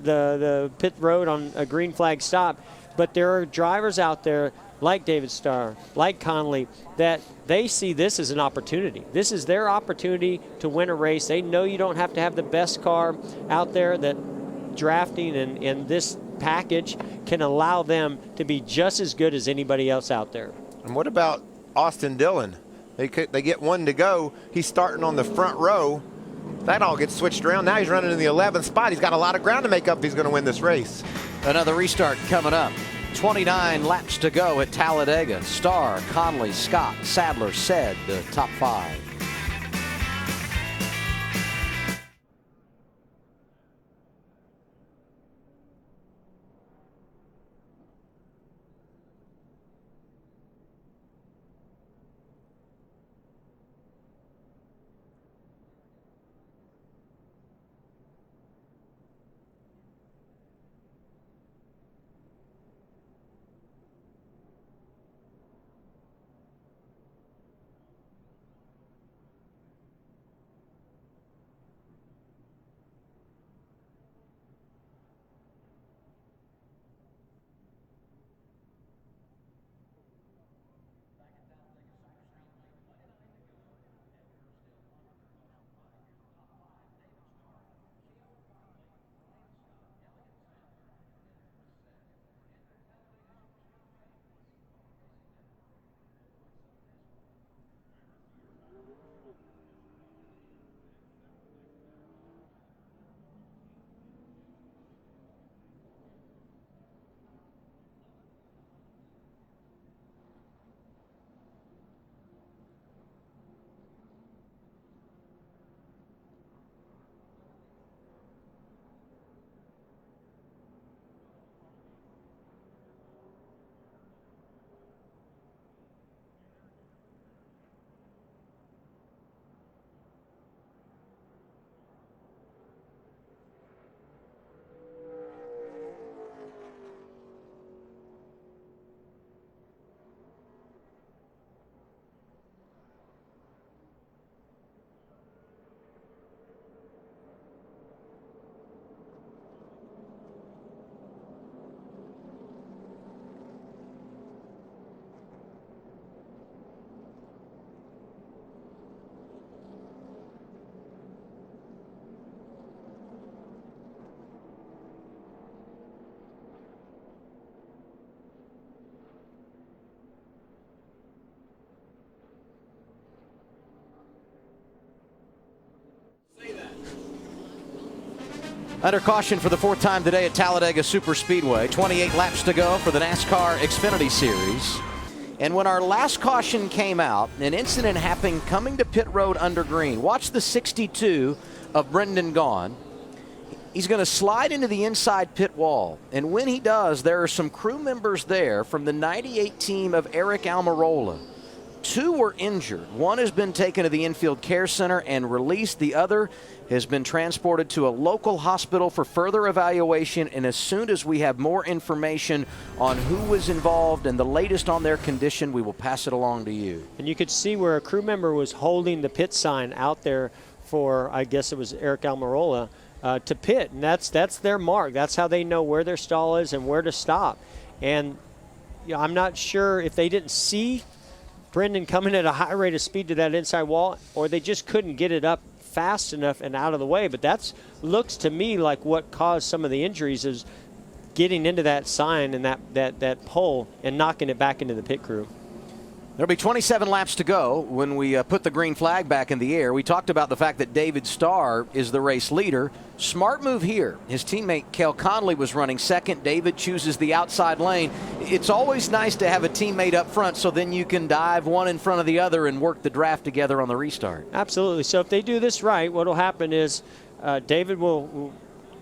the pit road on a green flag stop. But there are drivers out there like David Starr, like Conley, that they see this as an opportunity. This is their opportunity to win a race. They know you don't have to have the best car out there, that drafting and this package can allow them to be just as good as anybody else out there. And what about Austin Dillon? They get one to go. He's starting on the front row. That all gets switched around. Now he's running in the 11th spot. He's got a lot of ground to make up if he's going to win this race. Another restart coming up. 29 laps to go at Talladega. Starr, Conley, Scott, Sadler, said the top 5. Under caution for the 4th time today at Talladega Superspeedway. 28 laps to go for the NASCAR Xfinity Series. And when our last caution came out, an incident happened coming to pit road under green. Watch the 62 of Brennan gone. He's going to slide into the inside pit wall. And when he does, there are some crew members there from the 98 team of Eric Almirola. 2 were injured. 1 has been taken to the infield care center and released. The other has been transported to a local hospital for further evaluation. And as soon as we have more information on who was involved and the latest on their condition, we will pass it along to you. And you could see where a crew member was holding the pit sign out there for, I guess it was Eric Almirola, to pit. And that's their mark. That's how they know where their stall is and where to stop. And you know, I'm not sure if they didn't see Brennan coming at a high rate of speed to that inside wall, or they just couldn't get it up fast enough and out of the way. But that looks to me like what caused some of the injuries is getting into that sign and that pole and knocking it back into the pit crew. There'll be 27 laps to go when we put the green flag back in the air. We talked about the fact that David Starr is the race leader. Smart move here. His teammate Cale Conley was running second. David chooses the outside lane. It's always nice to have a teammate up front so then you can dive one in front of the other and work the draft together on the restart. Absolutely. So if they do this right, what will happen is David will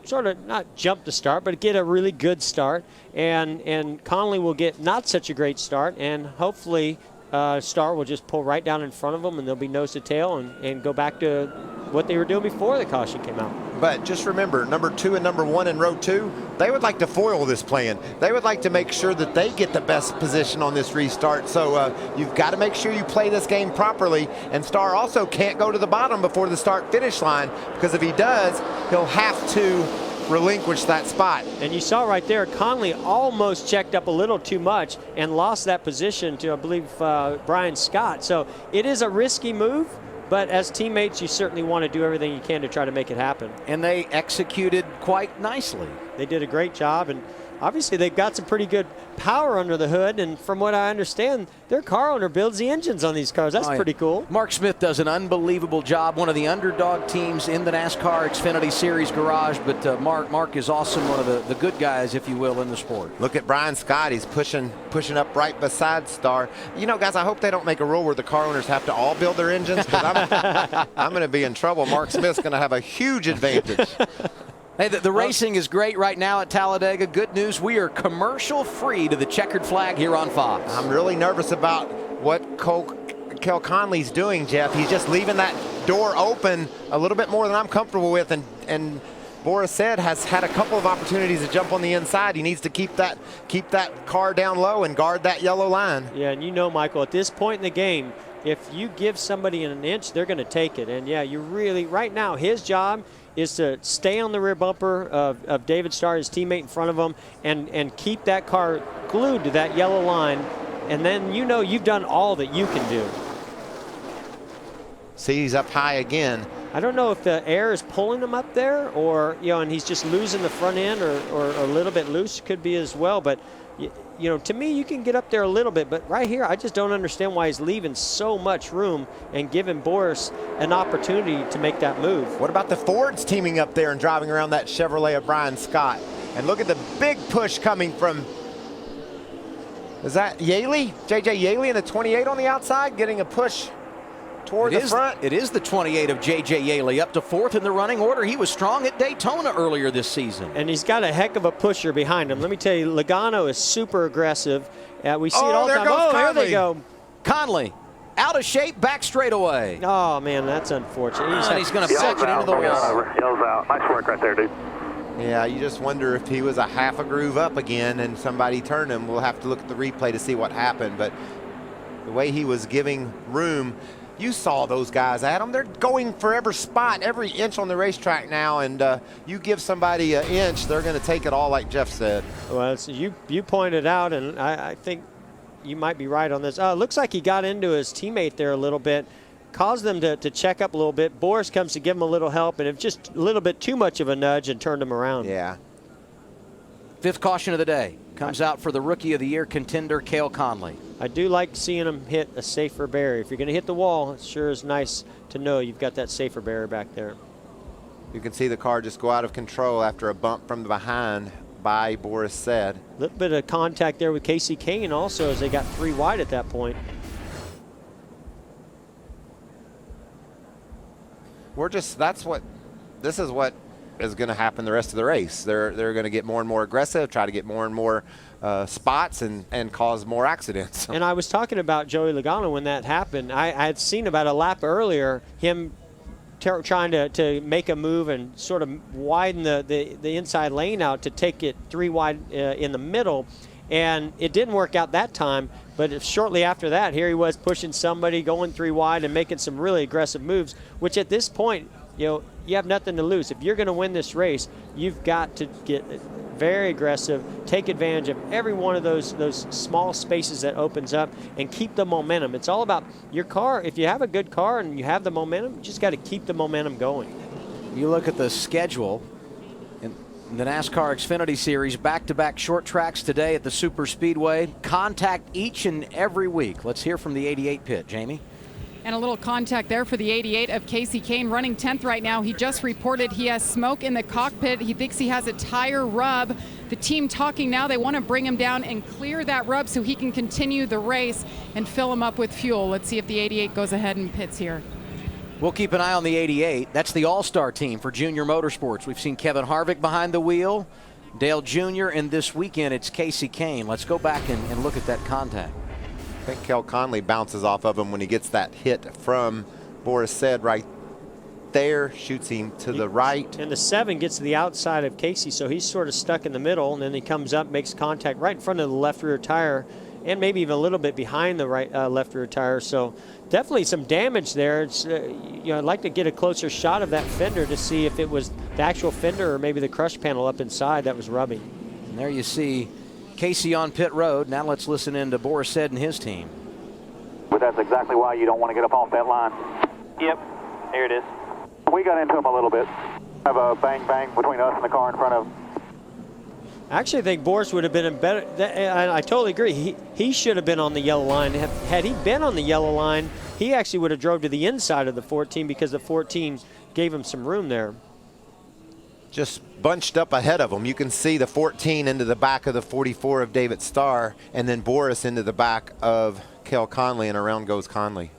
sort of not jump the start, but get a really good start. And Conley will get not such a great start, and hopefully Starr will just pull right down in front of them, and they'll be nose to tail and go back to what they were doing before the caution came out. But just remember, number 2 and number 1 in row 2, they would like to foil this plan. They would like to make sure that they get the best position on this restart. So you've got to make sure you play this game properly. And Starr also can't go to the bottom before the start-finish line, because if he does, he'll have to relinquish that spot. And you saw right there, Conley almost checked up a little too much and lost that position to, I believe, Brian Scott. So it is a risky move, but as teammates, you certainly want to do everything you can to try to make it happen. And they executed quite nicely. They did a great job, and obviously they've got some pretty good power under the hood, and from what I understand, their car owner builds the engines on these cars. That's pretty cool. Mark Smith does an unbelievable job, one of the underdog teams in the NASCAR Xfinity Series garage, but Mark is awesome, one of the good guys, if you will, in the sport. Look at Brian Scott. He's pushing up right beside Starr. You know, guys, I hope they don't make a rule where the car owners have to all build their engines, because I'm going to be in trouble. Mark Smith's going to have a huge advantage. Hey, the racing is great right now at Talladega. Good news, we are commercial-free to the checkered flag here on Fox. I'm really nervous about what Cale Conley's doing, Jeff. He's just leaving that door open a little bit more than I'm comfortable with, and Boris said has had a couple of opportunities to jump on the inside. He needs to keep that car down low and guard that yellow line. Yeah, and you know, Michael, at this point in the game, if you give somebody an inch, they're going to take it. And yeah, you really, right now, his job is to stay on the rear bumper of David Starr, his teammate in front of him, and keep that car glued to that yellow line. And then you know you've done all that you can do. See, he's up high again. I don't know if the air is pulling him up there, or, you know, and he's just losing the front end, or a little bit loose could be as well. But, you know, to me, you can get up there a little bit, but right here, I just don't understand why he's leaving so much room and giving Boris an opportunity to make that move. What about the Fords teaming up there and driving around that Chevrolet of Brian Scott? And look at the big push coming from, is that Yaley? J.J. Yaley in the 28 on the outside, getting a push toward the front. It is the 28 of J.J. Yaley, up to 4th in the running order. He was strong at Daytona earlier this season. And he's got a heck of a pusher behind him. Let me tell you, Logano is super aggressive. We see it all the time. Oh, there they go. Conley, out of shape, back straight away. Oh, man, that's unfortunate. He's going to suck it into the wall. Yells out. Nice work right there, dude. Yeah, you just wonder if he was a half a groove up again and somebody turned him. We'll have to look at the replay to see what happened. But the way he was giving room, you saw those guys, Adam. They're going for every spot, every inch on the racetrack now, and you give somebody an inch, they're going to take it all, like Jeff said. Well, so you pointed out, and I think you might be right on this. Looks like he got into his teammate there a little bit, caused them to check up a little bit. Boris comes to give him a little help, and it's just a little bit too much of a nudge and turned him around. Yeah. 5th caution of the day comes out for the Rookie of the Year contender, Cale Conley. I do like seeing him hit a safer barrier. If you're going to hit the wall, it sure is nice to know you've got that safer barrier back there. You can see the car just go out of control after a bump from behind by Boris Said. A little bit of contact there with Casey Kane also, as they got 3 wide at that point. This is what is going to happen the rest of the race. They're going to get more and more aggressive, try to get more and more spots and cause more accidents. And I was talking about Joey Logano when that happened. I had seen about a lap earlier him trying to make a move and sort of widen the inside lane out to take it 3 wide in the middle. And it didn't work out that time, but shortly after that, here he was pushing somebody, going 3 wide and making some really aggressive moves, which at this point, you have nothing to lose. If you're going to win this race, you've got to get very aggressive, take advantage of every one of those small spaces that opens up, and keep the momentum. It's all about your car. If you have a good car and you have the momentum, you just got to keep the momentum going. You look at the schedule in the NASCAR Xfinity Series, back-to-back short tracks today at the Super Speedway. Contact each and every week. Let's hear from the 88 pit. Jamie? And a little contact there for the 88 of Casey Kane, running 10th right now. He just reported he has smoke in the cockpit. He thinks he has a tire rub. The team talking now. They want to bring him down and clear that rub so he can continue the race and fill him up with fuel. Let's see if the 88 goes ahead and pits here. We'll keep an eye on the 88. That's the all-star team for Junior Motorsports. We've seen Kevin Harvick behind the wheel, Dale Jr., and this weekend it's Casey Kane. Let's go back and look at that contact. I think Kel Conley bounces off of him when he gets that hit from Boris Said right there, shoots him to the right. And the 7 gets to the outside of Casey, so he's sort of stuck in the middle, and then he comes up, makes contact right in front of the left rear tire, and maybe even a little bit behind the right left rear tire. So definitely some damage there. It's I'd like to get a closer shot of that fender to see if it was the actual fender or maybe the crush panel up inside that was rubbing. And there you see Casey on pit road. Now let's listen in to Boris Said and his team. But that's exactly why you don't want to get up off that line. Yep, here it is. We got into him a little bit. Have a bang between us and the car in front of him. Actually, I think Boris would have been better. I totally agree. He should have been on the yellow line. Had he been on the yellow line, he actually would have drove to the inside of the 14 because the 14 gave him some room there. Just bunched up ahead of him. You can see the 14 into the back of the 44 of David Starr, and then Boris into the back of Kel Conley, and around goes Conley.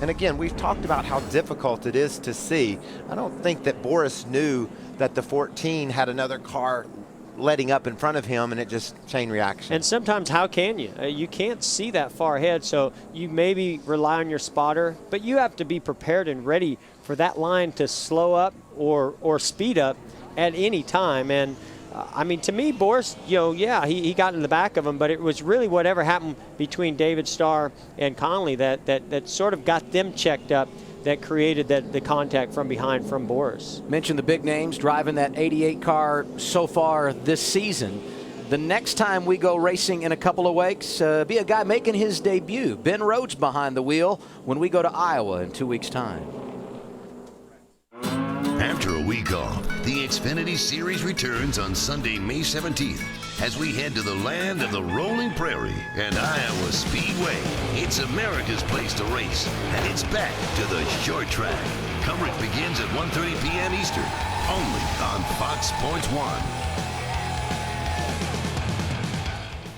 And again, we've talked about how difficult it is to see. I don't think that Boris knew that the 14 had another car letting up in front of him, and it just chain reaction. And sometimes, how can you? You can't see that far ahead, so you maybe rely on your spotter, but you have to be prepared and ready for that line to slow up or speed up at any time. And I mean, to me, Boris, he got in the back of him, but it was really whatever happened between David Starr and Conley that sort of got them checked up, that created the contact from behind from Boris. Mentioned the big names driving that 88 car so far this season. The next time we go racing in a couple of weeks, be a guy making his debut. Ben Rhodes behind the wheel when we go to Iowa in 2 weeks' time. After a week off, the Xfinity Series returns on Sunday, May 17th, as we head to the land of the rolling prairie and Iowa Speedway. It's America's place to race, and it's back to the short track. Coverage begins at 1:30 p.m. Eastern, only on Fox Sports 1.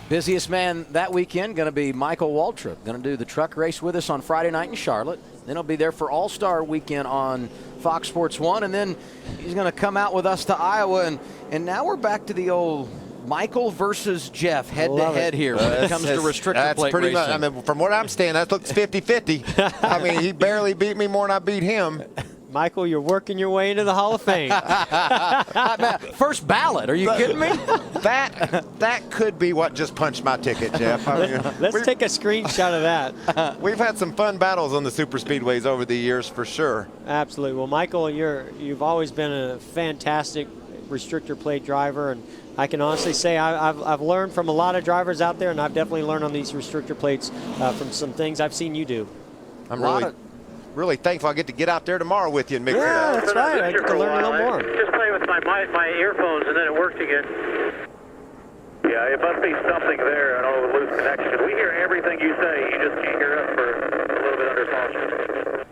Busiest man that weekend going to be Michael Waltrip. Going to do the truck race with us on Friday night in Charlotte. Then he'll be there for All-Star Weekend on Fox Sports 1. And then he's going to come out with us to Iowa. And now we're back to the old Michael versus Jeff head-to-head here when it comes to restrictor plate pretty racing. Much, I mean, from where I'm standing, that looks 50-50. I mean, he barely beat me more than I beat him. Michael, you're working your way into the Hall of Fame. First ballot. Are you kidding me? That could be what just punched my ticket, Jeff. I mean, Let's take a screenshot of that. We've had some fun battles on the super speedways over the years, for sure. Absolutely. Well, Michael, you've always been a fantastic restrictor plate driver, and I can honestly say I've learned from a lot of drivers out there, and I've definitely learned on these restrictor plates from some things I've seen you do. I'm really thankful I get to get out there tomorrow with you and mix it up. Yeah, that's right. I get to learn a little more. Just play with my earphones, and then it worked again. Yeah, it must be something there, and all the loose connection. We hear everything you say. You just can't hear us for a little bit under caution.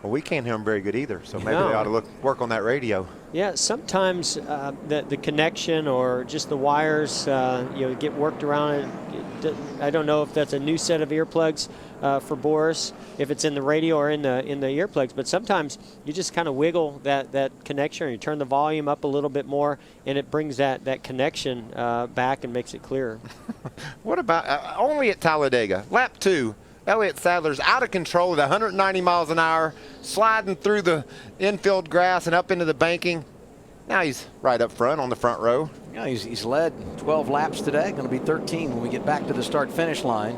Well, we can't hear them very good either, so maybe No. they ought to work on that radio. Yeah, sometimes the connection or just the wires, get worked around. I don't know if that's a new set of earplugs for Boris, if it's in the radio or in the earplugs. But sometimes you just kind of wiggle that connection, or you turn the volume up a little bit more, and it brings that connection back and makes it clearer. What about only at Talladega, lap 2? Elliott Sadler's out of control at 190 miles an hour, sliding through the infield grass and up into the banking. Now he's right up front on the front row. Yeah, he's led 12 laps today. Going to be 13 when we get back to the start-finish line.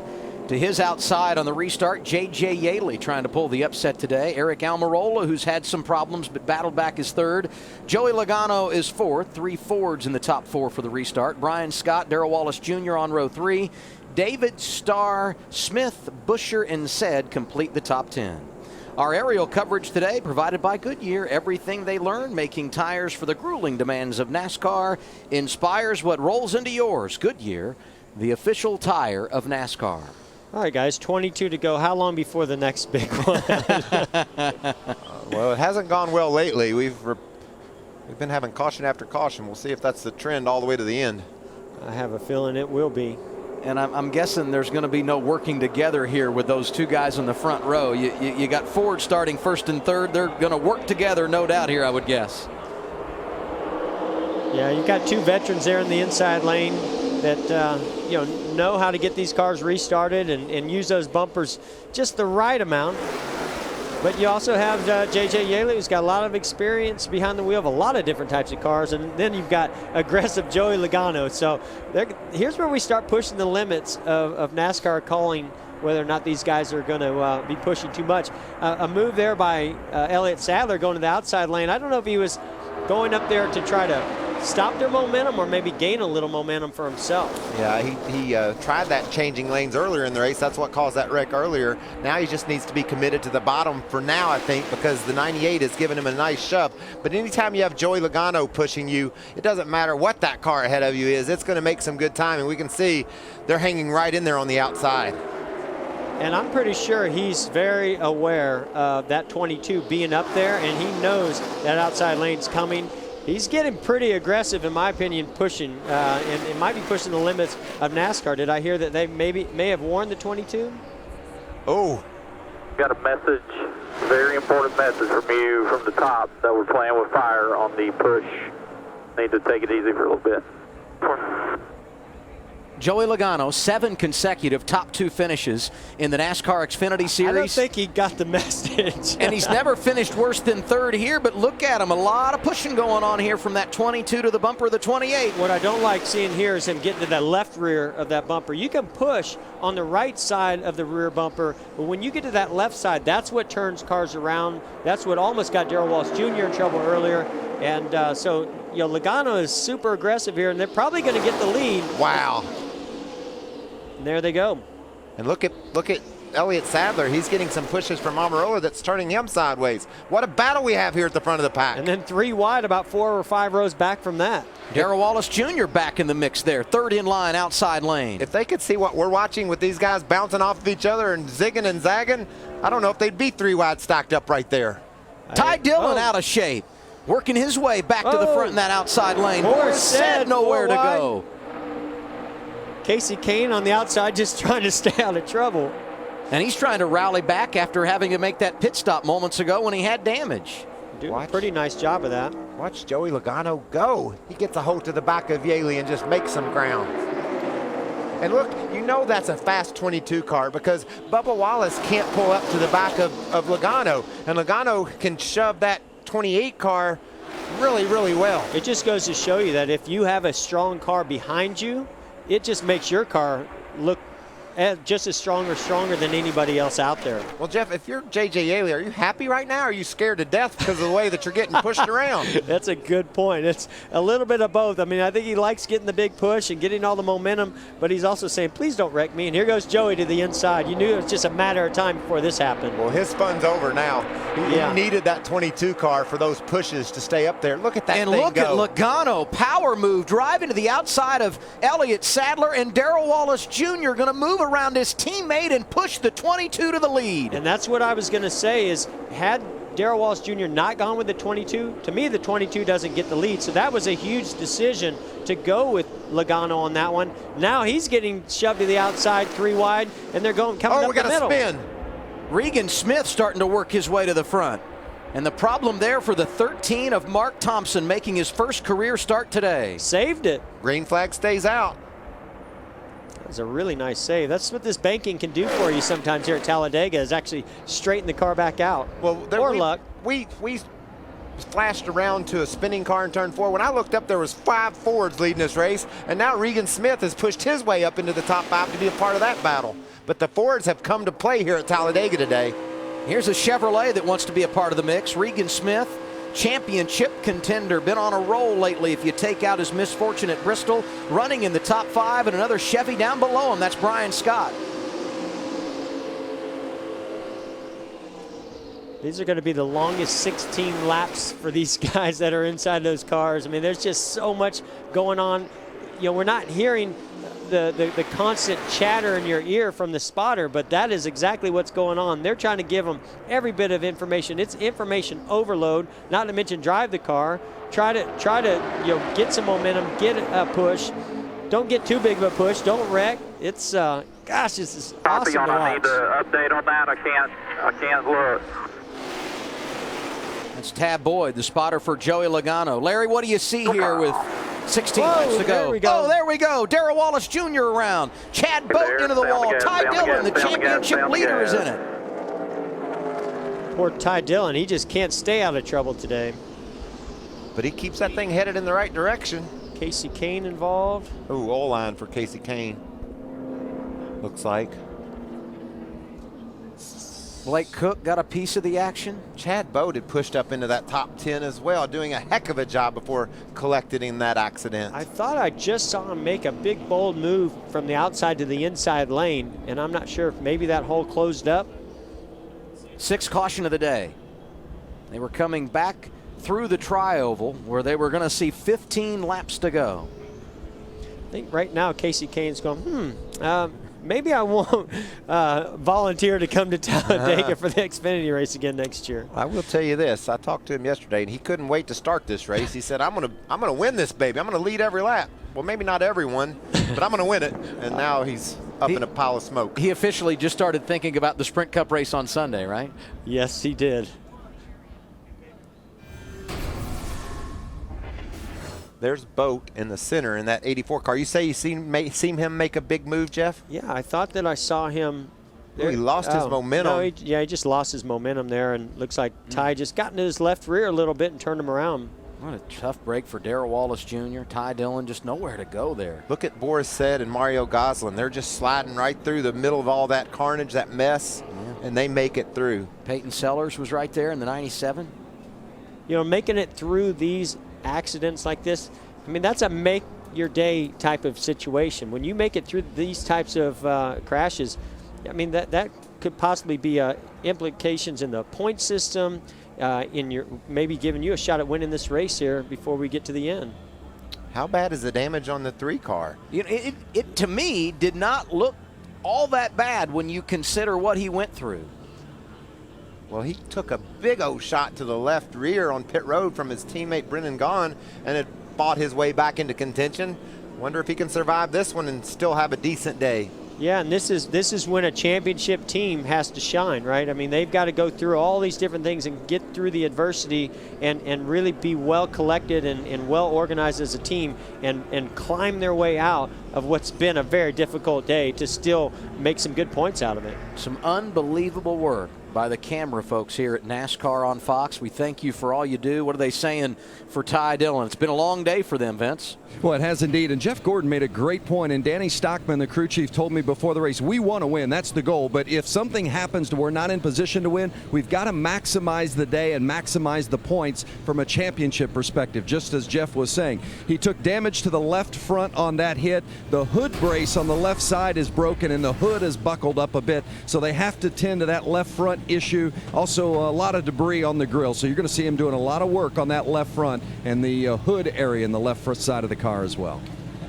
To his outside on the restart, J.J. Yaley trying to pull the upset today. Eric Almirola, who's had some problems but battled back, is third. Joey Logano is fourth. 3 Fords in the top 4 for the restart. Brian Scott, Darrell Wallace Jr. on row 3. David, Starr, Smith, Busher, and Said complete the top 10. Our aerial coverage today provided by Goodyear. Everything they learn making tires for the grueling demands of NASCAR inspires what rolls into yours. Goodyear, the official tire of NASCAR. All right, guys, 22 to go. How long before the next big one? Well, it hasn't gone well lately. We've been having caution after caution. We'll see if that's the trend all the way to the end. I have a feeling it will be. And I'm guessing there's going to be no working together here with those two guys in the front row. You got Ford starting first and third. They're going to work together, no doubt here, I would guess. Yeah, you've got 2 veterans there in the inside lane that know how to get these cars restarted and use those bumpers just the right amount. But you also have J.J. Yaley, who's got a lot of experience behind the wheel of a lot of different types of cars. And then you've got aggressive Joey Logano. So here's where we start pushing the limits of NASCAR calling whether or not these guys are going to be pushing too much. A move there by Elliott Sadler going to the outside lane. I don't know if he was going up there to try to stop their momentum or maybe gain a little momentum for himself. Yeah, he tried that changing lanes earlier in the race. That's what caused that wreck earlier. Now he just needs to be committed to the bottom for now, I think, because the 98 is giving him a nice shove. But anytime you have Joey Logano pushing you, it doesn't matter what that car ahead of you is. It's going to make some good time, and we can see they're hanging right in there on the outside. And I'm pretty sure he's very aware of that 22 being up there, and he knows that outside lane's coming. He's getting pretty aggressive, in my opinion, pushing, and it might be pushing the limits of NASCAR. Did I hear that they may have warned the 22? Oh. Got a message, very important message from you from the top that we're playing with fire on the push. Need to take it easy for a little bit. Joey Logano, 7 consecutive top 2 finishes in the NASCAR Xfinity Series. I don't think he got the message. And he's never finished worse than third here, but look at him. A lot of pushing going on here from that 22 to the bumper of the 28. What I don't like seeing here is him getting to that left rear of that bumper. You can push on the right side of the rear bumper, but when you get to that left side, that's what turns cars around. That's what almost got Darrell Wallace Jr. in trouble earlier. And so Logano is super aggressive here, and they're probably going to get the lead. Wow. And there they go. And look at Elliott Sadler. He's getting some pushes from Almirola that's turning him sideways. What a battle we have here at the front of the pack. And then 3 wide, about 4 or 5 rows back from that. Darrell Wallace Jr. back in the mix there. Third in line, outside lane. If they could see what we're watching with these guys bouncing off of each other and zigging and zagging, I don't know if they'd be 3 wide stacked up right there. Ty Dillon out of shape. Working his way back to the front in that outside lane. Boris said nowhere to go. Casey Kane on the outside just trying to stay out of trouble. And he's trying to rally back after having to make that pit stop moments ago when he had damage. Doing a pretty nice job of that. Watch Joey Logano go. He gets a hold to the back of Yaley and just makes some ground. And look, you know that's a fast 22 car because Bubba Wallace can't pull up to the back of Logano. And Logano can shove that 28 car really, really well. It just goes to show you that if you have a strong car behind you, it just makes your car look just as strong or stronger than anybody else out there. Well, Jeff, if you're J.J. Yaley, are you happy right now or are you scared to death because of the way that you're getting pushed around? That's a good point. It's a little bit of both. I mean, I think he likes getting the big push and getting all the momentum, but he's also saying, please don't wreck me. And here goes Joey to the inside. You knew it was just a matter of time before this happened. Well, his fun's over now. He needed that 22 car for those pushes to stay up there. Look at that and thing look go. At Logano, power move, driving to the outside of Elliott Sadler, and Darrell Wallace Jr. going to move around his teammate and push the 22 to the lead. And that's what I was going to say is, had Darrell Wallace Jr. not gone with the 22, to me the 22 doesn't get the lead. So that was a huge decision to go with Logano on that one. Now he's getting shoved to the outside 3 wide, and they're coming up the middle. Spin. Regan Smith starting to work his way to the front. And the problem there for the 13 of Mark Thompson, making his first career start today. Saved it. Green flag stays out. That was a really nice save. That's what this banking can do for you sometimes here at Talladega, is actually straighten the car back out. Well, luck. We flashed around to a spinning car in turn 4. When I looked up, there was 5 Fords leading this race, and now Regan Smith has pushed his way up into the top 5 to be a part of that battle. But the Fords have come to play here at Talladega today. Here's a Chevrolet that wants to be a part of the mix. Regan Smith, championship contender, been on a roll lately if you take out his misfortune at Bristol, running in the top 5, and another Chevy down below him. That's Brian Scott. These are going to be the longest 16 laps for these guys that are inside those cars. I mean, there's just so much going on. You know, we're not hearing the constant chatter in your ear from the spotter, but that is exactly what's going on. They're trying to give them every bit of information. It's information overload, not to mention drive the car, try to get some momentum, get a push. Don't get too big of a push, don't wreck. It's gosh, this is awesome to watch. I need to update on that. I can't look. That's Tab Boyd, the spotter for Joey Logano. Larry, what do you see here with 16 laps to go? There we go. Oh, there we go. Darrell Wallace Jr. around. Chad Boat into the wall. Ty Dillon, the championship leader, is in it. Poor Ty Dillon, he just can't stay out of trouble today. But he keeps that thing headed in the right direction. Casey Kane involved. Ooh, all line for Casey Kane. Looks like. Blake Cook got a piece of the action. Chad Boat had pushed up into that top 10 as well, doing a heck of a job before collecting that accident. I thought I just saw him make a big, bold move from the outside to the inside lane, and I'm not sure if maybe that hole closed up. 6th caution of the day. They were coming back through the tri-oval where they were going to see 15 laps to go. I think right now Casey Kane's going, maybe I won't volunteer to come to Talladega for the Xfinity race again next year. I will tell you this. I talked to him yesterday, and he couldn't wait to start this race. He said, I'm gonna win this baby. I'm gonna lead every lap. Well, maybe not everyone, but I'm gonna win it. And now he's up in a pile of smoke. He officially just started thinking about the Sprint Cup race on Sunday, right? Yes, he did. There's Boat in the center in that 84 car. You say you seen him make a big move, Jeff? Yeah, I thought that I saw him. There. He lost his momentum. No, he just lost his momentum there, and looks like Ty just got into his left rear a little bit and turned him around. What a tough break for Darrell Wallace Jr. Ty Dillon, just nowhere to go there. Look at Boris Said and Mario Gosselin. They're just sliding right through the middle of all that carnage, that mess, and they make it through. Peyton Sellers was right there in the 97. You know, making it through these accidents like this, I mean, that's a make your day type of situation. When you make it through these types of crashes, I mean, that could possibly be implications in the point system, in your maybe giving you a shot at winning this race here before we get to the end. How bad is the damage on the 3 car? You know, it to me did not look all that bad when you consider what he went through. Well, he took a big old shot to the left rear on pit road from his teammate Brennan Gaughan, and it fought his way back into contention. Wonder if he can survive this one and still have a decent day. Yeah, and this is when a championship team has to shine, right? I mean, they've got to go through all these different things and get through the adversity and really be well collected and well organized as a team and climb their way out of what's been a very difficult day to still make some good points out of it. Some unbelievable work by the camera folks here at NASCAR on Fox. We thank you for all you do. What are they saying for Ty Dillon? It's been a long day for them, Vince. Well, it has indeed. And Jeff Gordon made a great point. And Danny Stockman, the crew chief, told me before the race, we want to win. That's the goal. But if something happens to we're not in position to win, we've got to maximize the day and maximize the points from a championship perspective, just as Jeff was saying. He took damage to the left front on that hit. The hood brace on the left side is broken, and the hood is buckled up a bit. So they have to tend to that left front issue. Also, a lot of debris on the grill. So you're going to see him doing a lot of work on that left front and the hood area in the left front side of the car as well.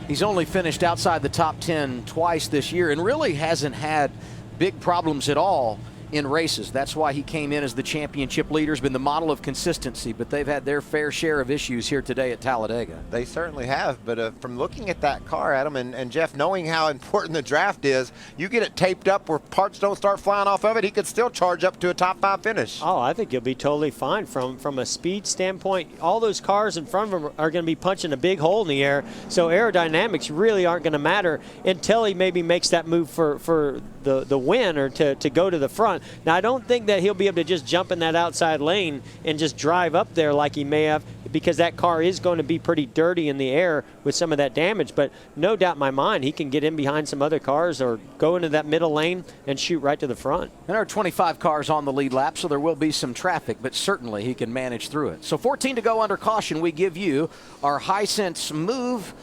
He's only finished outside the top 10 twice this year and really hasn't had big problems at all in races. That's why he came in as the championship leader, has been the model of consistency, but they've had their fair share of issues here today at Talladega. They certainly have, but from looking at that car, Adam, and Jeff, knowing how important the draft is, you get it taped up where parts don't start flying off of it, he could still charge up to a top 5 finish. Oh, I think he'll be totally fine from a speed standpoint. All those cars in front of him are going to be punching a big hole in the air, so aerodynamics really aren't going to matter until he maybe makes that move for the win or to go to the front. Now, I don't think that he'll be able to just jump in that outside lane and just drive up there like he may have, because that car is going to be pretty dirty in the air with some of that damage. But no doubt in my mind, he can get in behind some other cars or go into that middle lane and shoot right to the front. And there are 25 cars on the lead lap, so there will be some traffic, but certainly he can manage through it. So 14 to go under caution. We give you our Hisense move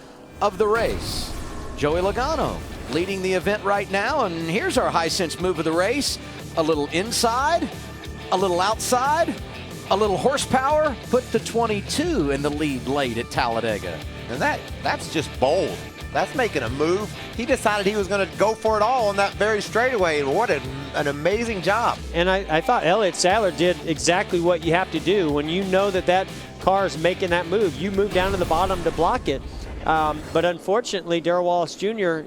of the race. Joey Logano leading the event right now, and here's our Hisense move of the race. A little inside, a little outside, a little horsepower, put the 22 in the lead late at Talladega. And that's just bold. That's making a move. He decided he was going to go for it all on that very straightaway. What an amazing job. And I thought Elliott Sadler did exactly what you have to do when you know that car is making that move. You move down to the bottom to block it. But unfortunately, Darrell Wallace Jr.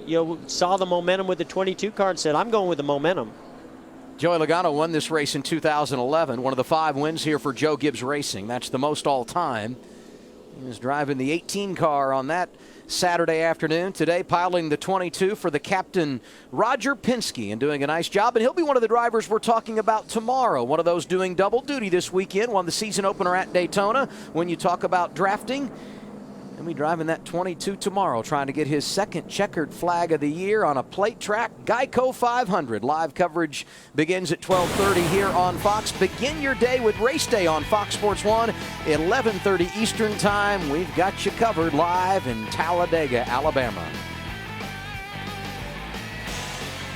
Saw the momentum with the 22 car and said, I'm going with the momentum. Joey Logano won this race in 2011, one of the 5 wins here for Joe Gibbs Racing. That's the most all time. He was driving the 18 car on that Saturday afternoon. Today, piloting the 22 for the captain, Roger Penske, and doing a nice job. And he'll be one of the drivers we're talking about tomorrow. One of those doing double duty this weekend. Won the season opener at Daytona. When you talk about drafting, and we driving that 22 tomorrow, trying to get his second checkered flag of the year on a plate track. Geico 500. Live coverage begins at 12:30 here on Fox. Begin your day with Race Day on Fox Sports 1, 11:30 Eastern Time. We've got you covered live in Talladega, Alabama.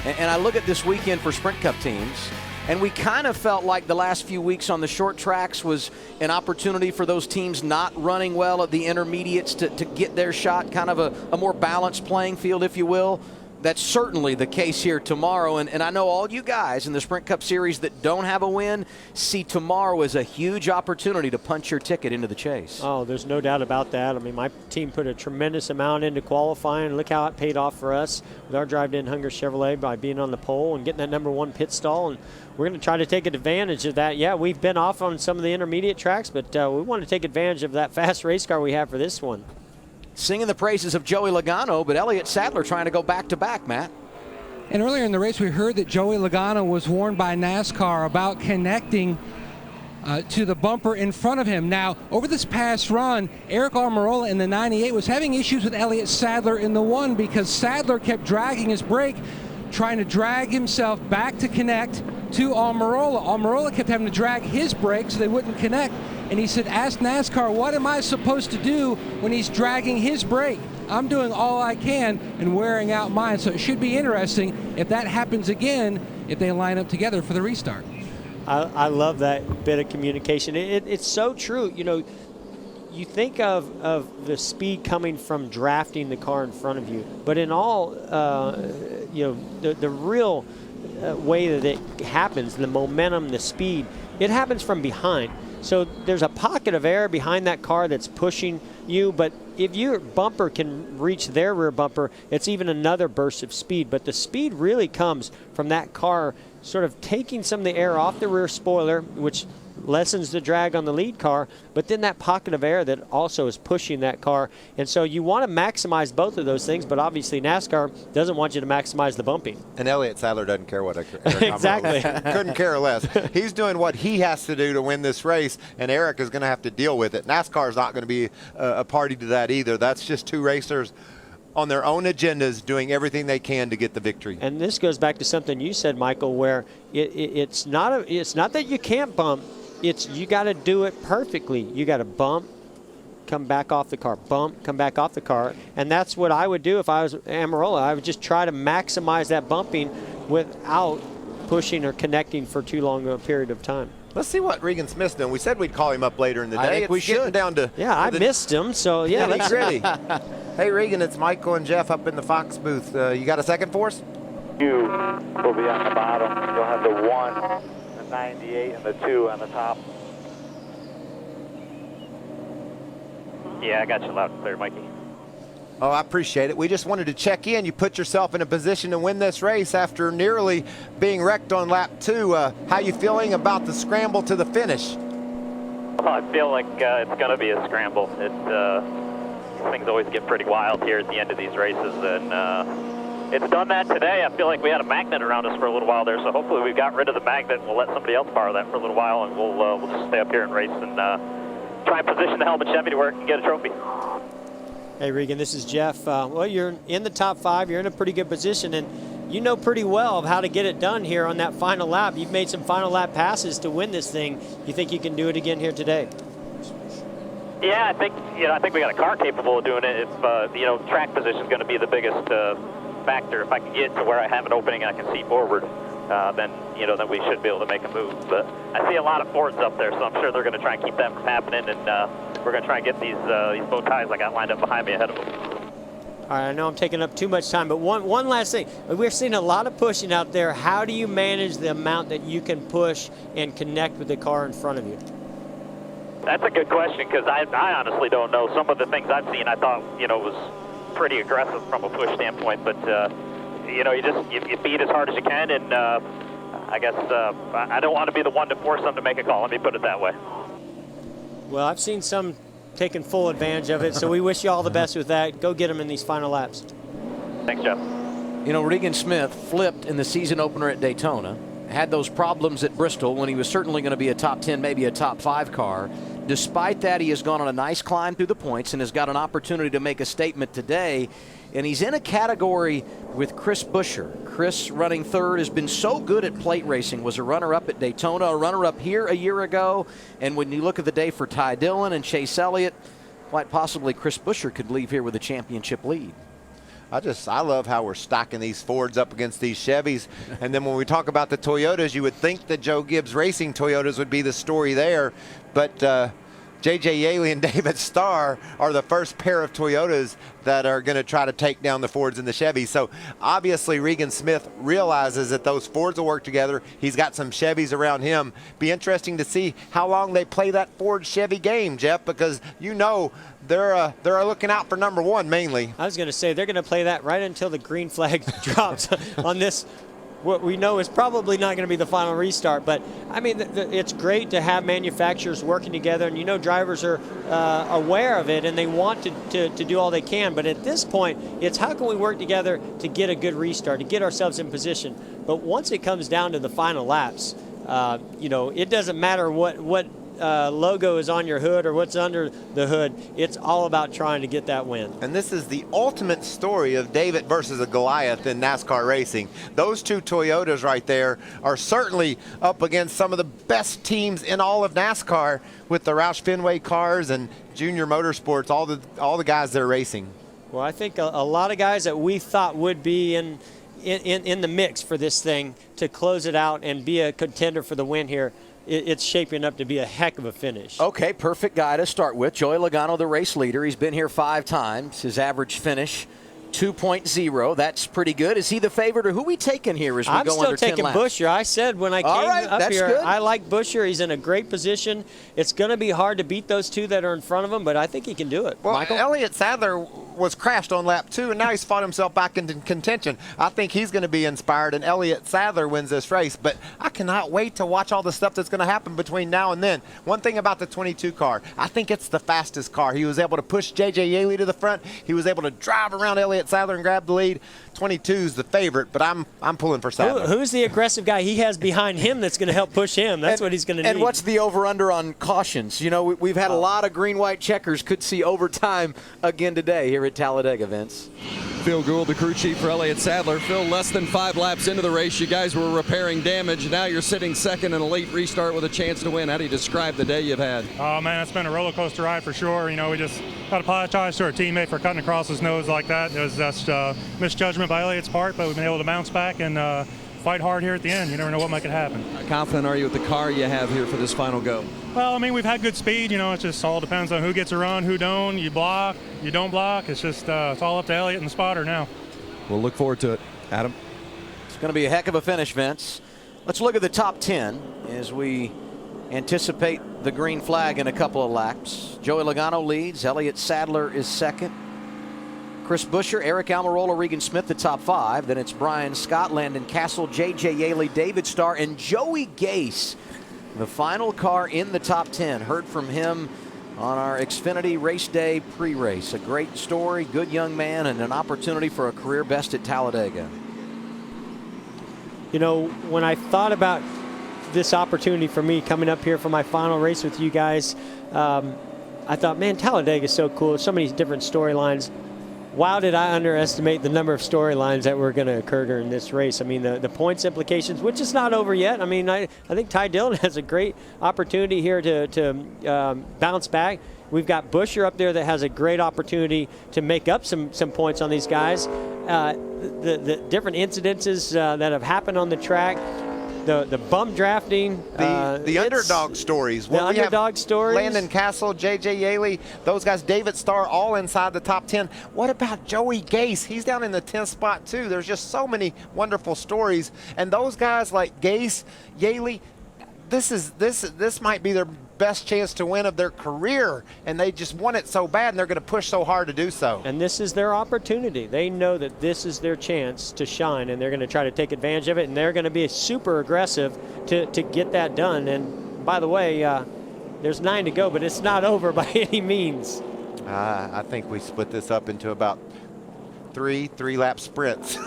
And I look at this weekend for Sprint Cup teams, and we kind of felt like the last few weeks on the short tracks was an opportunity for those teams not running well at the intermediates to get their shot, kind of a more balanced playing field, if you will. That's certainly the case here tomorrow. And I know all you guys in the Sprint Cup Series that don't have a win see tomorrow as a huge opportunity to punch your ticket into the chase. Oh, there's no doubt about that. I mean, my team put a tremendous amount into qualifying. Look how it paid off for us with our Drive to End Hunger Chevrolet by being on the pole and getting that #1 pit stall. And we're going to try to take advantage of that. Yeah, we've been off on some of the intermediate tracks, but we want to take advantage of that fast race car we have for this one. Singing the praises of Joey Logano, but Elliott Sadler trying to go back-to-back, Matt. And earlier in the race, we heard that Joey Logano was warned by NASCAR about connecting to the bumper in front of him. Now, over this past run, Eric Almirola in the 98 was having issues with Elliott Sadler in the 1 because Sadler kept dragging his brake, trying to drag himself back to connect to Almirola. Almirola kept having to drag his brake so they wouldn't connect. And he said, ask NASCAR, what am I supposed to do when he's dragging his brake? I'm doing all I can and wearing out mine. So it should be interesting if that happens again, if they line up together for the restart. I love that bit of communication. It's so true. You know, you think of the speed coming from drafting the car in front of you, but in all, you know, the real way that it happens, the momentum, the speed, it happens from behind. So there's a pocket of air behind that car that's pushing you, but if your bumper can reach their rear bumper, it's even another burst of speed. But the speed really comes from that car sort of taking some of the air off the rear spoiler, which lessens the drag on the lead car, but then that pocket of air that also is pushing that car. And so you want to maximize both of those things, but obviously NASCAR doesn't want you to maximize the bumping. And Elliott Sadler doesn't care what exactly. Couldn't care less. He's doing what he has to do to win this race, and Eric is going to have to deal with it. NASCAR is not going to be a party to that either. That's just two racers on their own agendas doing everything they can to get the victory. And this goes back to something you said, Michael, where it's not that you can't bump. It's you got to do it perfectly. You got to bump, come back off the car, bump, come back off the car. And that's what I would do if I was Almirola. I would just try to maximize that bumping without pushing or connecting for too long a period of time. Let's see what Regan Smith's doing. We said we'd call him up later in the day. I think we should. Down to I missed him, so yeah, let's ready. Hey, Regan, it's Michael and Jeff up in the Fox booth. You got a second for us? You will be on the bottom. You'll have the 1, the 98, and the 2 on the top. Yeah, I got you loud and clear, Mikey. Oh, I appreciate it. We just wanted to check in. You put yourself in a position to win this race after nearly being wrecked on lap 2. How you feeling about the scramble to the finish? Well, I feel like it's going to be a scramble. Things always get pretty wild here at the end of these races, and it's done that today. I feel like we had a magnet around us for a little while there, so hopefully we got rid of the magnet and we'll let somebody else borrow that for a little while, and we'll just stay up here and race and try and position the Helmet Chevy to where it can get a trophy. Hey, Regan, this is Jeff. Well, you're in the top 5. You're in a pretty good position, and you know pretty well of how to get it done here on that final lap. You've made some final lap passes to win this thing. You think you can do it again here today? Yeah, I think we got a car capable of doing it. If track position is going to be the biggest factor. If I can get to where I have an opening and I can see forward, then we should be able to make a move. But I see a lot of Fords up there, so I'm sure they're going to try and keep that from happening, and we're going to try and get these bow ties I got lined up behind me ahead of them. All right, I know I'm taking up too much time, but one last thing. We're seeing a lot of pushing out there. How do you manage the amount that you can push and connect with the car in front of you? That's a good question, because I honestly don't know. Some of the things I've seen I thought, was pretty aggressive from a push standpoint, but, you beat as hard as you can, and I guess I don't want to be the one to force them to make a call. Let me put it that way. Well, I've seen some taking full advantage of it, so we wish you all the best with that. Go get them in these final laps. Thanks, Jeff. Regan Smith flipped in the season opener at Daytona, had those problems at Bristol when he was certainly going to be a top 10, maybe a top 5 car. Despite that, he has gone on a nice climb through the points and has got an opportunity to make a statement today. And he's in a category with Chris Buescher. Chris, running third, has been so good at plate racing, was a runner-up at Daytona, a runner-up here a year ago. And when you look at the day for Ty Dillon and Chase Elliott, quite possibly Chris Buescher could leave here with a championship lead. I love how we're stocking these Fords up against these Chevys. And then when we talk about the Toyotas, you would think that Joe Gibbs Racing Toyotas would be the story there. But J.J. Yaley and David Starr are the first pair of Toyotas that are going to try to take down the Fords and the Chevys. So obviously Regan Smith realizes that those Fords will work together. He's got some Chevys around him. Be interesting to see how long they play that Ford-Chevy game, Jeff, because they're looking out for number 1 mainly. I was going to say they're going to play that right until the green flag drops on this. What we know is probably not going to be the final restart, but I mean, it's great to have manufacturers working together, and drivers are aware of it and they want to do all they can. But at this point, it's how can we work together to get a good restart, to get ourselves in position. But once it comes down to the final laps, it doesn't matter what logo is on your hood or what's under the hood. It's all about trying to get that win. And this is the ultimate story of David versus a Goliath in NASCAR racing. Those two Toyotas right there are certainly up against some of the best teams in all of NASCAR with the Roush Fenway cars and Junior Motorsports, all the guys they're racing. Well, I think a lot of guys that we thought would be in the mix for this thing to close it out and be a contender for the win here, it's shaping up to be a heck of a finish. Okay, perfect guy to start with. Joey Logano, the race leader. He's been here 5 times. His average finish, 2.0. That's pretty good. Is he the favorite, or who are we taking here as we go under 10 laps? I'm still taking Buescher. I said when I came up here, I like Buescher. He's in a great position. It's going to be hard to beat those two that are in front of him, but I think he can do it. Well, Michael? Elliott Sadler was crashed on lap 2, and now he's fought himself back into contention. I think he's going to be inspired, and Elliott Sadler wins this race. But I cannot wait to watch all the stuff that's going to happen between now and then. One thing about the 22 car, I think it's the fastest car. He was able to push J.J. Yaley to the front. He was able to drive around Elliott Sadler and grab the lead. 22 is the favorite, but I'm pulling for Sadler. Who's the aggressive guy he has behind him that's going to help push him? That's what he's going to need. And what's the over-under on cautions? We've had a lot of green-white checkers. Could see overtime again today here at Talladega, Vince. Phil Gould, the crew chief for Elliott Sadler. Phil, less than 5 laps into the race, you guys were repairing damage. Now you're sitting second in a late restart with a chance to win. How do you describe the day you've had? Oh, man, it's been a roller coaster ride for sure. We just got to apologize to our teammate for cutting across his nose like that. It was just misjudgment by Elliott's part, but we've been able to bounce back and fight hard here at the end. You never know what might could happen. How confident are you with the car you have here for this final go? Well, I mean, we've had good speed. You know, it just all depends on who gets a run, who don't. You block, you don't block. It's just it's all up to Elliott and the spotter now. We'll look forward to it. Adam? It's going to be a heck of a finish, Vince. Let's look at the top 10 as we anticipate the green flag in a couple of laps. Joey Logano leads. Elliott Sadler is second. Chris Buescher, Eric Almirola, Regan Smith, the top 5. Then it's Brian Scott, Landon Castle, J.J. Yaley, David Starr, and Joey Gase, the final car in the top 10. Heard from him on our Xfinity Race Day pre-race. A great story, good young man, and an opportunity for a career best at Talladega. You know, when I thought about this opportunity for me coming up here for my final race with you guys, I thought, man, Talladega is so cool. So many different storylines. Wow, did I underestimate the number of storylines that were going to occur during this race. I mean, the points implications, which is not over yet. I mean, I think Ty Dillon has a great opportunity here to bounce back. We've got Buescher up there that has a great opportunity to make up some points on these guys. The different incidences that have happened on the track, the bum drafting, the underdog stories. The underdog stories. Landon Castle, J.J. Yaley, those guys, David Starr, all inside the top 10. What about Joey Gase? He's down in the 10th spot too. There's just so many wonderful stories, and those guys like Gase, Yaley, this might be their best chance to win of their career, and they just want it so bad, and they're going to push so hard to do so. And this is their opportunity. They know that this is their chance to shine, and they're going to try to take advantage of it, and they're going to be super aggressive to get that done. And by the way, there's 9 to go, but it's not over by any means. I think we split this up into about three-lap sprints.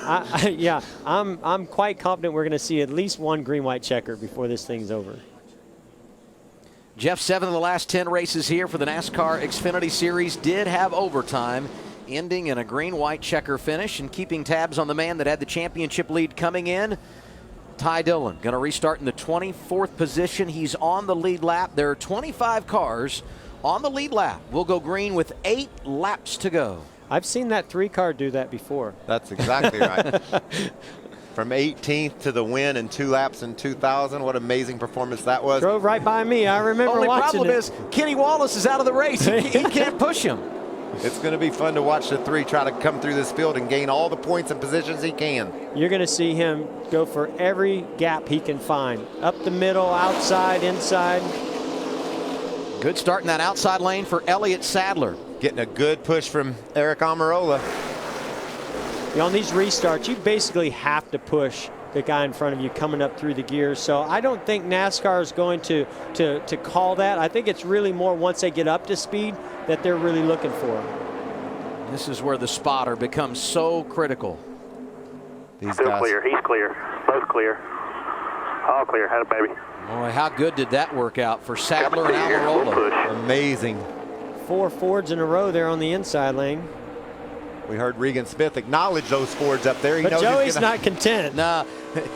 Yeah, I'm quite confident we're going to see at least one green-white checker before this thing's over. Jeff, 7 of the last 10 races here for the NASCAR Xfinity Series did have overtime, ending in a green-white checker finish, and keeping tabs on the man that had the championship lead coming in, Ty Dillon. Going to restart in the 24th position. He's on the lead lap. There are 25 cars on the lead lap. We'll go green with 8 laps to go. I've seen that 3-car do that before. That's exactly right. From 18th to the win in 2 laps in 2000. What amazing performance that was. Drove right by me. I remember watching it. Only problem is Kenny Wallace is out of the race. He can't push him. It's going to be fun to watch the 3 try to come through this field and gain all the points and positions he can. You're going to see him go for every gap he can find. Up the middle, outside, inside. Good start in that outside lane for Elliott Sadler. Getting a good push from Eric Almirola. You know, on these restarts, you basically have to push the guy in front of you coming up through the gears. So I don't think NASCAR is going to call that. I think it's really more once they get up to speed that they're really looking for. This is where the spotter becomes so critical. These guys. Clear. He's clear. Both clear. All clear. Had a baby. Boy, how good did that work out for Sadler and Almirola? Amazing. 4 Fords in a row there on the inside lane. We heard Regan Smith acknowledge those Fords up there. But Joey's not content. Nah,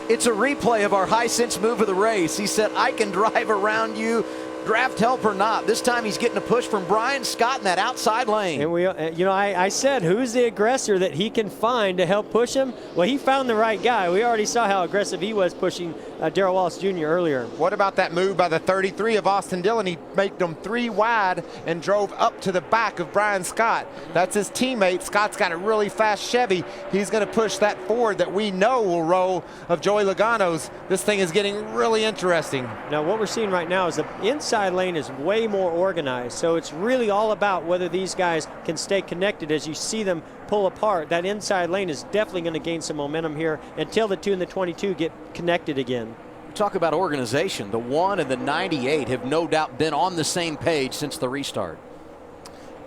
it's a replay of our high-sense move of the race. He said, I can drive around you, draft help or not. This time he's getting a push from Brian Scott in that outside lane. And we, you know, I said, who's the aggressor that he can find to help push him? Well, he found the right guy. We already saw how aggressive he was pushing Darrell Wallace Jr. earlier. What about that move by the 33 of Austin Dillon? He made them 3 wide and drove up to the back of Brian Scott. That's his teammate. Scott's got a really fast Chevy. He's going to push that Ford that we know will roll of Joey Logano's. This thing is getting really interesting. Now, what we're seeing right now is the inside lane is way more organized. So it's really all about whether these guys can stay connected as you see them pull apart. That inside lane is definitely going to gain some momentum here until the 2 and the 22 get connected again. Talk about organization. The 1 and the 98 have no doubt been on the same page since the restart.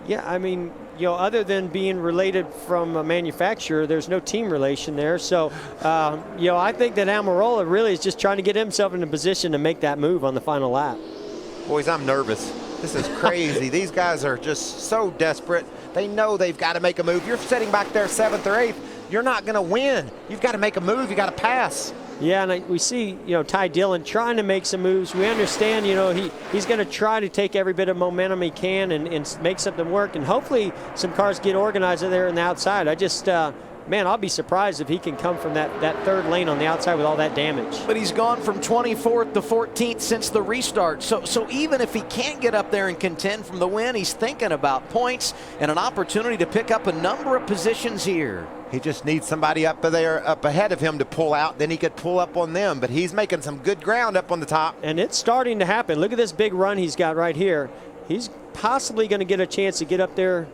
Yeah, I mean, you know, other than being related from a manufacturer, there's no team relation there. So, you know, I think that Almirola really is just trying to get himself in a position to make that move on the final lap. Boys, I'm nervous. This is crazy. These guys are just so desperate. They know they've got to make a move. You're sitting back there 7th or 8th. You're not going to win. You've got to make a move. You got to pass. Yeah, and we see, you know, Ty Dillon trying to make some moves. We understand, you know, he's going to try to take every bit of momentum he can and make something work. And hopefully some cars get organized there on the outside. I just, man, I'll be surprised if he can come from that third lane on the outside with all that damage. But he's gone from 24th to 14th since the restart. So even if he can't get up there and contend from the win, he's thinking about points and an opportunity to pick up a number of positions here. He just needs somebody up ahead of him to pull out. Then he could pull up on them. But he's making some good ground up on the top. And it's starting to happen. Look at this big run he's got right here. He's possibly going to get a chance to get up there.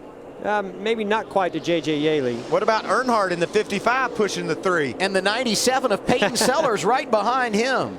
Maybe not quite to J.J. Yaley. What about Earnhardt in the 55 pushing the 3? And the 97 of Peyton Sellers right behind him.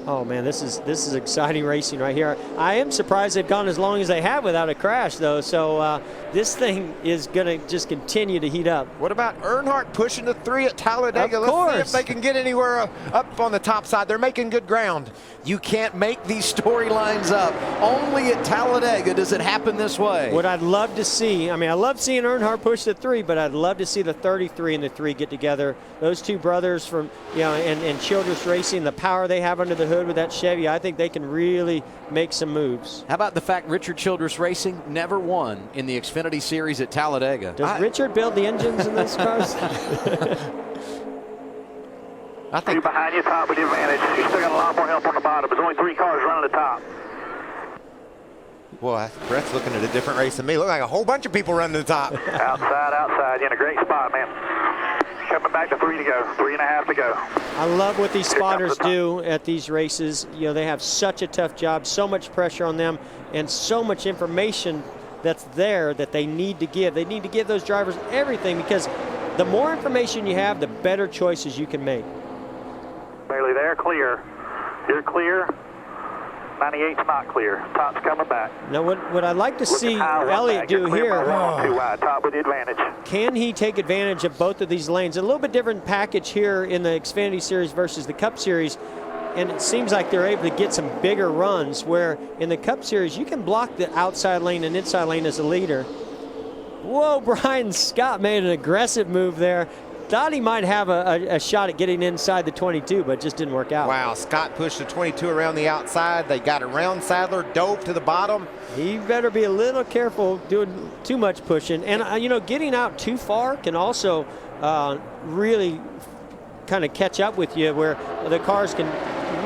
Oh man, this is exciting racing right here. I am surprised they've gone as long as they have without a crash though. So this thing is going to just continue to heat up. What about Earnhardt pushing the 3 at Talladega? Of course. Let's see if they can get anywhere up on the top side. They're making good ground. You can't make these storylines up. Only at Talladega does it happen this way. What I'd love to see, I love seeing Earnhardt push the 3, but I'd love to see the 33 and the 3 get together. Those two brothers from, and Childress Racing, the power they have under the hood with that Chevy, I think they can really make some moves. How about the fact Richard Childress Racing never won in the Xfinity Series at Talladega? Does Richard build the engines in those cars? I think behind you, top with the advantage. You still got a lot more help on the bottom. There's only 3 cars running the top. Boy, Brett's looking at a different race than me. Look like a whole bunch of people running the top. Outside. You're in a great spot, man. Coming back to 3 to go, 3.5 to go. I love what these spotters do at these races. They have such a tough job, so much pressure on them, and so much information that's there that they need to give. They need to give those drivers everything, because the more information you have, the better choices you can make. Bailey there, clear. You're clear. 98's not clear. Top's coming back. Now, what I'd like to see Elliott do here, too wide. Top with the advantage. Can he take advantage of both of these lanes? A little bit different package here in the Xfinity Series versus the Cup Series, and it seems like they're able to get some bigger runs, where in the Cup Series you can block the outside lane and inside lane as a leader. Whoa, Brian Scott made an aggressive move there. Thought he might have a shot at getting inside the 22, but it just didn't work out. Wow, Scott pushed the 22 around the outside. They got around Sadler, dove to the bottom. He better be a little careful doing too much pushing. And, getting out too far can also really kind of catch up with you, where the cars can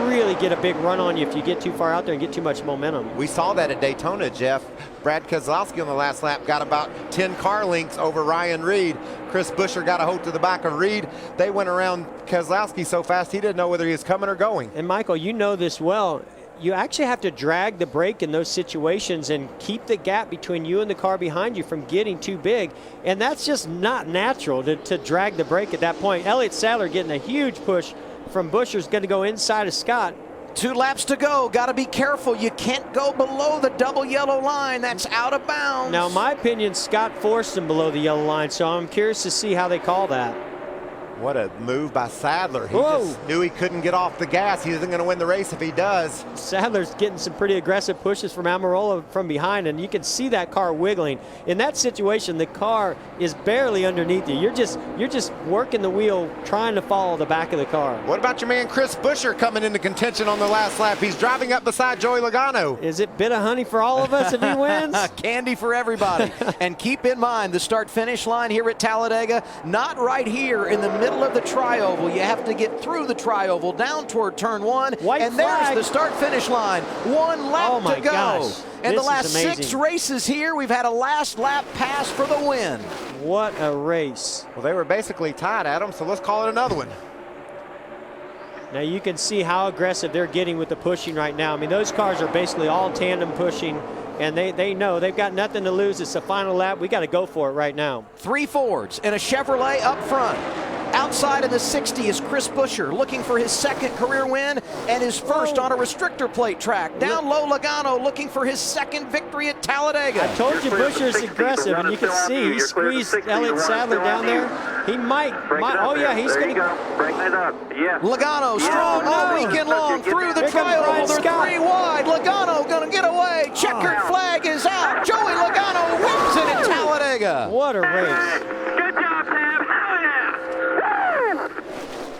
really get a big run on you if you get too far out there and get too much momentum. We saw that at Daytona, Jeff. Brad Keselowski on the last lap got about 10 car lengths over Ryan Reed. Chris Buescher got a hold to the back of Reed. They went around Keselowski so fast he didn't know whether he was coming or going. And Michael, you know this well. You actually have to drag the brake in those situations and keep the gap between you and the car behind you from getting too big. And that's just not natural to drag the brake at that point. Elliott Sadler getting a huge push from Buescher's going to go inside of Scott. 2 laps to go. Got to be careful. You can't go below the double yellow line. That's out of bounds. Now, in my opinion, Scott forced him below the yellow line, so I'm curious to see how they call that. What a move by Sadler. He just knew he couldn't get off the gas. He isn't going to win the race if he does. Sadler's getting some pretty aggressive pushes from Almirola from behind, and you can see that car wiggling. In that situation, the car is barely underneath you. You're just working the wheel, trying to follow the back of the car. What about your man Chris Buescher coming into contention on the last lap? He's driving up beside Joey Logano. Is it bit of honey for all of us if he wins? Candy for everybody. And keep in mind, the start-finish line here at Talladega, not right here in the middle of the tri-oval. You have to get through the tri-oval down toward turn 1. White and flag. There's the start-finish line. 1 lap to go. Gosh. And This the last is amazing. 6 races here, we've had a last lap pass for the win. What a race. Well, they were basically tied, Adam, so let's call it another one. Now you can see how aggressive they're getting with the pushing right now. I mean, those cars are basically all tandem pushing, and they know they've got nothing to lose. It's the final lap. We got to go for it right now. 3 Fords and a Chevrolet up front. Outside in the 60 is Chris Buescher, looking for his 2nd career win and his first on a restrictor plate track. Down low, Logano looking for his 2nd victory at Talladega. I told you Buescher's aggressive, and you can see he squeezed Elliott Sadler down there. He might. Oh yeah, he's going to bring it up. Yes. Logano strong all weekend long through the tri-oval. They're 3 wide. Logano going to get away. Checkered flag is out. Joey Logano whips it at Talladega. What a race. Good job, Sam. Hell yeah.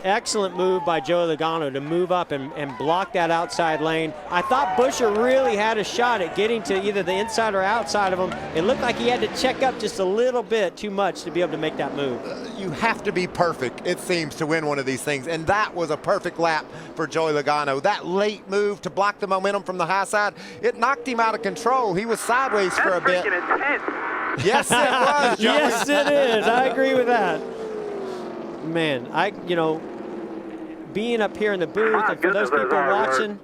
excellent move by Joey Logano to move up and block that outside lane. I thought Buescher really had a shot at getting to either the inside or outside of him. It looked like he had to check up just a little bit too much to be able to make that move. You have to be perfect, it seems, to win one of these things, and that was a perfect lap for Joey Logano. That late move to block the momentum from the high side, it knocked him out of control. He was sideways for a bit. Yes, it was, Joey. Yes, it is. I agree with that. Man, being up here in the booth, and for those people watching,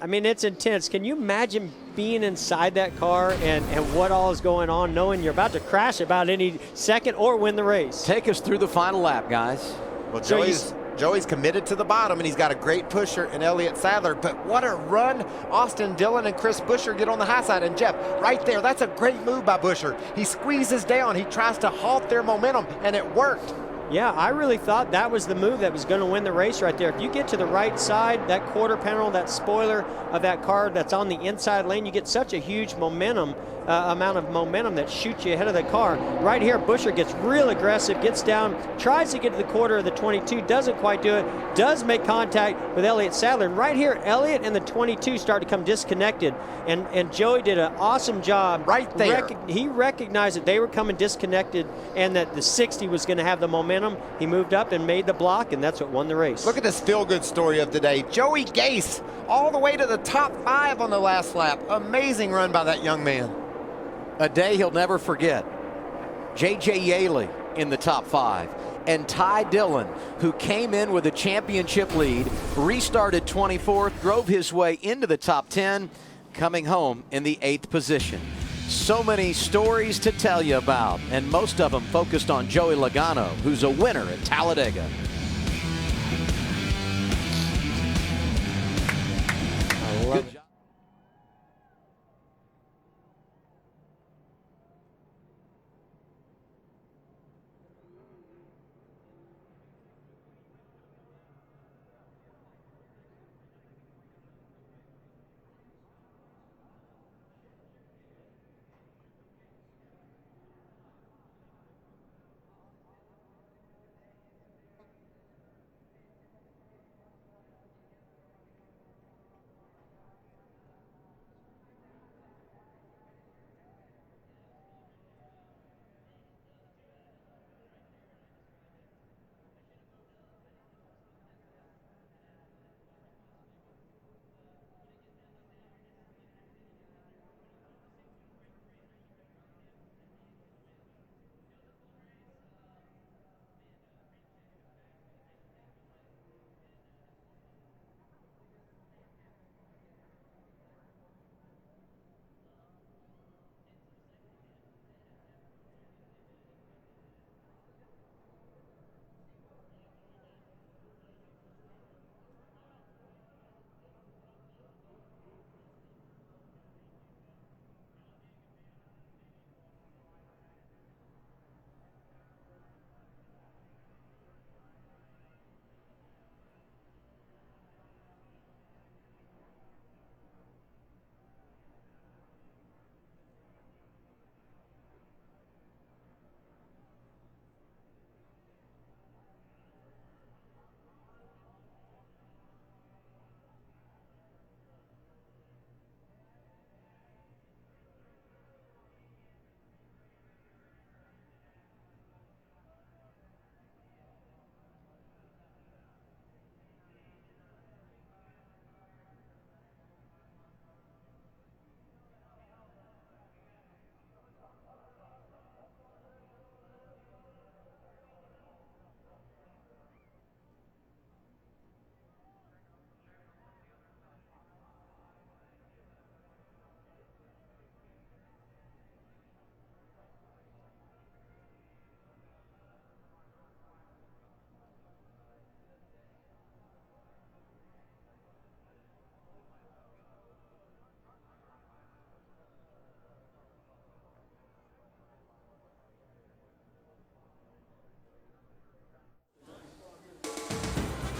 I mean, it's intense. Can you imagine being inside that car and what all is going on, knowing you're about to crash about any second or win the race? Take us through the final lap, guys. Well, Joey's committed to the bottom, and he's got a great pusher in Elliott Sadler. But what a run Austin Dillon and Chris Buescher get on the high side. And Jeff, right there, that's a great move by Buescher. He squeezes down. He tries to halt their momentum, and it worked. Yeah, I really thought that was the move that was going to win the race right there. If you get to the right side, that quarter panel, that spoiler of that car that's on the inside lane, you get such a huge momentum, amount of momentum that shoots you ahead of the car. Right here, Buescher gets real aggressive, gets down, tries to get to the quarter of the 22, doesn't quite do it, does make contact with Elliott Sadler. And right here, Elliott and the 22 start to come disconnected. And Joey did an awesome job. Right there. He recognized that they were coming disconnected and that the 60 was going to have the momentum. He moved up and made the block, and that's what won the race. Look at this feel-good story of the day. Joey Gase all the way to the top 5 on the last lap. Amazing run by that young man. A day he'll never forget. J.J. Yaley in the top 5. And Ty Dillon, who came in with a championship lead, restarted 24th, drove his way into the top 10, coming home in the 8th position. So many stories to tell you about, and most of them focused on Joey Logano, who's a winner at Talladega. I love it.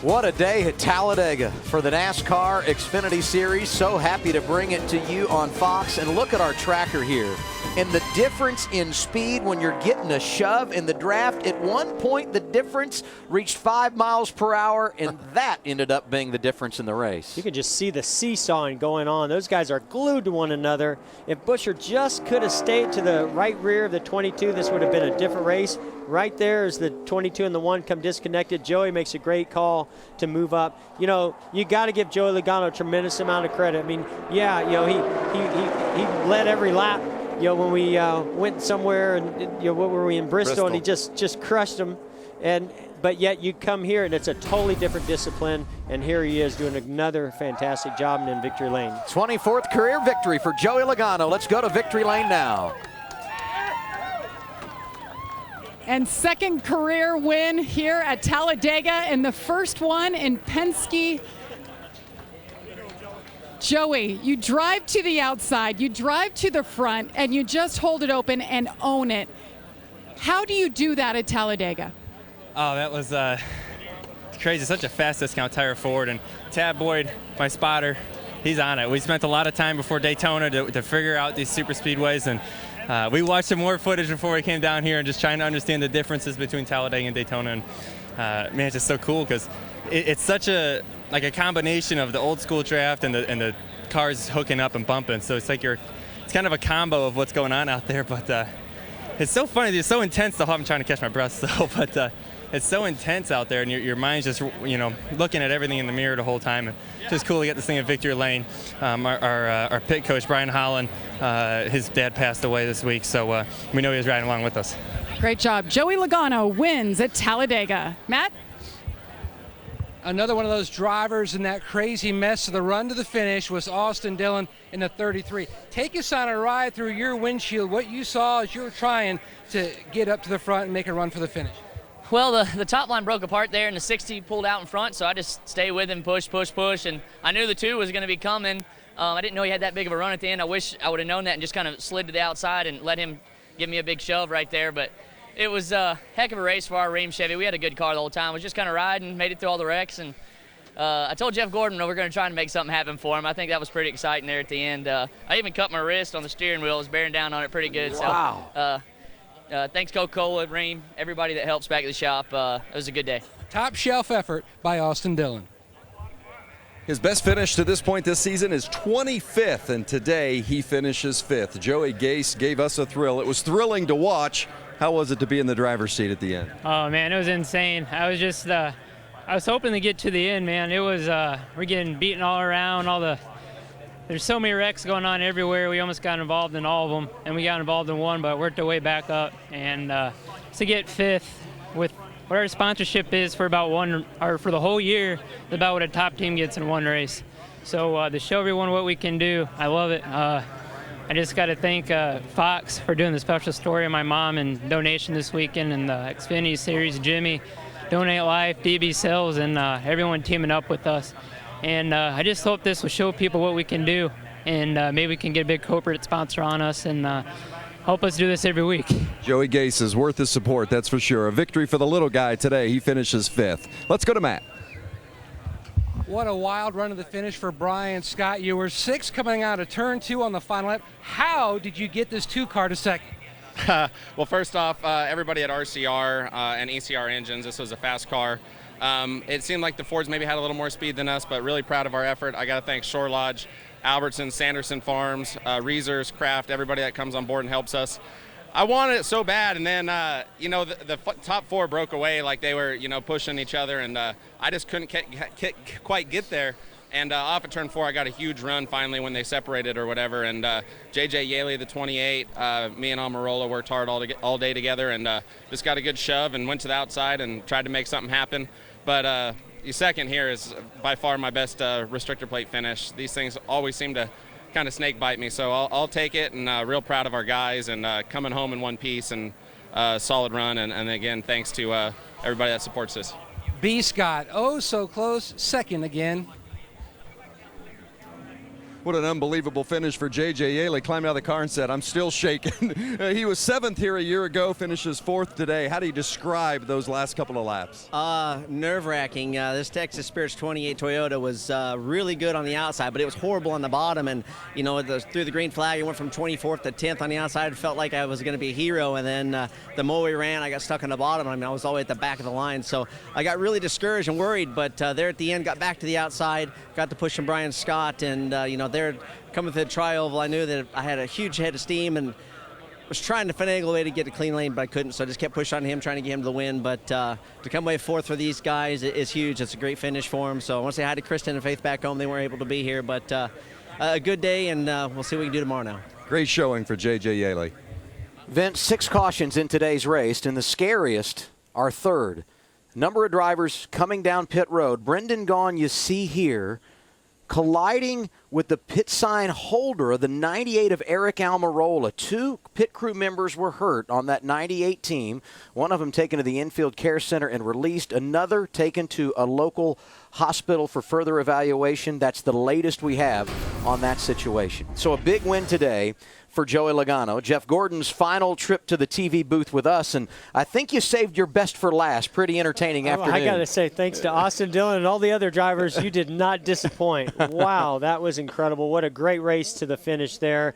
What a day at Talladega for the NASCAR Xfinity Series. So happy to bring it to you on Fox. And look at our tracker here. and the difference in speed when you're getting a shove in the draft. At one point, the difference reached 5 miles per hour, and that ended up being the difference in the race. You can just see the seesawing going on. Those guys are glued to one another. If Buescher just could have stayed to the right rear of the 22, this would have been a different race. Right there as the 22 and the 1 come disconnected. Joey makes a great call to move up. You know, you got to give Joey Logano a tremendous amount of credit. I mean, yeah, you know, he led every lap. You know, when we went somewhere and, you know, what were we in Bristol, and he just crushed them. But yet you come here and it's a totally different discipline, and here he is doing another fantastic job in victory lane. 24th career victory for Joey Logano. Let's go to victory lane now. And second career win here at Talladega, and the first one in Penske. Joey, you drive to the outside, you drive to the front, and you just hold it open and own it. How do you do that at Talladega? Oh, that was crazy. Such a fast discount tire forward. And Tab Boyd, my spotter, he's on it. We spent a lot of time before Daytona to figure out these super speedways, and we watched some more footage before we came down here and just trying to understand the differences between Talladega and Daytona. And man, it's just so cool because it's such a combination of the old school draft and the cars hooking up and bumping. So it's like it's kind of a combo of what's going on out there. But it's so funny. It's so intense. I'm trying to catch my breath still, but it's so intense out there, and your mind's just, you know, looking at everything in the mirror the whole time. And just cool to get this thing at victory lane. Our pit coach, Brian Holland, his dad passed away this week, so we know he was riding along with us. Great job. Joey Logano wins at Talladega. Matt? Another one of those drivers in that crazy mess of the run to the finish was Austin Dillon in the 33. Take us on a ride through your windshield, what you saw as you were trying to get up to the front and make a run for the finish. Well, the top line broke apart there, and the 60 pulled out in front, so I just stayed with him, push, and I knew the 2 was going to be coming. I didn't know he had that big of a run at the end. I wish I would have known that and just kind of slid to the outside and let him give me a big shove right there, but it was a heck of a race for our Ream Chevy. We had a good car the whole time. We was just kind of riding, made it through all the wrecks, and I told Jeff Gordon we're going to try and make something happen for him. I think that was pretty exciting there at the end. I even cut my wrist on the steering wheel. I was bearing down on it pretty good. Wow. So, thanks Coca-Cola, Ream, everybody that helps back at the shop. It was a good day. Top shelf effort by Austin Dillon. His best finish to this point this season is 25th, and today he finishes 5th. Joey Gase gave us a thrill. It was thrilling to watch. How was it to be in the driver's seat at the end? Oh man, it was insane. I was just, I was hoping to get to the end, man. It was, we're getting beaten all around. There's so many wrecks going on everywhere. We almost got involved in all of them, and we got involved in one, but worked our way back up. And to get 5th with what our sponsorship is for about for the whole year, is about what a top team gets in one race. So to show everyone what we can do, I love it. I just got to thank Fox for doing the special story of my mom and donation this weekend, and the Xfinity Series, Jimmy, Donate Life, DB Sales, and everyone teaming up with us. And I just hope this will show people what we can do, and maybe we can get a big corporate sponsor on us and help us do this every week. Joey Gase is worth his support, that's for sure. A victory for the little guy today. He finishes 5th. Let's go to Matt. What a wild run to the finish for Brian Scott. You were 6th coming out of turn 2 on the final lap. How did you get this 2-car to 2nd? Well, first off, everybody at RCR and ECR Engines, this was a fast car. It seemed like the Fords maybe had a little more speed than us, but really proud of our effort. I got to thank Shore Lodge, Albertson, Sanderson Farms, Reesers, Kraft, everybody that comes on board and helps us. I wanted it so bad, and then, the top 4 broke away like they were, pushing each other, and I just couldn't quite get there. And off at turn 4, I got a huge run finally when they separated or whatever. And J.J. Yaley, the 28, me and Almirola worked hard all day together, and just got a good shove and went to the outside and tried to make something happen. But the second here is by far my best restrictor plate finish. These things always seem to kind of snake bite me, so I'll take it, and real proud of our guys and coming home in one piece and solid run. And again, thanks to everybody that supports us. B. Scott, oh so close, 2nd again. What an unbelievable finish for J.J. Yaley. Climbed out of the car and said, I'm still shaking. He was 7th here a year ago, finishes 4th today. How do you describe those last couple of laps? Nerve-wracking. This Texas Spirits 28 Toyota was really good on the outside, but it was horrible on the bottom. And, you know, through the green flag, it went from 24th to 10th on the outside. It felt like I was going to be a hero. And then the more we ran, I got stuck on the bottom. I mean, I was all the way at the back of the line. So I got really discouraged and worried. But there at the end, got back to the outside, got to push Brian Scott. And, you know, there coming through the tri-oval, I knew that I had a huge head of steam and was trying to finagle a way to get a clean lane, but I couldn't. So I just kept pushing on him, trying to get him to the win. But to come away 4th for these guys is huge. It's a great finish for them. So I want to say hi to Kristen and Faith back home. They weren't able to be here, but a good day, and we'll see what we can do tomorrow now. Great showing for J.J. Yaley. Vince, 6 cautions in today's race, and the scariest are 3rd. Number of drivers coming down pit road. Brendan Gaughan, you see here, colliding with the pit sign holder of the 98 of Eric Almirola. 2 pit crew members were hurt on that 98 team. One of them taken to the infield care center and released. Another taken to a local hospital for further evaluation. That's the latest we have on that situation. So a big win today for Joey Logano. Jeff Gordon's final trip to the TV booth with us, and I think you saved your best for last. Pretty entertaining afternoon. I got to say, thanks to Austin Dillon and all the other drivers, you did not disappoint. Wow, that was incredible. What a great race to the finish there.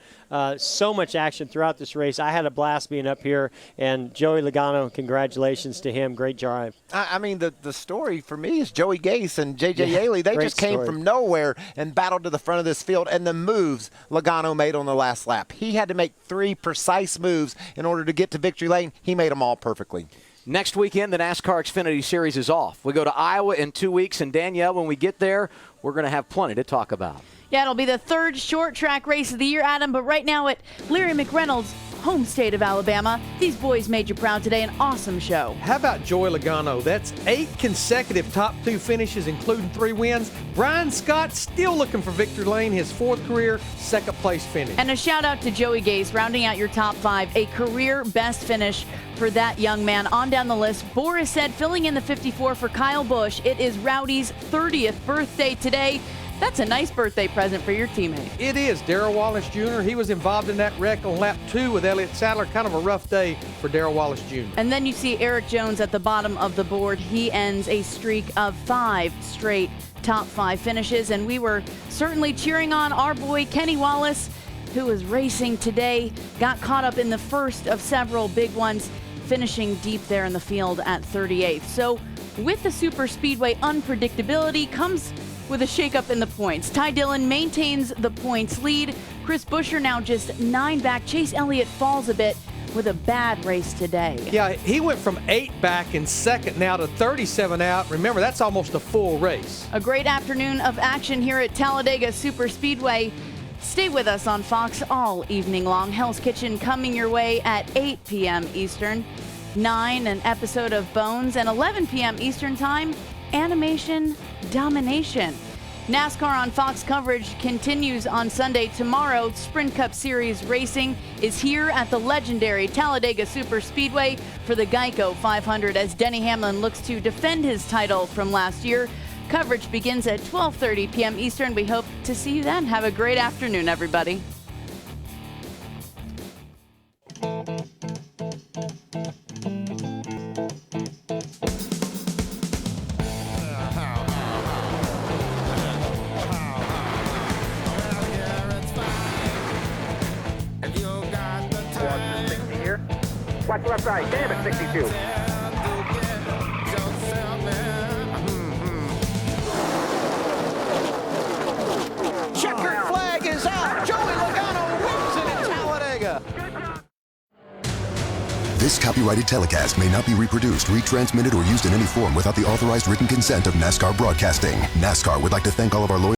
So much action throughout this race. I had a blast being up here, and Joey Logano, congratulations to him. Great drive. I mean, the story for me is Joey Gase and J.J. Yaley. They just came from nowhere and battled to the front of this field, and the moves Logano made on the last lap. He had to make 3 precise moves in order to get to victory lane. He made them all perfectly. Next weekend, the NASCAR Xfinity Series is off. We go to Iowa in 2 weeks, and Danielle, when we get there, we're going to have plenty to talk about. Yeah, it'll be the 3rd short track race of the year, Adam, but right now at Larry McReynolds' home state of Alabama, these boys made you proud today. An awesome show. How about Joey Logano? That's 8 consecutive top 2 finishes, including 3 wins. Brian Scott still looking for victory lane, his 4th career, 2nd place finish. And a shout out to Joey Gase, rounding out your top 5, a career best finish for that young man. On down the list, Boris said, filling in the 54 for Kyle Busch. It is Rowdy's 30th birthday today. That's a nice birthday present for your teammate. It is. Darrell Wallace Jr., he was involved in that wreck on lap 2 with Elliott Sadler. Kind of a rough day for Darrell Wallace Jr. And then you see Eric Jones at the bottom of the board. He ends a streak of 5 straight top 5 finishes, and we were certainly cheering on our boy Kenny Wallace, who was racing today, got caught up in the first of several big ones, finishing deep there in the field at 38th. So with the super speedway unpredictability comes with a shakeup in the points. Ty Dillon maintains the points lead. Chris Buescher now just 9 back. Chase Elliott falls a bit with a bad race today. Yeah, he went from 8 back in 2nd now to 37 out. Remember, that's almost a full race. A great afternoon of action here at Talladega Super Speedway. Stay with us on Fox all evening long. Hell's Kitchen coming your way at 8 p.m. Eastern. 9, an episode of Bones, and 11 p.m. Eastern Time, Animation Domination. NASCAR on Fox coverage continues on Sunday. Tomorrow, Sprint Cup Series racing is here at the legendary Talladega Super Speedway for the Geico 500 as Denny Hamlin looks to defend his title from last year. Coverage begins at 12:30 p.m. Eastern. We hope to see you then. Have a great afternoon, everybody. Watch left side. Damn it, 62. Checkered flag is out. Joey Logano wins it at Talladega. This copyrighted telecast may not be reproduced, retransmitted, or used in any form without the authorized written consent of NASCAR Broadcasting. NASCAR would like to thank all of our lawyers.